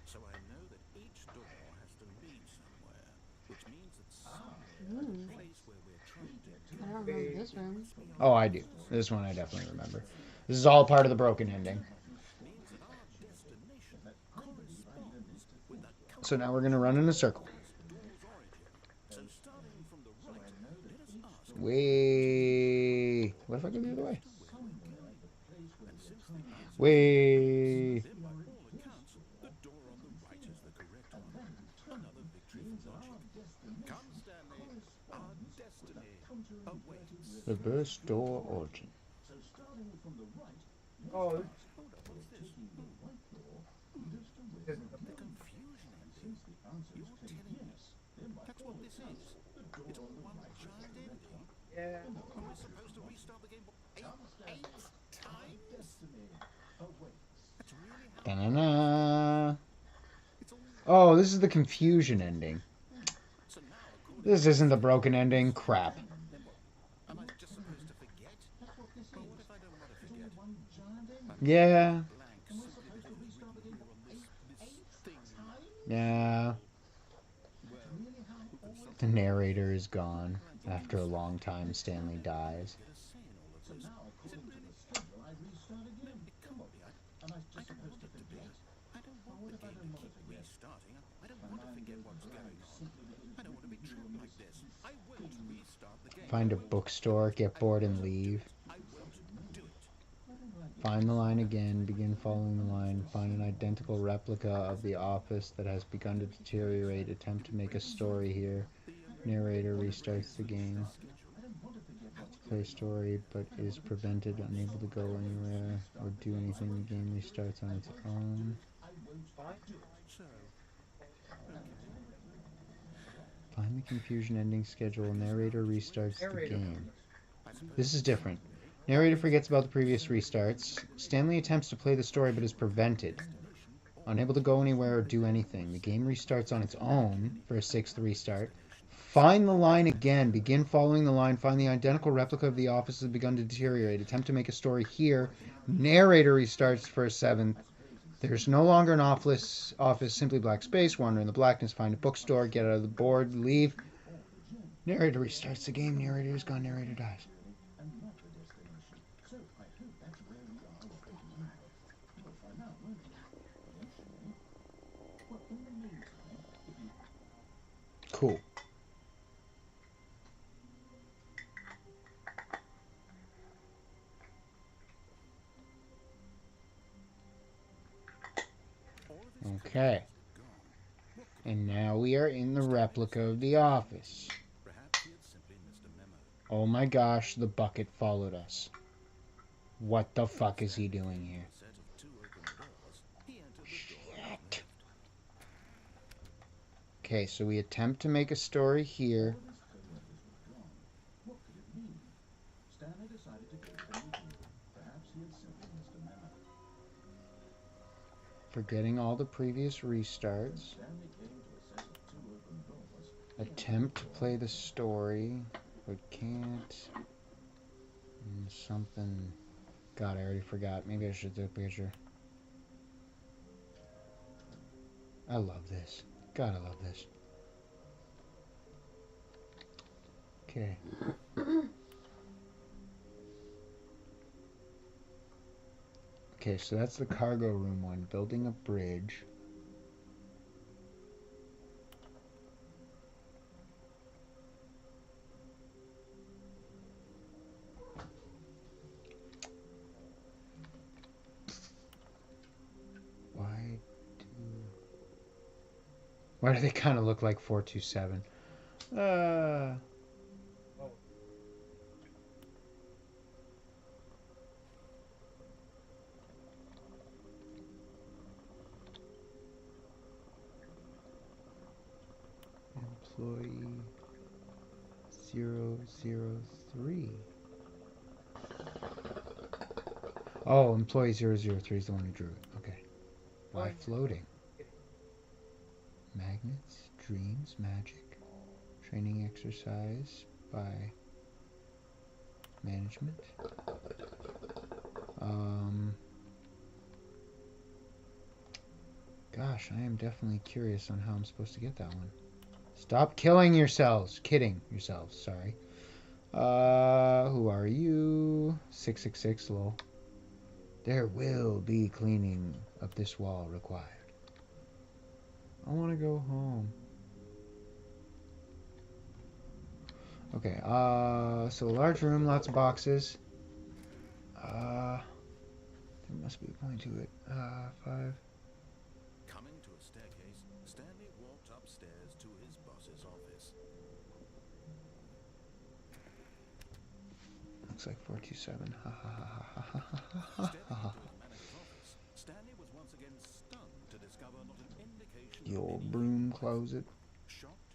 so I know that each door has to lead somewhere, which means that somewhere, the place where we're trying to do I don't remember this room. Oh, I do. This one I definitely remember. This is all part of the broken ending. means that our destination corresponds with the So now we're going to run in a circle. door's origin. So starting from the right, let us ask, Way. What if I go the other way? and since the answer Way. then by all accounts, the door on the right is the correct one. Another victory for logic. Come, Stanley, our destiny awaits. The burst door origin. Oh, Hold on, what's this? this isn't the The confusion ending. You're telling me that's what this is? It's all one giant ending. Yeah. Are we supposed to restart the game eight times? That's really how Da-na-na. it's all. Oh, this is the confusion ending. So now, according This isn't the broken ending. Crap. then what? Am I just supposed to forget? But what if I don't want to forget? Yeah. Blank simply because we're here on this thing. Yeah. Well, The narrator is gone. After a long time, Stanley dies. get a say in all of this. Is it really? No, it can't be. I don't want it to be. I don't want the game to keep restarting. I don't want to forget what's going on. I don't want to be trapped like this. I won't restart the game. Find a bookstore, get bored, and leave. I won't do it. Find the line again, begin following the line, find an identical replica of the office that has begun to deteriorate, attempt to make a story here. Narrator restarts the game. Play story, but is prevented, unable to go anywhere or do anything. The game restarts on its own. So, Find the confusion ending schedule. Narrator restarts the game. This is different. Narrator forgets about the previous restarts. Stanley attempts to play the story but is prevented. Unable to go anywhere or do anything. The game restarts on its own for a sixth restart. Find the line again. Begin following the line. Find the identical replica of the office that has begun to deteriorate. Attempt to make a story here. Narrator restarts for a seventh. There's no longer an office, simply black space. Wander in the blackness. Find a bookstore. Get out of the board. Leave. Narrator restarts the game. Narrator is gone. Narrator dies. Cool. Okay. And now we are in the replica of the office. perhaps he had simply missed a memo. Oh my gosh, the bucket followed us. What the fuck is he doing here? A set of two open doors. He entered the door. Shit. Okay, so we attempt to make a story here. Forgetting all the previous restarts. Attempt to play the story, but can't. And something. God, I already forgot. Maybe I should do a picture. I love this. God, I love this. Okay. Okay, so that's the cargo room one. Building a bridge. Why do they kind of look like 427? Employee 003. Oh, employee 003 is the one who drew it. Okay. Why floating? Magnets, dreams, magic, training exercise by management. Gosh, I am definitely curious on how I'm supposed to get that one. Stop killing yourselves. Kidding yourselves, sorry. Who are you? 666, lol. There will be cleaning of this wall required. I want to go home. Okay, so a large room, lots of boxes. There must be a point to it. 5. Coming to a staircase, Stanley walked upstairs to his boss's office. Looks like 427. Ha ha ha ha ha ha Stepping ha. into his manager's office, Stanley was once again stunned to discover not an indication The of old any broom human closet. Shocked,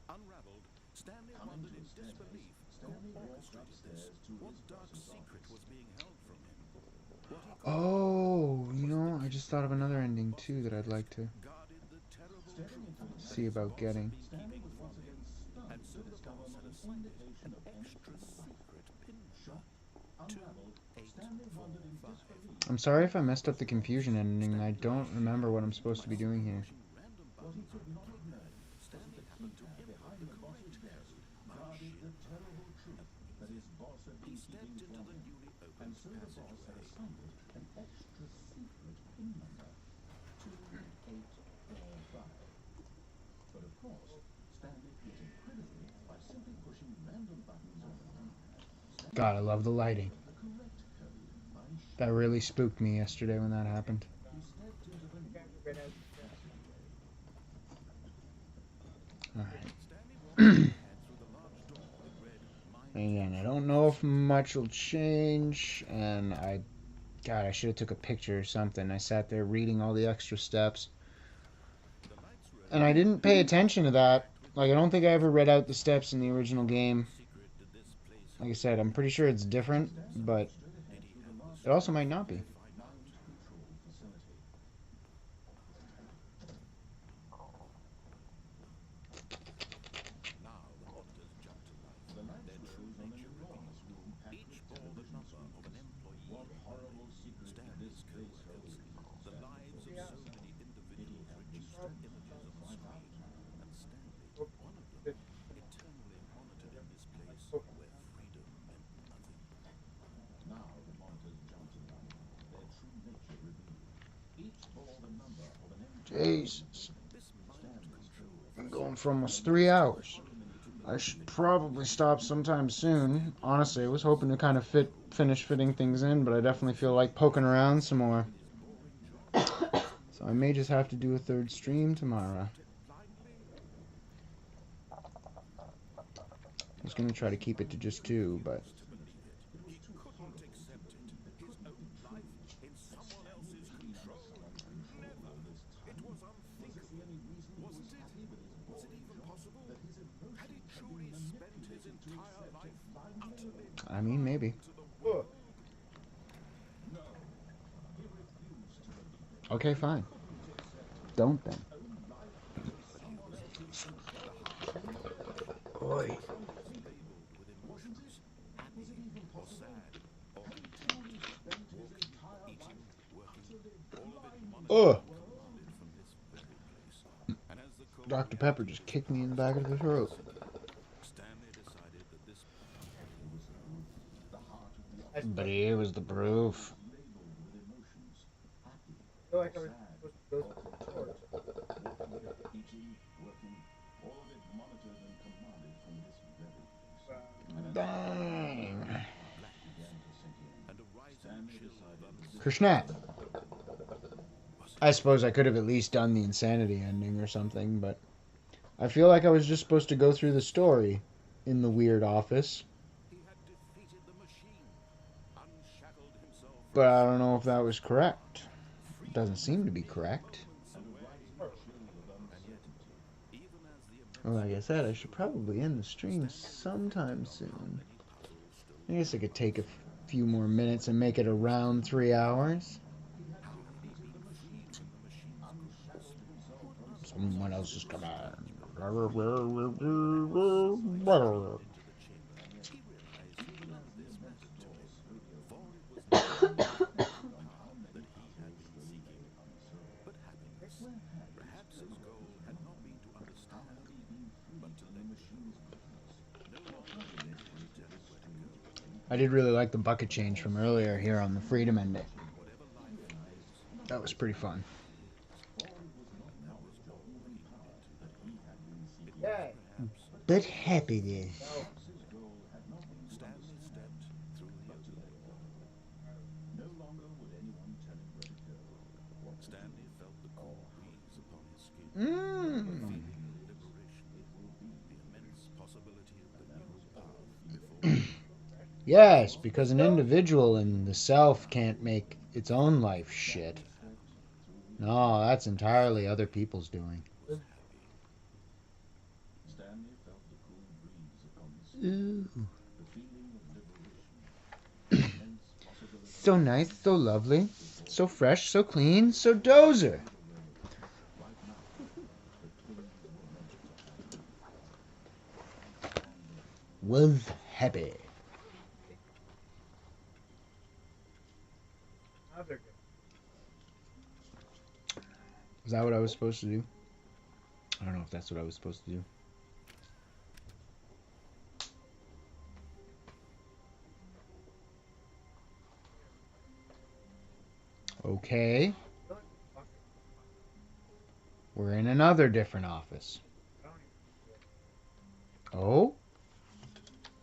unraveled, disbelief, who orchestrated this? What dark secret was being held from him? What he Oh, you know, I just thought of another ending too that I'd like to guarded the terrible truth see about getting. keeping from him. And so the boss had assigned it an extra secret pin number. 2845. I'm sorry if I messed up the confusion ending. I don't remember what I'm supposed to be doing here. Random buttons on the keypad. Stanley happened to input the correct code. My shit. He stepped into the newly opened passageway. God, I love the lighting. That really spooked me yesterday when that happened. Alright. Again, I don't know if much will change, and God, I should have took a picture or something. I sat there reading all the extra steps, and I didn't pay attention to that. Like, I don't think I ever read out the steps in the original game. Like I said, I'm pretty sure it's different, but it also might not be. Jesus. I'm going for almost 3 hours. I should probably stop sometime soon. Honestly, I was hoping to kind of finish fitting things in, but I definitely feel like poking around some more. So I may just have to do a third stream tomorrow. I was going to try to keep it to just 2, but... I mean, maybe. Okay, fine. Don't then. Boy. Ugh. Dr. Pepper just kicked me in the back of the throat. But here was the proof. Dang. Krishnat. I suppose I could have at least done the insanity ending or something, but I feel like I was just supposed to go through the story in the weird office. But I don't know if that was correct. It doesn't seem to be correct. Well, like I said, I should probably end the stream sometime soon. I guess I could take a few more minutes and make it around 3 hours. Someone else is coming. I did really like the bucket change from earlier here on the Freedom ending. That was pretty fun. But happiness. Yes, because an individual in the self can't make its own life shit. No, that's entirely other people's doing. Ooh. So nice, so lovely, so fresh, so clean, so dozer. Was happy. Another day. Is that what I was supposed to do? I don't know if that's what I was supposed to do. Okay. We're in another different office. Oh?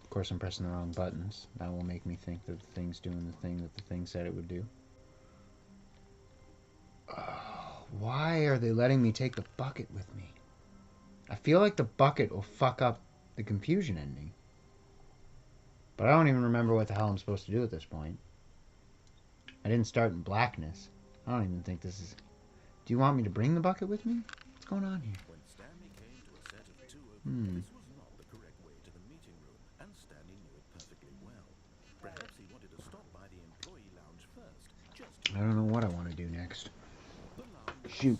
Of course I'm pressing the wrong buttons. That will make me think that the thing's doing the thing that the thing said it would do. Oh, why are they letting me take the bucket with me? I feel like the bucket will fuck up the confusion ending. But I don't even remember what the hell I'm supposed to do at this point. I didn't start in blackness. I don't even think this is... Do you want me to bring the bucket with me? What's going on here? When Stanley came to a set of two open, this was not the correct way to the meeting room, and Stanley knew it perfectly well. Perhaps he wanted to stop by the employee lounge first, just to I don't know what I want to do next. the lounge Shoot.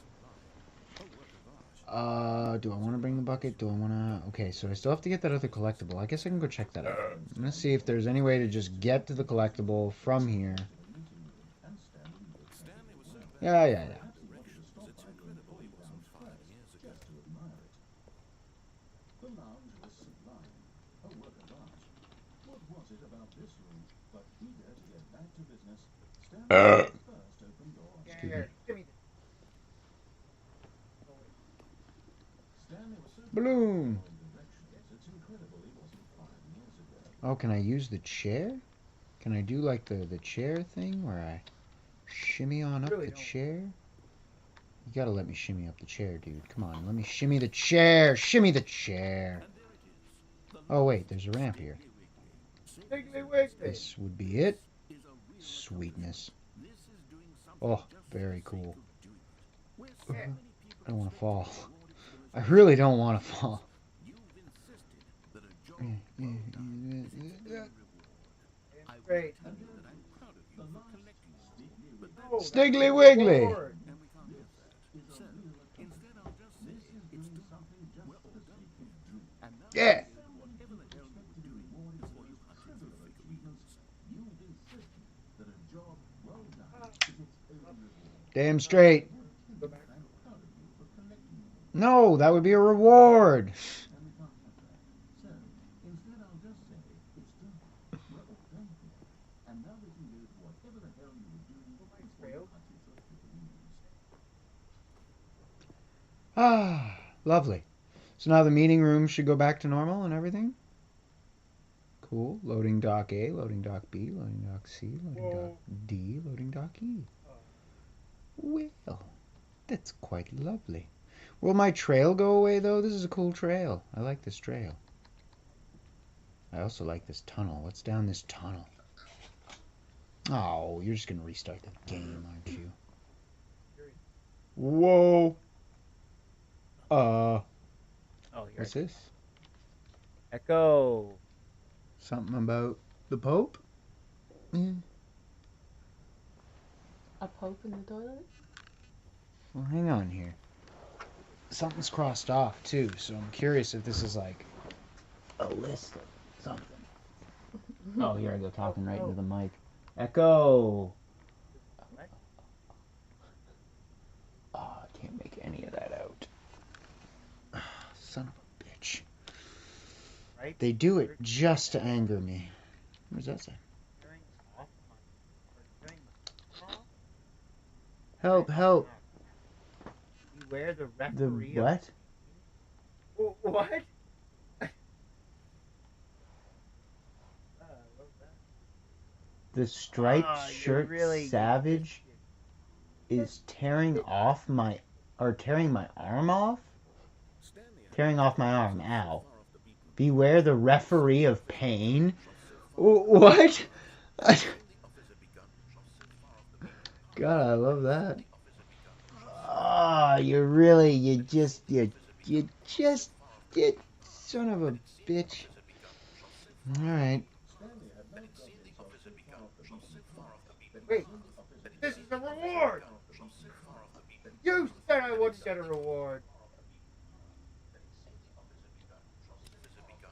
a work of art. Do I want to bring the bucket? Do I want to... Okay, so I still have to get that other collectible. I guess I can go check that out. I'm going to see if there's any way to just get to the collectible from here. Stanley was so Yeah. directions. It's incredible he wasn't 5 years ago. The lounge was sublime, a work of art. What was it about this room? But eager to get back to business, Stanley first opened doors. Here, give me this. Stanley was so Balloon. directions. It's incredible he wasn't 5 years ago. Oh, can I use the chair? Can I do like the chair thing where I shimmy on up Really the don't. chair? You gotta let me shimmy up the chair, dude. Come on, let me shimmy the chair. Shimmy the chair. And there it is. The Oh, wait, there's a ramp here. Wiggly wiggly. This would be it. is a real Sweetness. This is doing something Oh, just very for the sake cool. of doing it. Where so many people I don't want to expect fall. rewarded for I the really don't want to fall. You've insisted that a job well done is its own reward. I will Great. tell you that I'm proud of you for collecting it. But Oh, that's Stiggly Wiggly. Lord. and we can't have that. So instead I'll just say it's done. We're all done. And now Yeah. whatever the hell you were doing before you hunted for figurines. You've insisted that a job well done is its own reward. Damn straight. Go back. I'm proud of you for collecting them. No, that would be a reward. And we can't have that. So, instead I'll just say, it's done. We're all done here. And now we can go to whatever the hell you were doing before you failed. hunted for figurines. Ah, lovely. So now the meeting room should go back to normal and everything? Cool. Loading dock A, loading dock B, loading dock C, loading dock Whoa. D, loading dock E. Well, that's quite lovely. Will my trail go away, though? This is a cool trail. I like this trail. I also like this tunnel. What's down this tunnel? Oh, you're just going to restart the game, aren't you? Whoa. Oh, you're What's this? Echo. Something about the Pope? Yeah. A pope in the toilet? Well, hang on here. Something's crossed off, too, so I'm curious if this is like a list of something. Oh, here I go talking right into the mic. Echo! Oh, I can't make any of that out. Son of a bitch. Right? They do it just to anger me. What does that say? Turning off or turning off? Help, help. Beware the The referee. of- what? What? What was that? The striped Ah, you're shirt really- savage is tearing off my, or tearing my arm off? Stanley had Tearing off my arm, so ow. far off the beaten Beware the referee of pain? What? the officer begun just so far off the beaten path. God, I love that. The officer begun Oh, you son of a bitch. All right. Stanley had no goggles or so far off the beaten path that he Wait, couldn't offer his this is a mate reward! You said I wouldn't get a reward.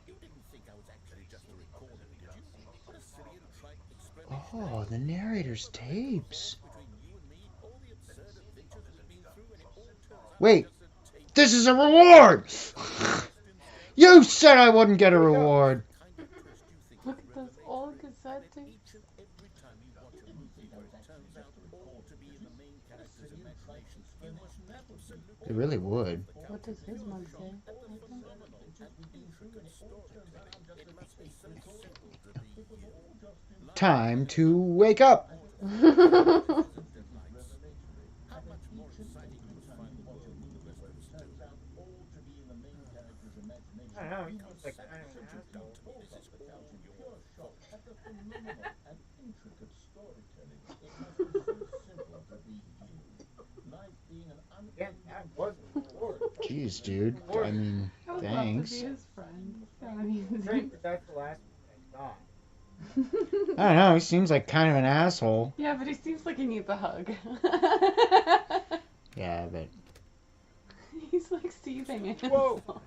You didn't think I was actually just a recorder, did you? What a silly and trite explanation. Oh, the narrator's tapes. Between you and me, all the absurd adventures we've been through, and it all turns out Wait, just a tape. this is a reward! You said I wouldn't get a reward. Kind of twist you think Look is at those relevant, old cassette tapes. each and every time you watch a movie where it turns out all to be in the main character's imagination, you must absolutely It really would. What does his mug say? Time to wake up. How much more exciting you would find watching the rest of us do. I don't know, he seems like kind of an asshole. Yeah, that was a reward. Jeez, dude. I mean, I would thanks. love to be his friend. That would be Great, but that's the last one I got. I don't know. He seems like kind of an asshole. Yeah, but he seems like he needs a hug. Yeah, but He's like seething in Whoa. himself.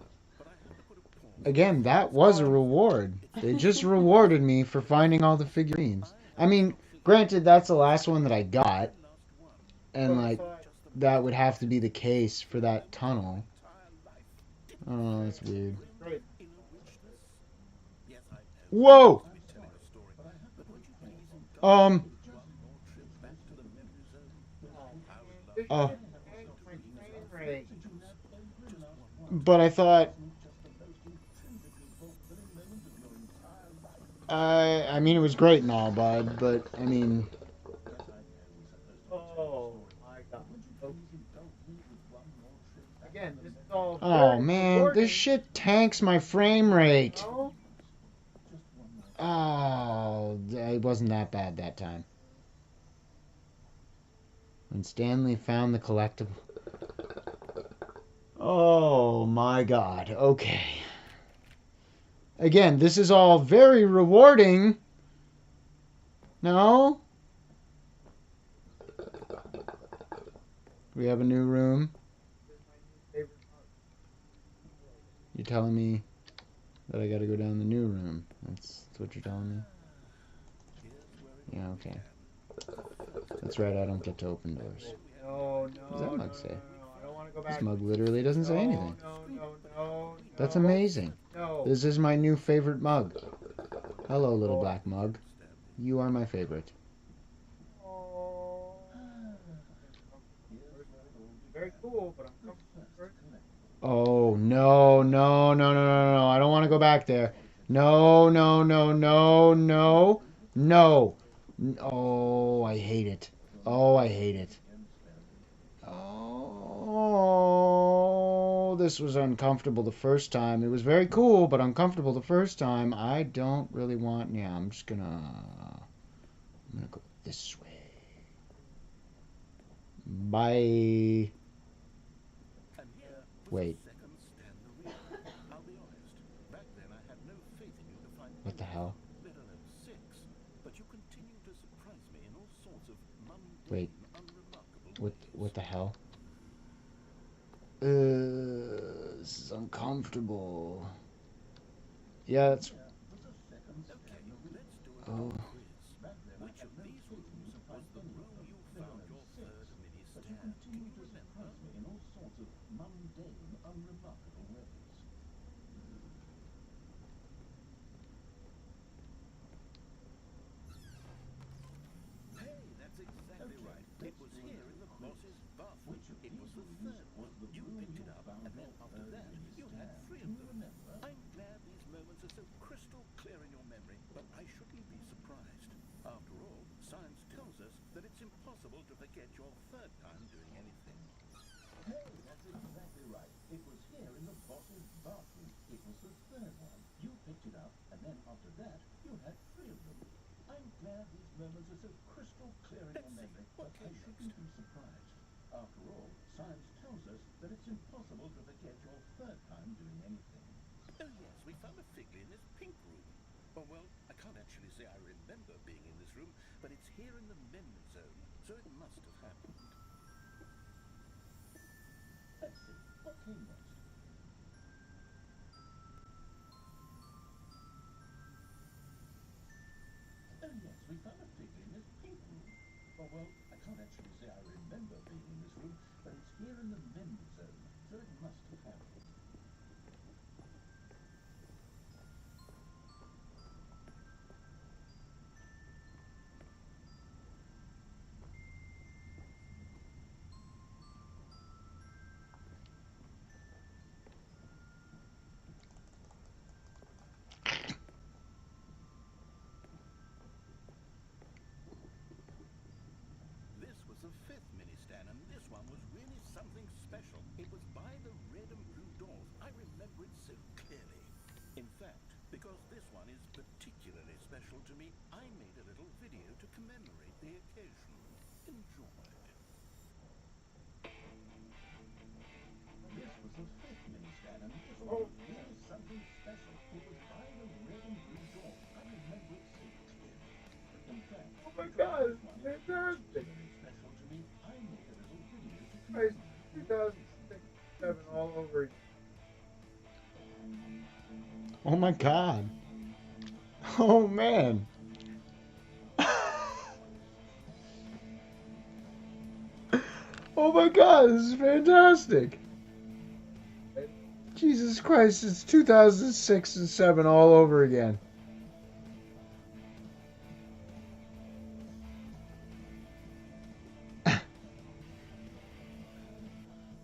again, that was a reward. They just rewarded me for finding all the figurines. I mean, granted, that's the last one that I got, and like that would have to be the case for that tunnel. Oh, that's weird. Great. Whoa! This Oh. shit tanks my frame rate. But I thought, I mean, it was great and all, bud, but I mean, Oh my god. Okay. Again, this is all oh very man, rewarding, this shit tanks my frame rate. you know? Oh, it wasn't that bad that time. When Stanley found the collectible. Oh my god, okay. Again, this is all very rewarding. No? We have a new room. Favorite You're telling me that I gotta go down the new room. That's what you're telling me? Yeah, okay. That's right, I don't get to open doors. No, What does that mug say? no, I don't want to go back. This mug literally doesn't say anything. No. That's amazing. No. This is my new favorite mug. Hello, little Oh. black mug. You are my favorite. Oh. Very cool, but I'm comfortable first. Oh, no, no, no, no, no, no. I don't want to go back there. No, no, no, no, no, no. Oh, I hate it. Oh, I hate it. Oh, this was uncomfortable the first time. It was very cool, but uncomfortable the first time. I don't really want... Yeah, I'm gonna go this way. Bye. Wait. I'll be honest. Back then I had no faith in you to find What the hell? let alone six. But you continue to surprise me in all sorts of mundane, Wait. unremarkable What the hell? This is uncomfortable. Yeah, that's... Oh. Which of these rooms was the room you found your third mini stand? Can you remember? in all sorts of mundane, unremarkable ways. Hey, that's exactly right. It was here in the boss's bathroom. It was the third one. You picked it up, and then after that, you had three of them. I'm glad these moments are so crystal clear in your memory, but I shouldn't be surprised. After all, science tells us that it's impossible to forget your third time doing anything. Hey, that's exactly right. It was here in the boss's bathroom. It was the third one. You picked it up, and then after that, you had three of them. I'm glad these moments are so crystal clear in your memory, but I shouldn't be surprised. After all, science tells us that it's impossible to forget your third time doing anything. Oh yes, we found a figure in this pink room. Oh, well, I can't actually say I remember being in this room, but it's here in the memory zone, so it must have happened. Let's see. What came next? Oh yes, we found a figure in this pink room. Oh well, I can't actually say I remember being in this room, but it's here in the memory zone, so it must have happened. This was the 5th mini-stan, and this one was really something special. It was by the red and blue doors. I remember it so clearly. In fact, because this one is particularly special to me, I made a little video to commemorate the occasion. Enjoy. This was the 5th mini-stan, and this one was really something special. It was by the red and blue doors. I remember it so clearly. In fact, Oh my because God, this it's one is fantastic. particularly special to me, I made a little video to Guys, commemorate the 2006, 7 all over again. Oh my god. Oh man. Oh my god, this is fantastic. Jesus Christ, it's 2006 and 7 all over again.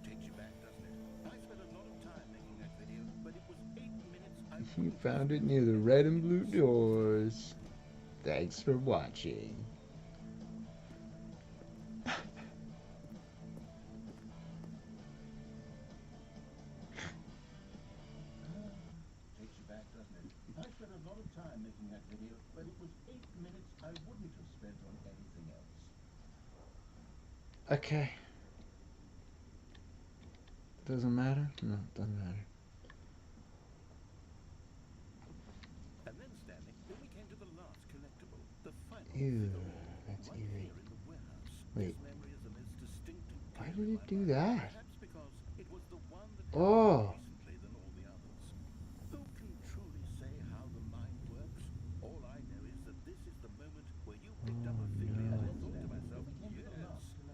Takes you back, doesn't it? I spent a lot of time making that video, but it was 8 minutes I You wouldn't found have it near the red and blue doors. Thanks for watching. Takes you back, doesn't it? I spent a lot of time making that video, but it was 8 minutes I wouldn't have spent on anything else. Okay. Doesn't matter? No, it doesn't matter. And then, Stanley, when we came to the last collectible, the final Ew, figure of all, that's right eerie. here in the warehouse. Wait. This memory is the most distinct and Why clear did in it my do mind. that? Perhaps because it was the one that Oh. happened more recently than all the others. Who can truly say how the mind works? All I know is that this is the moment where you picked up a figure and I thought to myself, yes,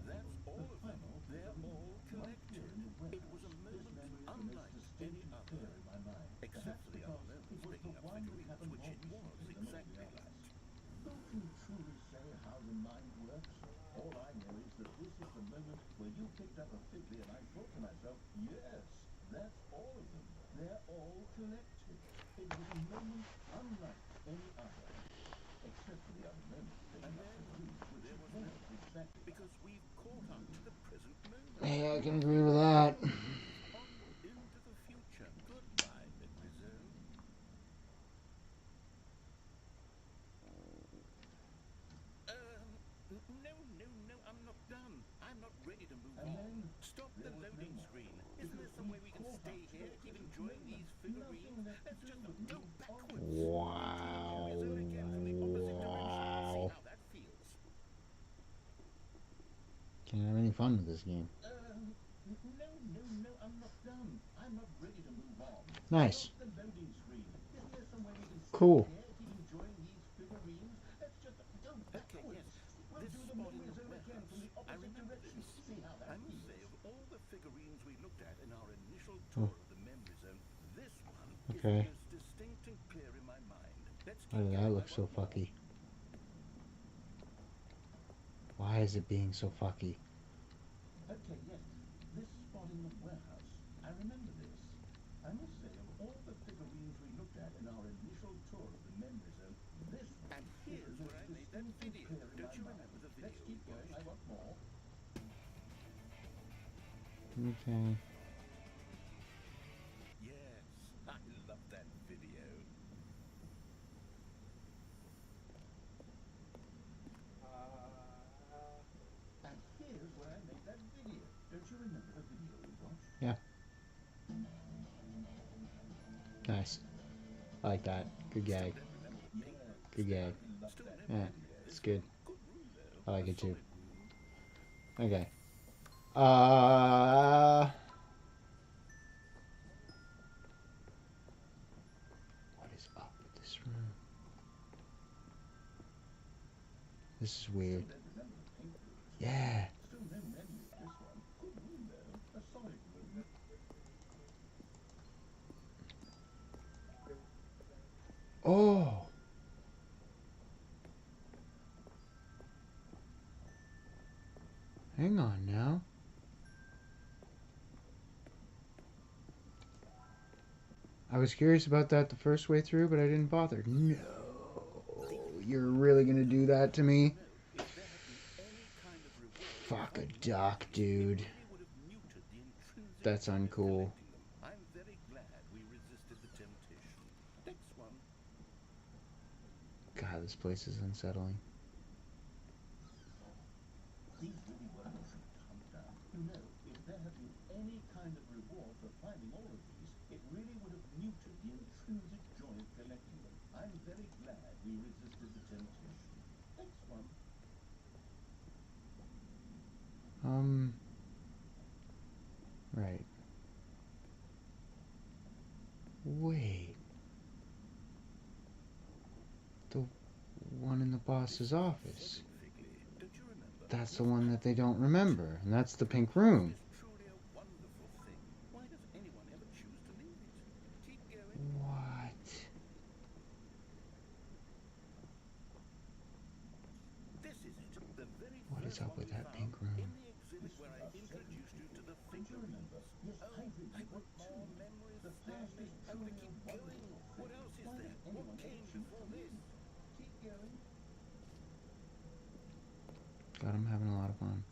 that's all of them. They're all connected. It was a moment unlike any other. Except for the other moments picking up figurines, which it was exactly like. Who can truly say how the mind works? All I know is that this is the moment where you picked up a figure and I thought to myself, yes, that's all of them. They're all connected. It was a moment unlike any other. Except for the other moments picking up figurines, which There it was was no, exactly because we've caught up to the present moment. Yeah, I can agree with that. Onward into the future. Goodbye, memory zone. No, I'm not done. I'm not ready to move And on. then Stop the there was loading no more, screen. Isn't there because some way we we can caught stay up to here, the keep present enjoying moment. these Nothing figurines? left to Let's just do but go move backwards. Wow. Into the memory zone again from the opposite direction. See Wow. how that feels. Can't have any fun with this game. No, I'm not done. I'm not ready to move on. Nice. Stop the loading screen. Isn't there some way we can stay Cool. here, keep enjoying these figurines? Let's just go Okay, backwards. yes. We'll This do the spot in memory the zone again from the warehouse. I opposite remember direction. this. See how that I must feels. say, of all the figurines we looked at in our initial tour of the memory zone, this one is Okay. the most distinct and clear in my mind. Let's Why keep did that going. look so fucky? Why is it being so fucky? Okay, yes. This spot in the warehouse. I remember this. I must say, of all the figurines we looked at in our initial tour of the memory zone, this one And is here's the where most I made that distinct and video. clear in Don't my you mind. remember the video Let's keep we going. watched? I want more. Okay. Yes, I love that video. And here's where I made that video. Don't you remember the video we watched? Yeah. Nice. I like that. Good gag. Still don't remember the Good gag. Yeah, it's good. I like it too. Okay. What is up with this room? This is weird. Yeah. Oh. Hang on now. I was curious about that the first way through, but I didn't bother. No. You're really gonna do that to me? Fuck a duck, dude. That's uncool. I'm very glad we resisted the temptation. Next one. God, this place is unsettling. These really were an awesome countdown. You know, if there had been any kind of reward for finding all of these, it really would have muted the intrinsic joy of collecting them. I'm very glad we resisted the temptation. Next one. Right. Wait. The one in the boss's office. That's the one that they don't remember, and that's the pink room. Truly a wonderful thing. Why does anyone ever choose to leave it? Keep going. What? This is it. The very What is first up one with we that found pink room? in the exhibit where I introduced you to the figurines. Oh, I want more memories, Stanley. I want to keep going. What else is there? What came before this? Keep going. God, I'm having a lot of fun.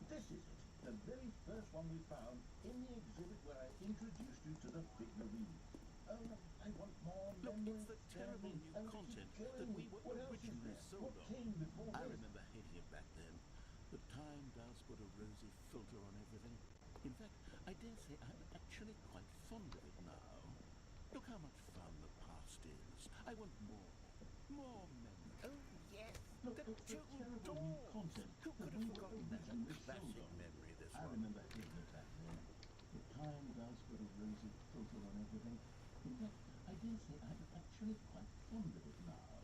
This is it. The very first one we found in the exhibit where I introduced you to the figurines. Oh, I want more Look, memories. it's the terrible new content that we were originally sold on. Came before I this? remember hating it back then. But time does put a rosy filter on everything. In fact, I dare say I'm actually quite fond of it now. Look how much fun the past is. I want more. More memory. Oh, yes. Look, The it's the children's terrible new dolls. content Who that could we have were forgotten that? A originally classic sold on. memory, this I one. remember hating it back then. But time does put a rosy filter on everything. In fact, I dare say I'm actually quite fond of it now.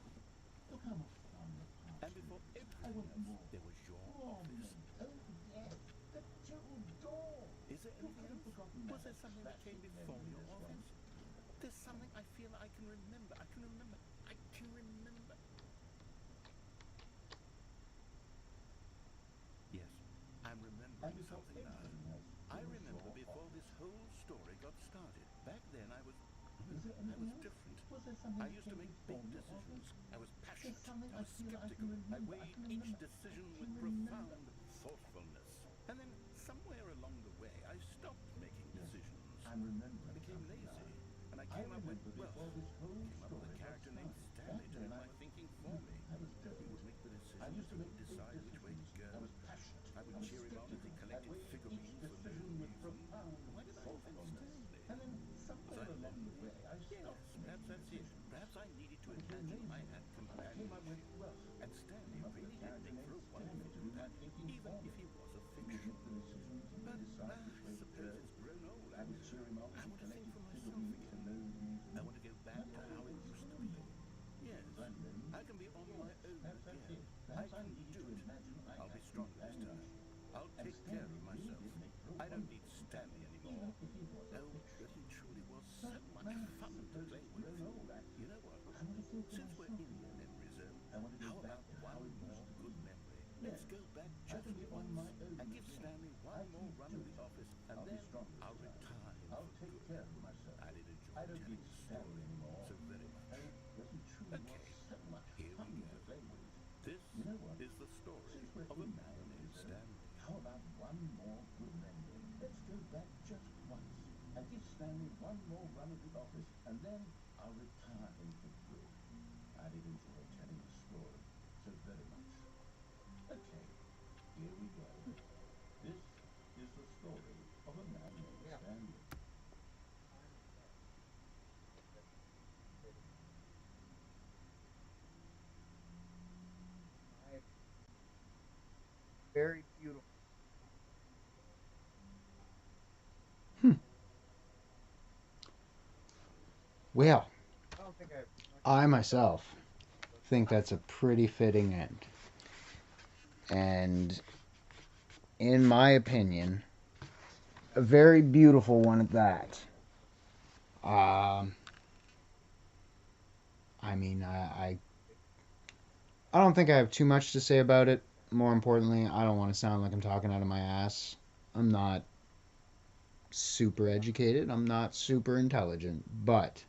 Look how much fun the past And before is. I everything want else, more. there was your More office. memories. Oh, yes. The children door. Is there Who anything could have else? forgotten Was that? there something that came Classic before memory, your this one. office? There's something I feel I can remember. I can remember. I can remember. Yes, I'm remembering And before something now. everything else, I there was remember your before office. this whole story got started. Back then I was... Is there I anything was else? different. Was there something I that used to came make before big your decisions. office? I was There's passionate. something I was I feel I skeptical. can I remember. weighed I can each remember. decision I with can remember. profound thoughtfulness. And then somewhere along the way I stopped making decisions. I'm remembering I became something lazy. now. And I I came up with, remember well, before this whole came up with story a got character named started. Stanley Back to then do I my was... thinking for me. I was He different. would make the I decisions. used to He make would big decide which way to decisions. go. I was passionate. I would I was cheer him on as he skeptical. I collected weighed each figurines for no decision with reason. profound Why did I invent thoughtfulness. Stanley? And then Was somewhere I along the lonely? way I Yes, stopped perhaps making that's it. decisions. Perhaps I needed to I became imagine I lazy. had And I came up with, companionship. well, And Stanley came up with really a did character make for named a Stanley wonderful to do my companion, thinking even for if me. he was a He would fiction. make the decisions and But decide I which way to suppose go. it's grown old. I would cheer him on I as he want to think collected for myself figurines for again. no reason. I want to go back to how it used to be. Yes, Was I lonely? I can be on my own Perhaps that's again. it. I Perhaps I can needed do to it. imagine I I'll had be stronger this time. companionship. I'll And take care Stanley of really myself. did make for a I don't wonderful need Stanley companion, anymore. even if he was a Oh, fiction. but he truly was so But much now, fun to suppose play it's with. grown old, You know what? I want to think for Since we're myself in the again. memory zone, I want to go how back about to how one it more used to good be. memory? Yes, Let's go back I just can be on once my own and give again. Stanley I one more can run do of the it. office, and I'll be then strong this I'll time. retire him I'll for take good. care of myself. I did enjoy I don't telling need the Stanley story anymore. so very much. Oh, but he truly was Okay, so much here fun we to go. play with. This You know what? is the story Since we're of a in the man memory named zone, Stanley. how about one more good memory? Let's go back just once and give Stanley one more run at the office, and then I'll retire him for good. I did enjoy telling the story so very much. Okay, here we go. This is the story of a man named Stanley. very beautiful. Well, I don't think I have much I myself think that's a pretty fitting end. And in my opinion, a very beautiful one at that. I mean, I don't think I have too much to say about it. More importantly, I don't want to sound like I'm talking out of my ass. I'm not super educated. I'm not super intelligent, but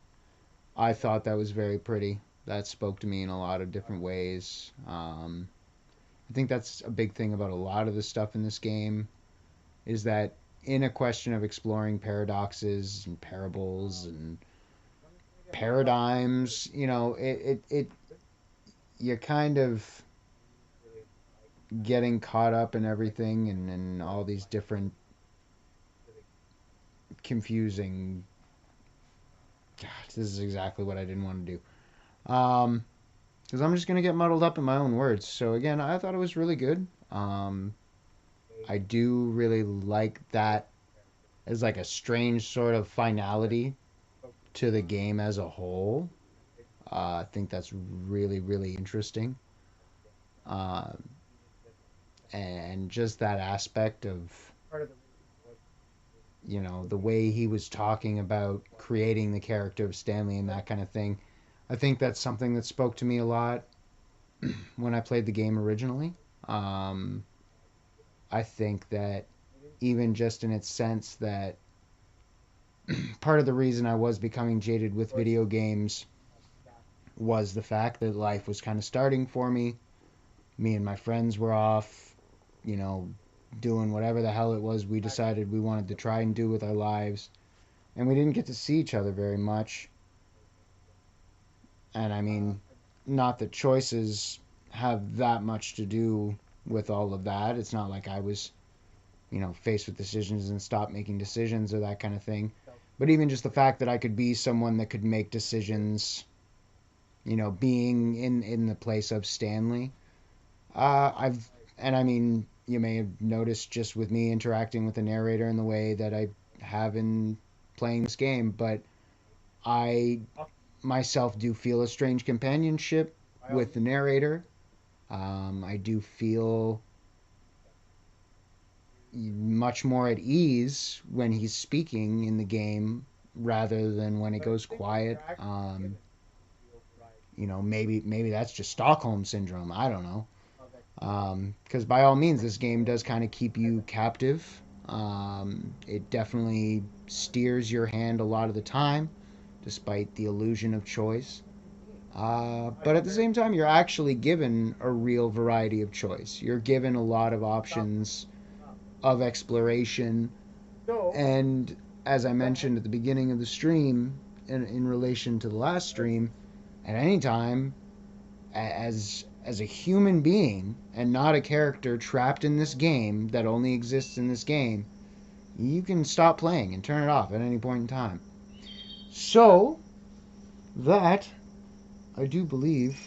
I thought that was very pretty. That spoke to me in a lot of different ways. I think that's a big thing about a lot of the stuff in this game is that in a question of exploring paradoxes and parables and paradigms, you know, you're kind of getting caught up in everything and all these different confusing. God, this is exactly what I didn't want to do. Because I'm just gonna get muddled up in my own words. So again, I thought it was really good. I do really like that as like a strange sort of finality to the game as a whole. I think that's really, really interesting. Uh, and just that aspect of, part of the reason was you know, the way he was talking about creating the character of Stanley and that kind of thing. I think that's something that spoke to me a lot when I played the game originally. Um, I think that even just in its sense that part of the reason I was becoming jaded with video games was the fact that life was kind of starting for me. Me and my friends were off, you know, doing whatever the hell it was we decided we wanted to try and do with our lives. And we didn't get to see each other very much. And I mean, not that choices have that much to do with all of that. It's not like I was, you know, faced with decisions and stopped making decisions or that kind of thing. But even just the fact that I could be someone that could make decisions, you know, being in the place of Stanley. I've and I mean, you may have noticed just with me interacting with the narrator in the way that I have in playing this game, but I myself do feel a strange companionship with the narrator. I do feel much more at ease when he's speaking in the game rather than when it goes quiet. You know, maybe that's just Stockholm syndrome. I don't know. Because by all means, this game does kind of keep you captive. It definitely steers your hand a lot of the time, despite the illusion of choice. But at the same time, you're actually given a real variety of choice. You're given a lot of options of exploration. so And as I mentioned at the beginning of the stream, in relation to the last stream, at any time, as a human being and not a character trapped in this game that only exists in this game, you can stop playing and turn it off at any point in time. So, that, I do believe,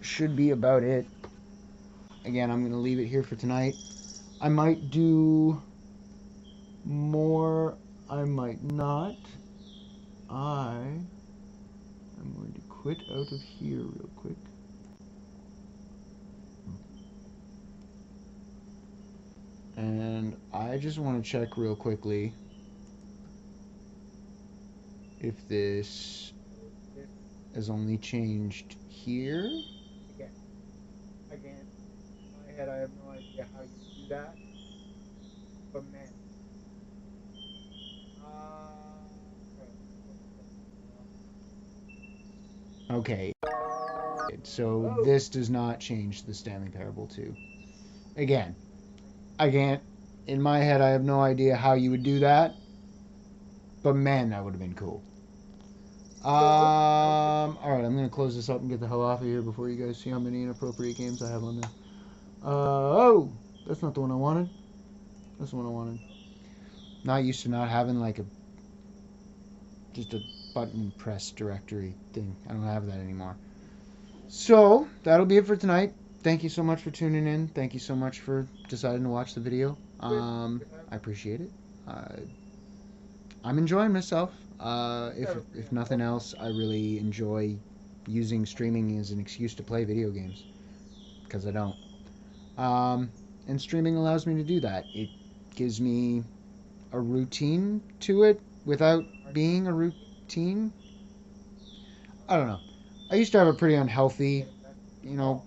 should be about it. Again, I'm going to leave it here for tonight. I might do more, I might not. I am going to quit out of here real quick. And I just want to check real quickly if this this has only changed here. again, again, in my head, I have no idea how you do that, but man, Okay, so this does not change the Stanley Parable 2. Again, I can't, in my head, I have no idea how you would do that, but man, that would have been cool. Alright, I'm going to close this up and get the hell off of here before you guys see how many inappropriate games I have on there. Oh, that's not the one I wanted. That's the one I wanted. Not used to not having like just a button press directory thing. I don't have that anymore. So, that'll be it for tonight. thank you so much for tuning in. Thank you so much for deciding to watch the video. I appreciate it. I'm enjoying myself. If nothing else, I really enjoy using streaming as an excuse to play video games, because I don't. And streaming allows me to do that. It gives me a routine to it without being a routine. I don't know. I used to have a pretty unhealthy, you know,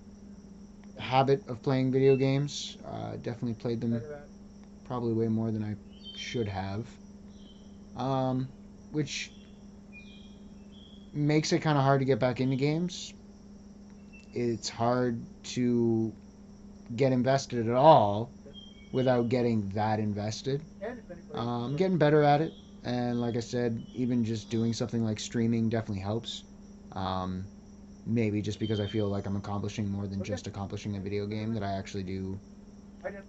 habit of playing video games. Definitely played them probably way more than I should have. Which makes it kind of hard to get back into games. It's hard to get invested at all without getting that invested. I'm getting better at it, and like I said, even just doing something like streaming definitely helps. Maybe just because I feel like I'm accomplishing more than just accomplishing a video game, that I actually do,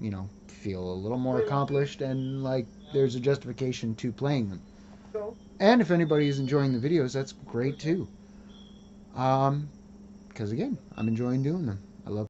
you know, feel a little more accomplished, and like there's a justification to playing them. And if anybody is enjoying the videos, that's great too. Because again, I'm enjoying doing them. I love